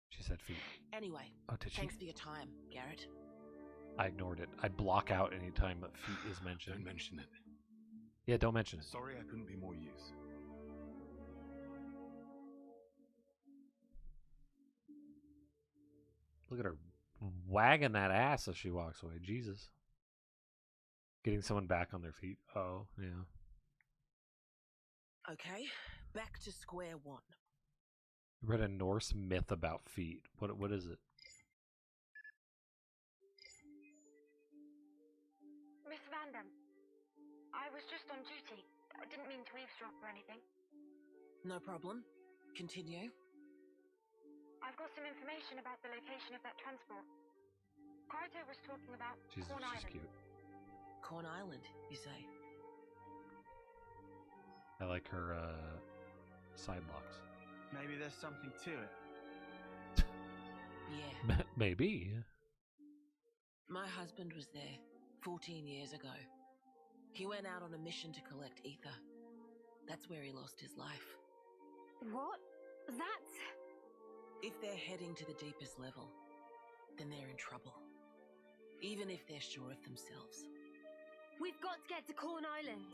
She said feet. Anyway, Oh, did she? thanks for your time, Garrett. I ignored it. I block out any time that feet is mentioned. Don't mention it. Yeah, don't mention it. Sorry I couldn't be more use. Look at her wagging that ass as she walks away. Jesus. Getting someone back on their feet. Oh, yeah. Okay, back to square one. I read a Norse myth about feet. What is it? Miss Vandam, I was just on duty. I didn't mean to eavesdrop or anything. No problem. Continue. I I've got some information about the location of that transport. Kryto was talking about She's Corn Island. cute. Corn Island, you say? I like her side locks. Maybe there's something to it. Yeah. Maybe. My husband was there 14 years ago. He went out on a mission to collect ether. That's where he lost his life. What? That's... If they're heading to the deepest level, then they're in trouble. Even if they're sure of themselves. We've got to get to Corn Island.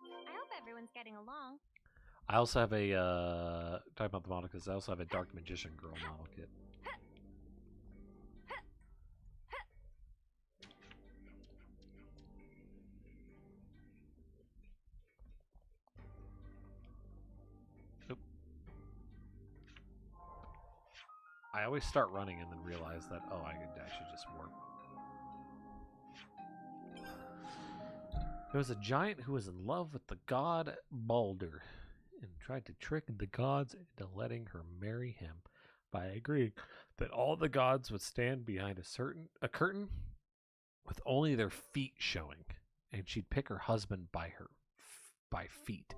I hope everyone's getting along. I also have a talking about the model kits. I also have a Dark Magician Girl model kit. Oop. I always start running and then realize that I should just warp. There was a giant who was in love with the god Balder and tried to trick the gods into letting her marry him by agreeing that all the gods would stand behind a curtain with only their feet showing, and she'd pick her husband by feet.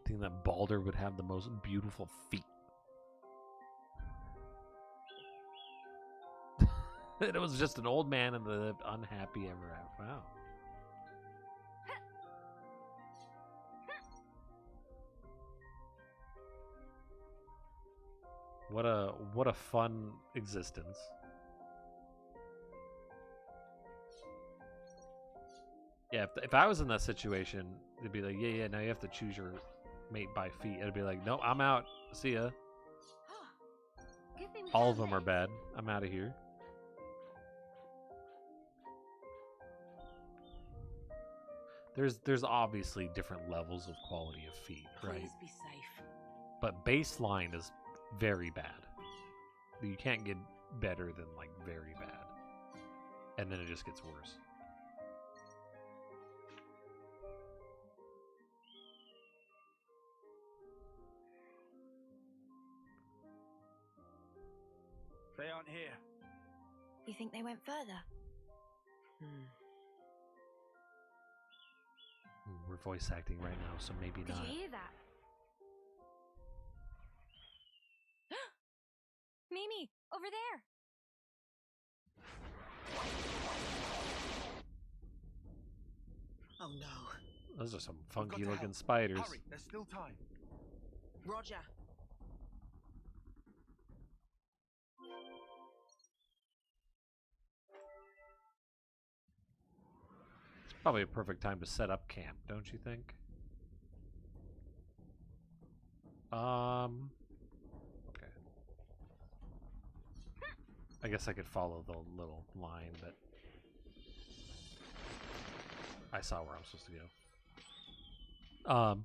I think that Balder would have the most beautiful feet. It was just an old man and the unhappy ever after. Wow. What a fun existence. Yeah, if I was in that situation, it'd be like, yeah, now you have to choose your mate by feet. It'd be like, no, I'm out. See ya. All of them are bad. I'm out of here. There's obviously different levels of quality of feet, right? Please be safe. But baseline is very bad. You can't get better than like very bad. And then it just gets worse. They aren't here. You think they went further? We're voice acting right now, so maybe Did not. you hear that? Mimi, over there! Oh no. Those are some funky looking spiders. Hurry, there's still time. Roger. It's probably a perfect time to set up camp, don't you think? Okay. I guess I could follow the little line, but I saw where I'm supposed to go.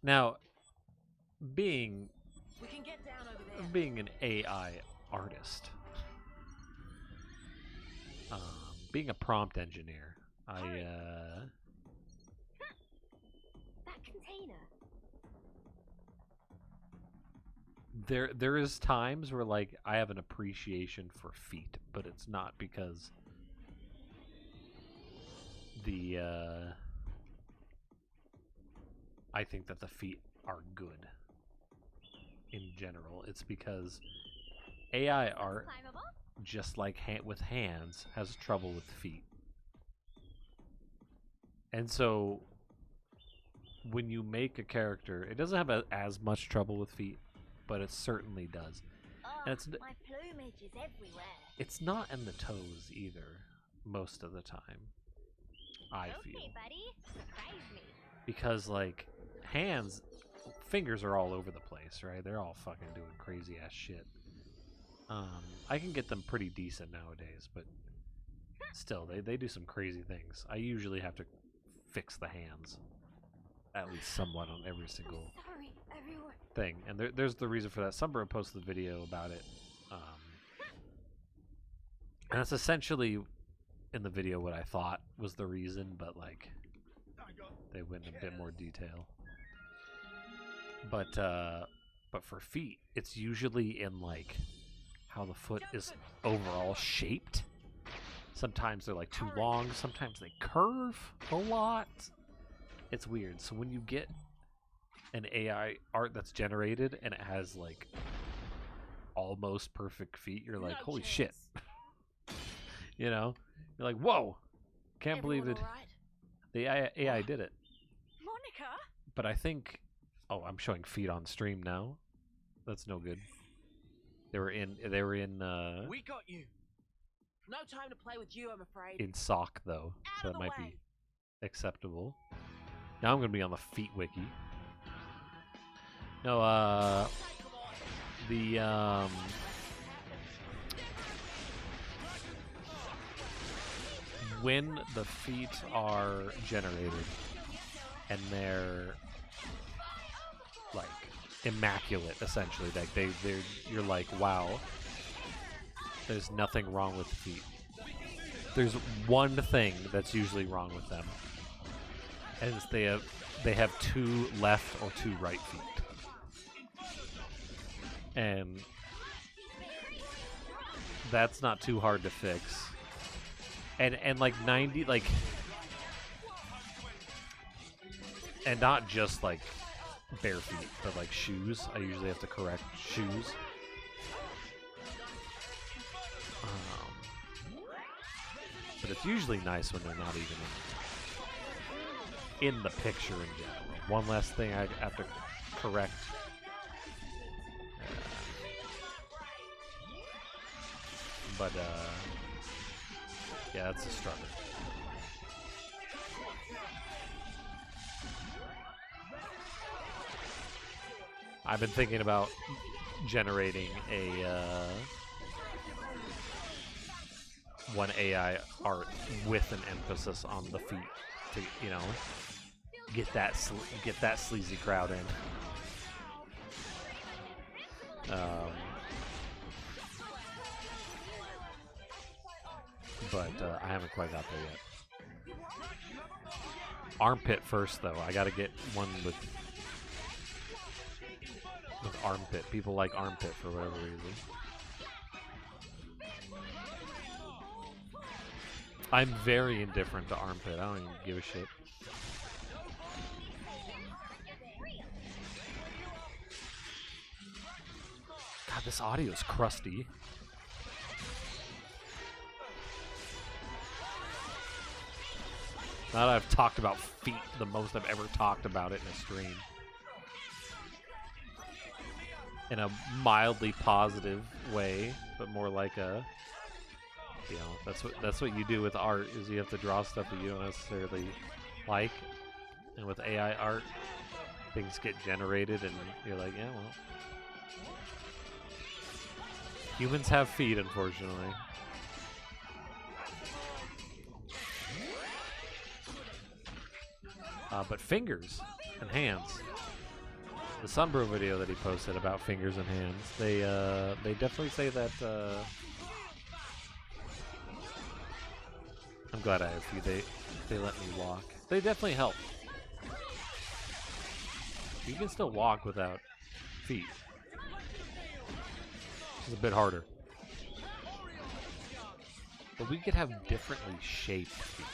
Now, being We can get down over there. being an AI artist, being a prompt engineer, That container. there is times where like I have an appreciation for feet, but it's not because I think that the feet are good in general. It's because AI art, Climbable? just like with hands, has trouble with feet. And so when you make a character, it doesn't have as much trouble with feet, but it certainly does. Oh, And it's my plumage is everywhere. it's not in the toes either most of the time, I feel. Okay, buddy. Surprise me. Because like hands, fingers are all over the place, right? They're all fucking doing crazy ass shit. I can get them pretty decent nowadays, but still, they do some crazy things. I usually have to fix the hands, at least somewhat, on every single Sorry, everyone. thing. And there's the reason for that. Sunbro posted the video about it, and that's essentially in the video what I thought was the reason, but like They went in a bit more detail. But for feet, it's usually in like how the foot is overall shaped. Sometimes they're like too long, sometimes they curve a lot. It's weird. So when you get an AI art that's generated and it has like almost perfect feet, you're like, holy shit. You know? You're like, whoa! Can't believe it. The AI did it. Monica? But I think... Oh, I'm showing feet on stream now. That's no good. They were in We got you. No time to play with you, I'm afraid. in sock though, so that might be acceptable. Now I'm gonna be on the feet wiki. No, when the feet are generated and they're like immaculate, essentially, like they're you're like, wow, there's nothing wrong with the feet. There's one thing that's usually wrong with them, and it's they have two left or two right feet. And that's not too hard to fix. And like 90, like, and not just like bare feet, but like shoes. I usually have to correct shoes. But it's usually nice when they're not even in the picture in general. One less thing I have to correct. But yeah, that's a struggle. I've been thinking about generating a one AI art with an emphasis on the feet to, you know, get that sleazy crowd in. But I haven't quite got there yet. Armpit first, though. I gotta get one with armpit. People like armpit for whatever reason. I'm very indifferent to armpit. I don't even give a shit. God, this audio is crusty. Now that I've talked about feet the most I've ever talked about it in a stream. In a mildly positive way, but more like a, you know, that's what you do with art, is you have to draw stuff that you don't necessarily like. And with AI art, things get generated and you're like, yeah, well. Humans have feet, unfortunately. But fingers and hands. The Sunbro video that he posted about fingers and hands, they definitely say that. I'm glad I have feet. They let me walk. They definitely help. You can still walk without feet. It's a bit harder. But we could have differently shaped feet,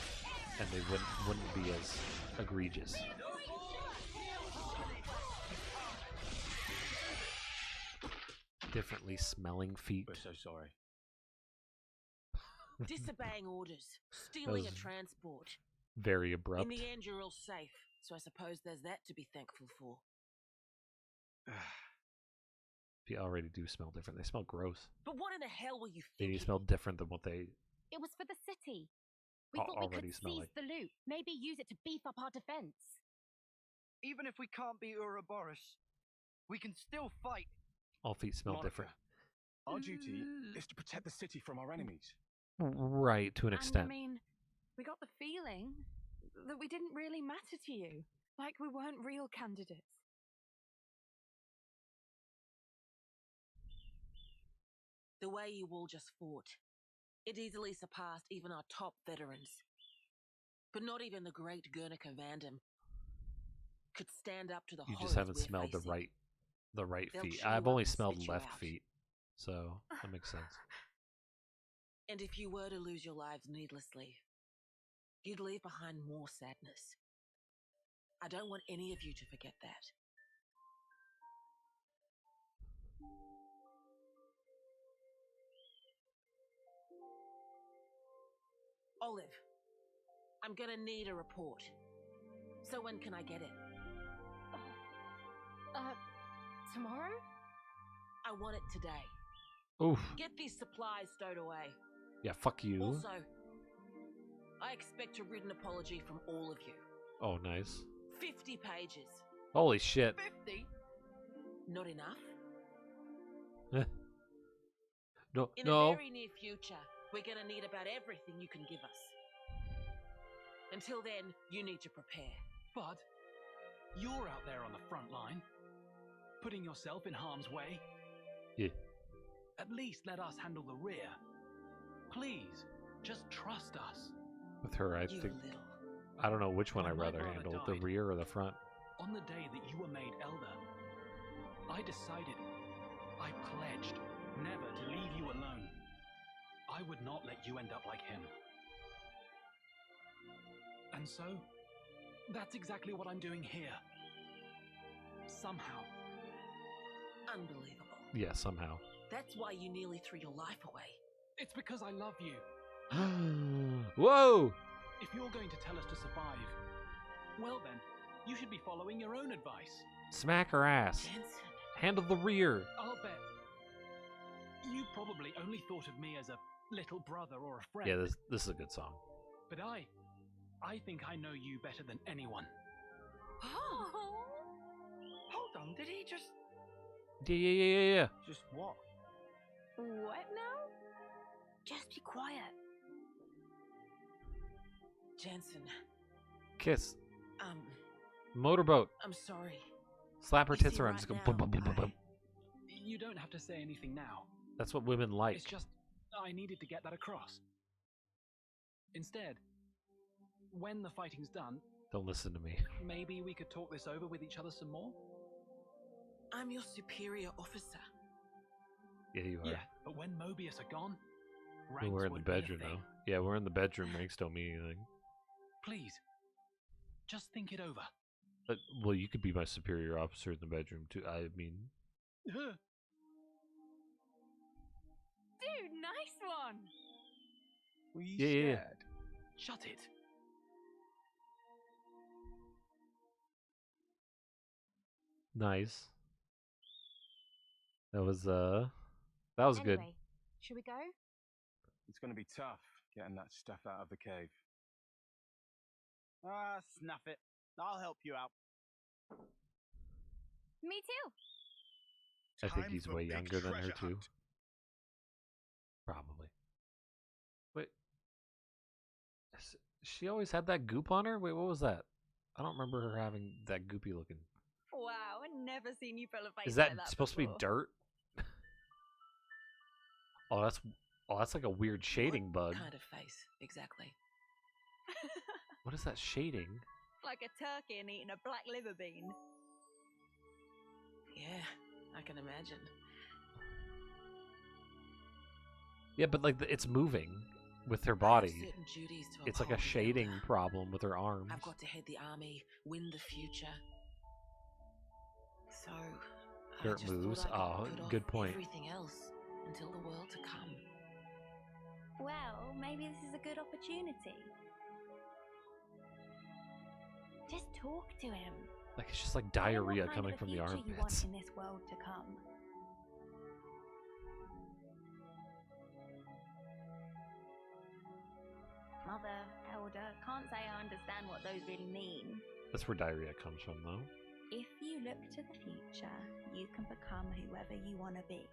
and they wouldn't be as egregious. Differently smelling feet. We're so sorry. Disobeying orders, stealing a transport. Very abrupt. In the end, you're all safe, so I suppose there's that to be thankful for. They already do smell different. They smell gross. But what in the hell were you They thinking? smell different than what they It was for the city. We thought we already could smell seize like. the loot, maybe use it to beef up our defense. Even if we can't beat Ouroboros, we can still fight. All feet smell Monica, different. our duty is to protect the city from our enemies. Right, to an extent. I mean, we got the feeling that we didn't really matter to you. Like we weren't real candidates. The way you all just fought, it easily surpassed even our top veterans. But not even the great Guernica Vandam could stand up to the You horrors just haven't we're smelled facing. the right They'll feet. chew you I've up only and smelled spit you left out. feet, so that makes sense. And if you were to lose your lives needlessly, you'd leave behind more sadness. I don't want any of you to forget that. Olive, I'm gonna need a report. So when can I get it? Tomorrow? I want it today. Oof. Get these supplies stowed away. Yeah, fuck you. Also, I expect a written apology from all of you. Oh, nice. 50 pages. Holy shit. 50? Not enough? No, In no. the very near future, we're gonna need about everything you can give us. Until then, you need to prepare. But you're out there on the front line, putting yourself in harm's way. Yeah. At least let us handle the rear. Please, just trust us. With her, I think. I don't know which one I'd When my rather brother handle, the died, rear or the front. On the day that you were made elder, I decided, I pledged, never to leave you alone. I would not let you end up like him. And so, that's exactly what I'm doing here. Somehow. Unbelievable. Yeah, somehow. That's why you nearly threw your life away. It's because I love you. Whoa! If you're going to tell us to survive, well then, you should be following your own advice. Smack her ass. Jensen. Handle the rear. I'll bet. You probably only thought of me as a little brother or a friend. Yeah, this is a good song. But I think I know you better than anyone. Oh. Hold on, did he just... Yeah. Just what? What now? Just be quiet. Jensen. Kiss. Motorboat. I'm sorry. Slap her You tits see, around. right Just go now, boom, boom, boom, boom, boom. You don't have to say anything now. That's what women like. It's just, I needed to get that across. Instead, when the fighting's done, Don't listen to me. maybe we could talk this over with each other some more? I'm your superior officer. Yeah, you are. Yeah, but when Mobius are gone, Well, ranks we're in the won't mean a bedroom thing. now. Yeah, we're in the bedroom. Ranks don't mean anything. Please, just think it over. Well, you could be my superior officer in the bedroom too. I mean, Dude, nice one. Were you Yeah. scared? Shut it. nice. That was good. Anyway, should we go? It's going to be tough getting that stuff out of the cave. Ah, snuff it. I'll help you out. Me too. I think Time he's for way big younger than her treasure too. hunt. Probably. Wait. She always had that goop on her? Wait, what was that? I don't remember her having that goopy looking. Wow, I've never seen you fill a face Is that like that supposed before. to be dirt? Oh, that's like a weird shading bug. What kind of face, exactly? What is that shading? Like a turkey and eating a black liver bean. Yeah, I can imagine. Yeah, but like it's moving with her I have body. certain duties to It's like a uphold with shading Elder. problem with her arms. I've got to head the army, win the future. So, Dirt I just moves. thought I Oh, could put good off point. everything else until the world to come. Well, maybe this is a good opportunity. Just talk to him. Like it's just like Tell him what diarrhea kind coming of a from the future you want armpits. in this world to come. Mother, elder, can't say I understand what those really mean. That's where diarrhea comes from, though. If you look to the future, you can become whoever you want to be.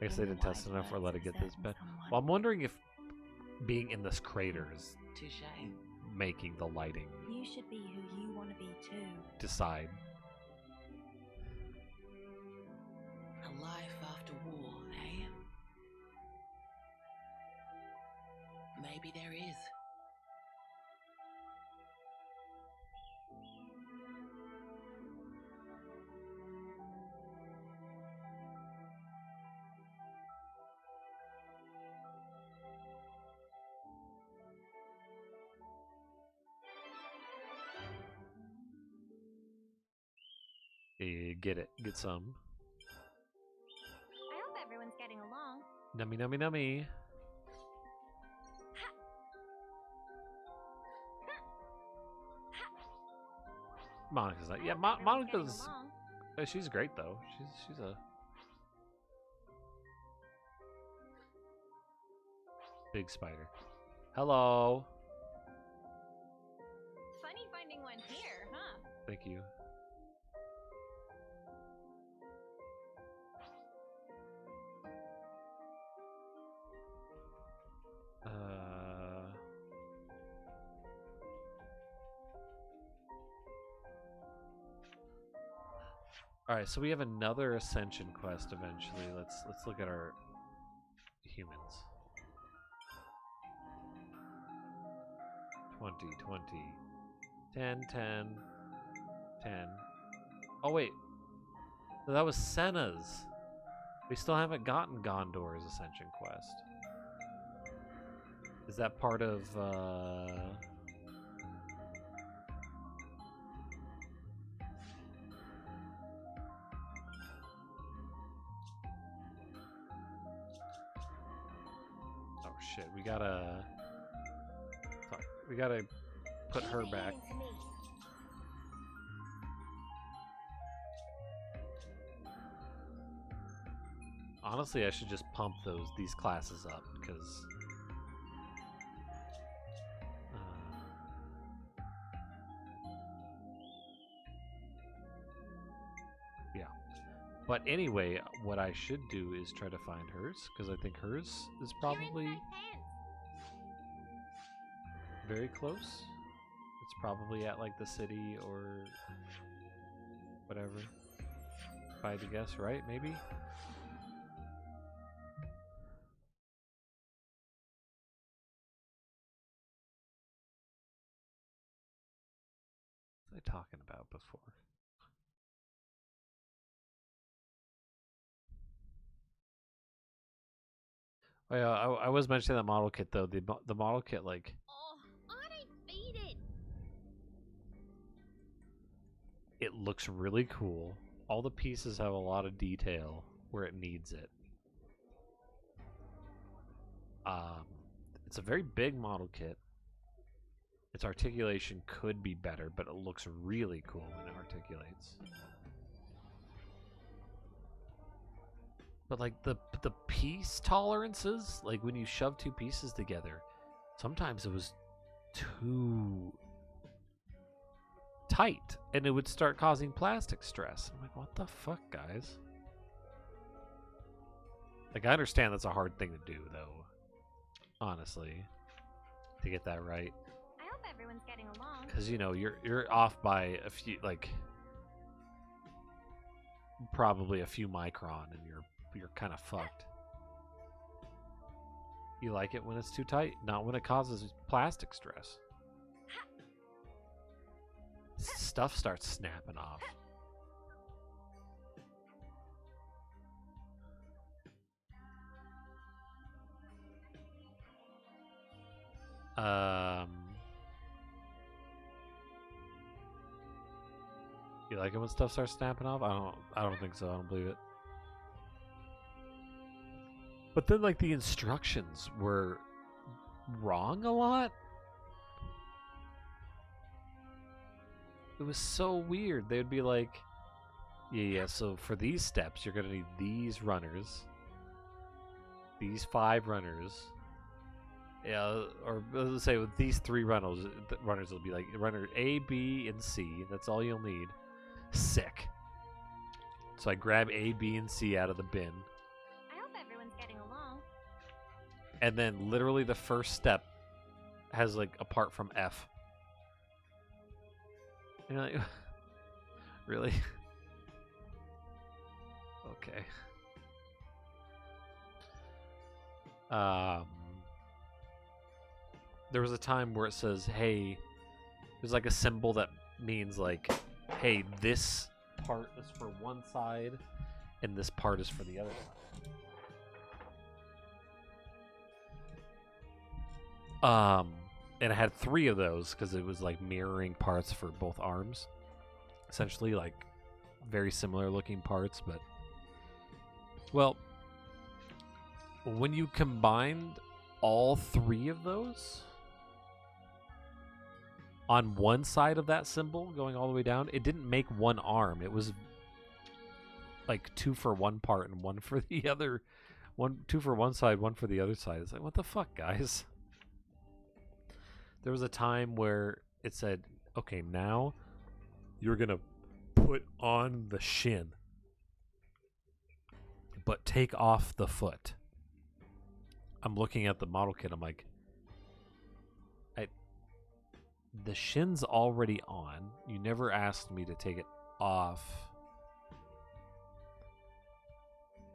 I guess In they the didn't test wise enough or words let it of get this certain bad. someone. Well, I'm wondering if being in this crater is Touche. making the lighting You should be who you want to be too. decide. A life after war, eh? Maybe there is. Get it. Get some. I hope everyone's getting along. Nummy, nummy, nummy. Monica's like, yeah, Monica's. She's great though. She's a big spider. Hello. Funny finding one here, huh? Thank you. All right, so we have another ascension quest eventually. Let's look at our humans. 20, 20, 10, 10, 10. Oh wait, that was Senna's. We still haven't gotten Gondor's ascension quest. Is that part of oh shit, we gotta put her back. Honestly, I should just pump these classes up because yeah. But anyway, what I should do is try to find hers because I think hers is probably very close. It's probably at like the city or whatever. If I had to guess, right? Maybe. What was I talking about before? Oh, yeah, I was mentioning that model kit though. The model kit, like, it looks really cool. All the pieces have a lot of detail where it needs it. It's a very big model kit. Its articulation could be better, but it looks really cool when it articulates. But like the piece tolerances, like when you shove two pieces together, sometimes it was too tight and it would start causing plastic stress. I'm like, what the fuck, guys? Like, I understand that's a hard thing to do though, honestly, to get that right. I hope everyone's getting along. Because you know you're off by a few, like probably a few micron, and you're kind of fucked. You like it when it's too tight, not when it causes plastic stress. Stuff starts snapping off. You like it when stuff starts snapping off? I don't think so. I don't believe it. But then, like, the instructions were wrong a lot. It was so weird. They'd be like, yeah, so for these steps, you're going to need these runners. These 5 runners. Yeah, or let's say with these 3 runners will be like runner A, B, and C. That's all you'll need. Sick. So I grab A, B, and C out of the bin. I hope everyone's getting along. And then literally the first step has like a part from F. And you're like, really? Okay. There was a time where it says, hey, there's like a symbol that means like, hey, this part is for one side and this part is for the other side. And I had 3 of those because it was like mirroring parts for both arms. Essentially, like very similar looking parts, but well, when you combined all three of those on one side of that symbol going all the way down, it didn't make one arm. It was like 2 for one part and 1 for the other. 2 for one side, 1 for the other side. It's like, what the fuck, guys? There was a time where it said, okay, now you're going to put on the shin, but take off the foot. I'm looking at the model kit. I'm like, the shin's already on. You never asked me to take it off.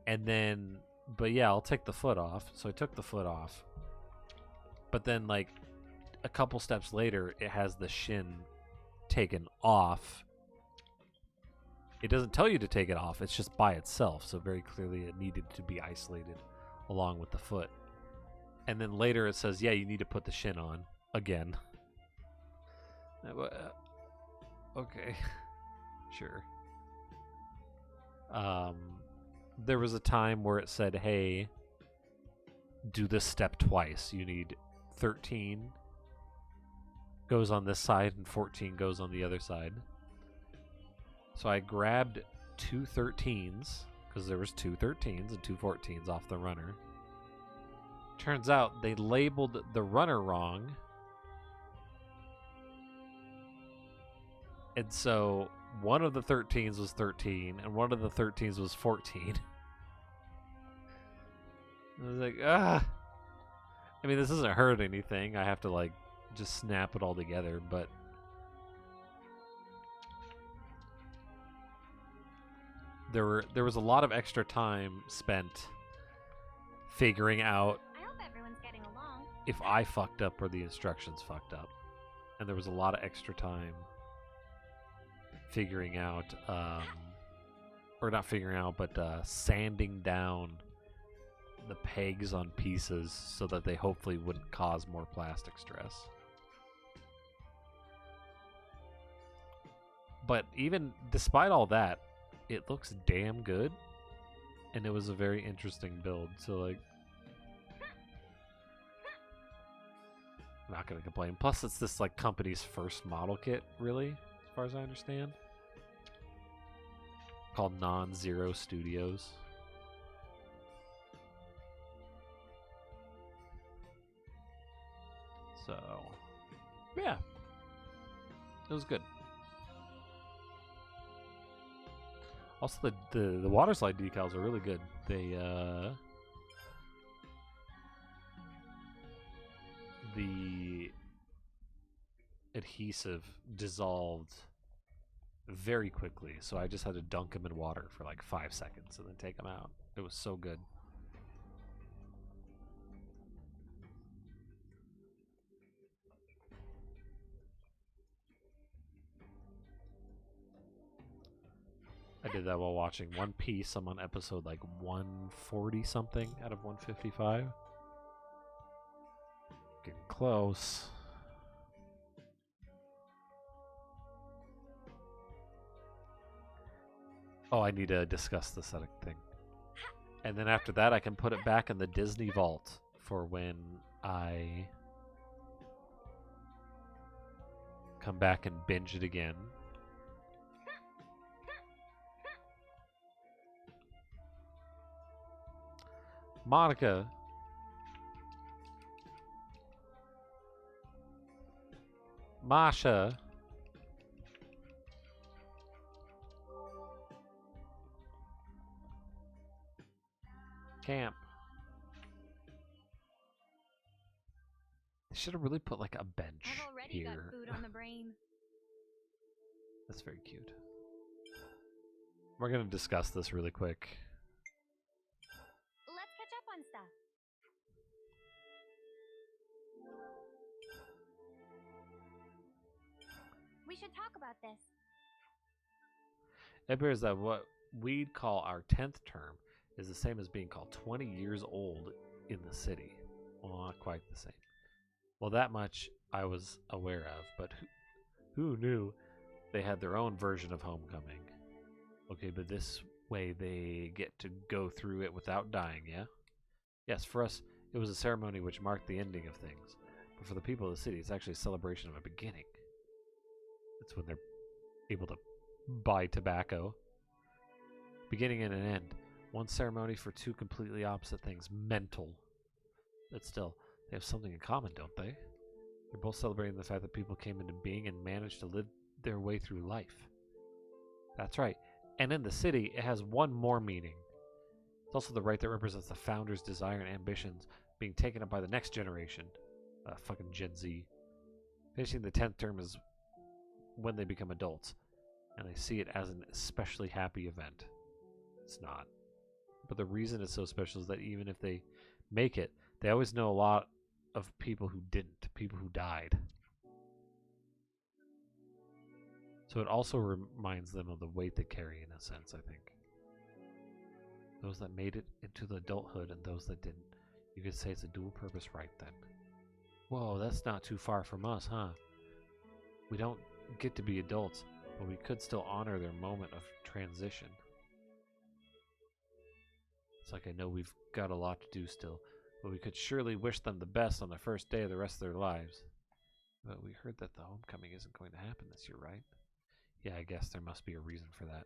And then, but yeah, I'll take the foot off. So I took the foot off. But then, like, a couple steps later, it has the shin taken off. It doesn't tell you to take it off. It's just by itself. So very clearly it needed to be isolated along with the foot. And then later it says, yeah, you need to put the shin on again. Okay. Sure. There was a time where it said, hey, do this step twice. You need 13 goes on this side and 14 goes on the other side. So I grabbed 2 13s, because there was 2 13s and 2 14s off the runner. Turns out they labeled the runner wrong. And so one of the 13s was 13 and one of the 13s was 14. I was like, ah. I mean, this doesn't hurt anything. I have to, like, just snap it all together, but there was a lot of extra time spent figuring out I hope everyone's getting along. if I fucked up or the instructions fucked up. And there was a lot of extra time figuring out, or not figuring out, but sanding down the pegs on pieces so that they hopefully wouldn't cause more plastic stress. But even despite all that, it looks damn good, and it was a very interesting build. So, like, I'm not gonna complain. Plus, it's this, like, company's first model kit, really, as far as I understand, called Non-Zero Studios. So, yeah, it was good. Also, the water slide decals are really good. They the adhesive dissolved very quickly, so I just had to dunk them in water for like 5 seconds and then take them out. It was so good. I did that while watching One Piece. I'm on episode like 140 something out of 155. Getting close. Oh, I need to discuss the setting thing. And then after that, I can put it back in the Disney vault for when I come back and binge it again. Monica. Masha. Camp. They should have really put like a bench I've already here. got food on the brain. That's very cute. We're going to discuss this really quick. Let's catch up on stuff. We should talk about this. It appears that what we'd call our 10th term is the same as being called 20 years old in the city. Well, not quite the same. Well, that much I was aware of, but who knew they had their own version of homecoming? Okay, but this way they get to go through it without dying, yeah? Yes, for us, it was a ceremony which marked the ending of things. But for the people of the city, it's actually a celebration of a beginning. It's when they're able to buy tobacco. Beginning and an end. One ceremony for two completely opposite things. Mental. But still, they have something in common, don't they? They're both celebrating the fact that people came into being and managed to live their way through life. That's right. And in the city, it has one more meaning. It's also the right that represents the founder's desire and ambitions being taken up by the next generation. Fucking Gen Z. Finishing the 10th term is when they become adults, and they see it as an especially happy event. It's not. But the reason it's so special is that even if they make it, they always know a lot of people who didn't, people who died. So it also reminds them of the weight they carry, in a sense, I think. Those that made it into the adulthood and those that didn't. You could say it's a dual-purpose right then. Whoa, that's not too far from us, huh? We don't get to be adults, but we could still honor their moment of transition. It's like I know we've got a lot to do still, but we could surely wish them the best on the first day of the rest of their lives. But we heard that the homecoming isn't going to happen this year, right? Yeah, I guess there must be a reason for that.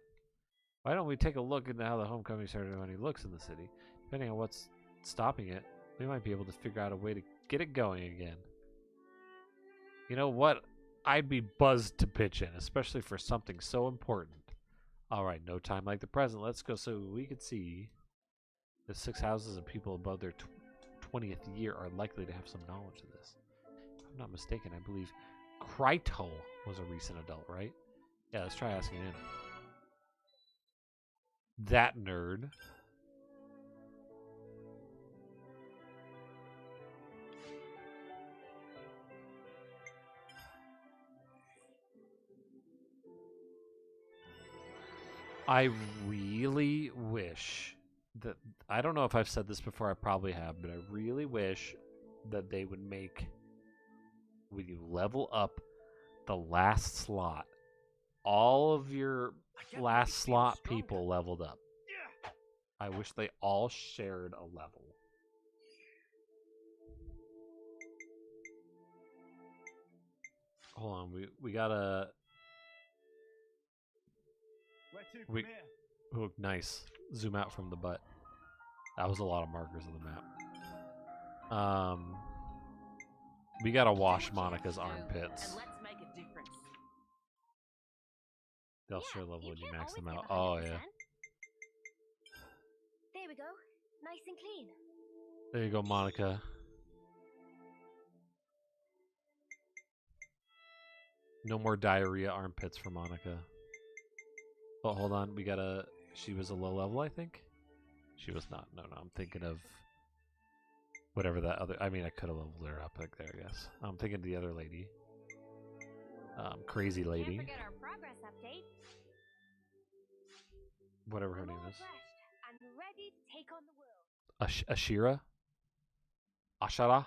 Why don't we take a look into how the homecoming ceremony looks in the city? Depending on what's stopping it, we might be able to figure out a way to get it going again. You know what? I'd be buzzed to pitch in, especially for something so important. Alright, no time like the present. Let's go so we can see the 6 houses and people above their 20th year are likely to have some knowledge of this. If I'm not mistaken, I believe Kryto was a recent adult, right? Yeah, let's try asking him. That nerd. I really wish that, I don't know if I've said this before, I probably have, but I really wish that they would make, when you level up the last slot, all of your last slot people leveled up. I wish they all shared a level. Hold on, we gotta... Oh, nice. Zoom out from the butt. That was a lot of markers of the map. We gotta wash Monica's armpits. And let's make a difference. They'll share level when you max them out. Oh, yeah. There we go. Nice and clean. There you go, Monica. No more diarrhea armpits for Monica. Oh, hold on. We gotta... She was a low level, I think? She was not. No, I'm thinking of... whatever that other... I mean, I could have leveled her up like there, I guess. I'm thinking of the other lady. Crazy lady. Can't forget our progress update. Whatever her name is. And ready to take on the world. Ashira? Ashara?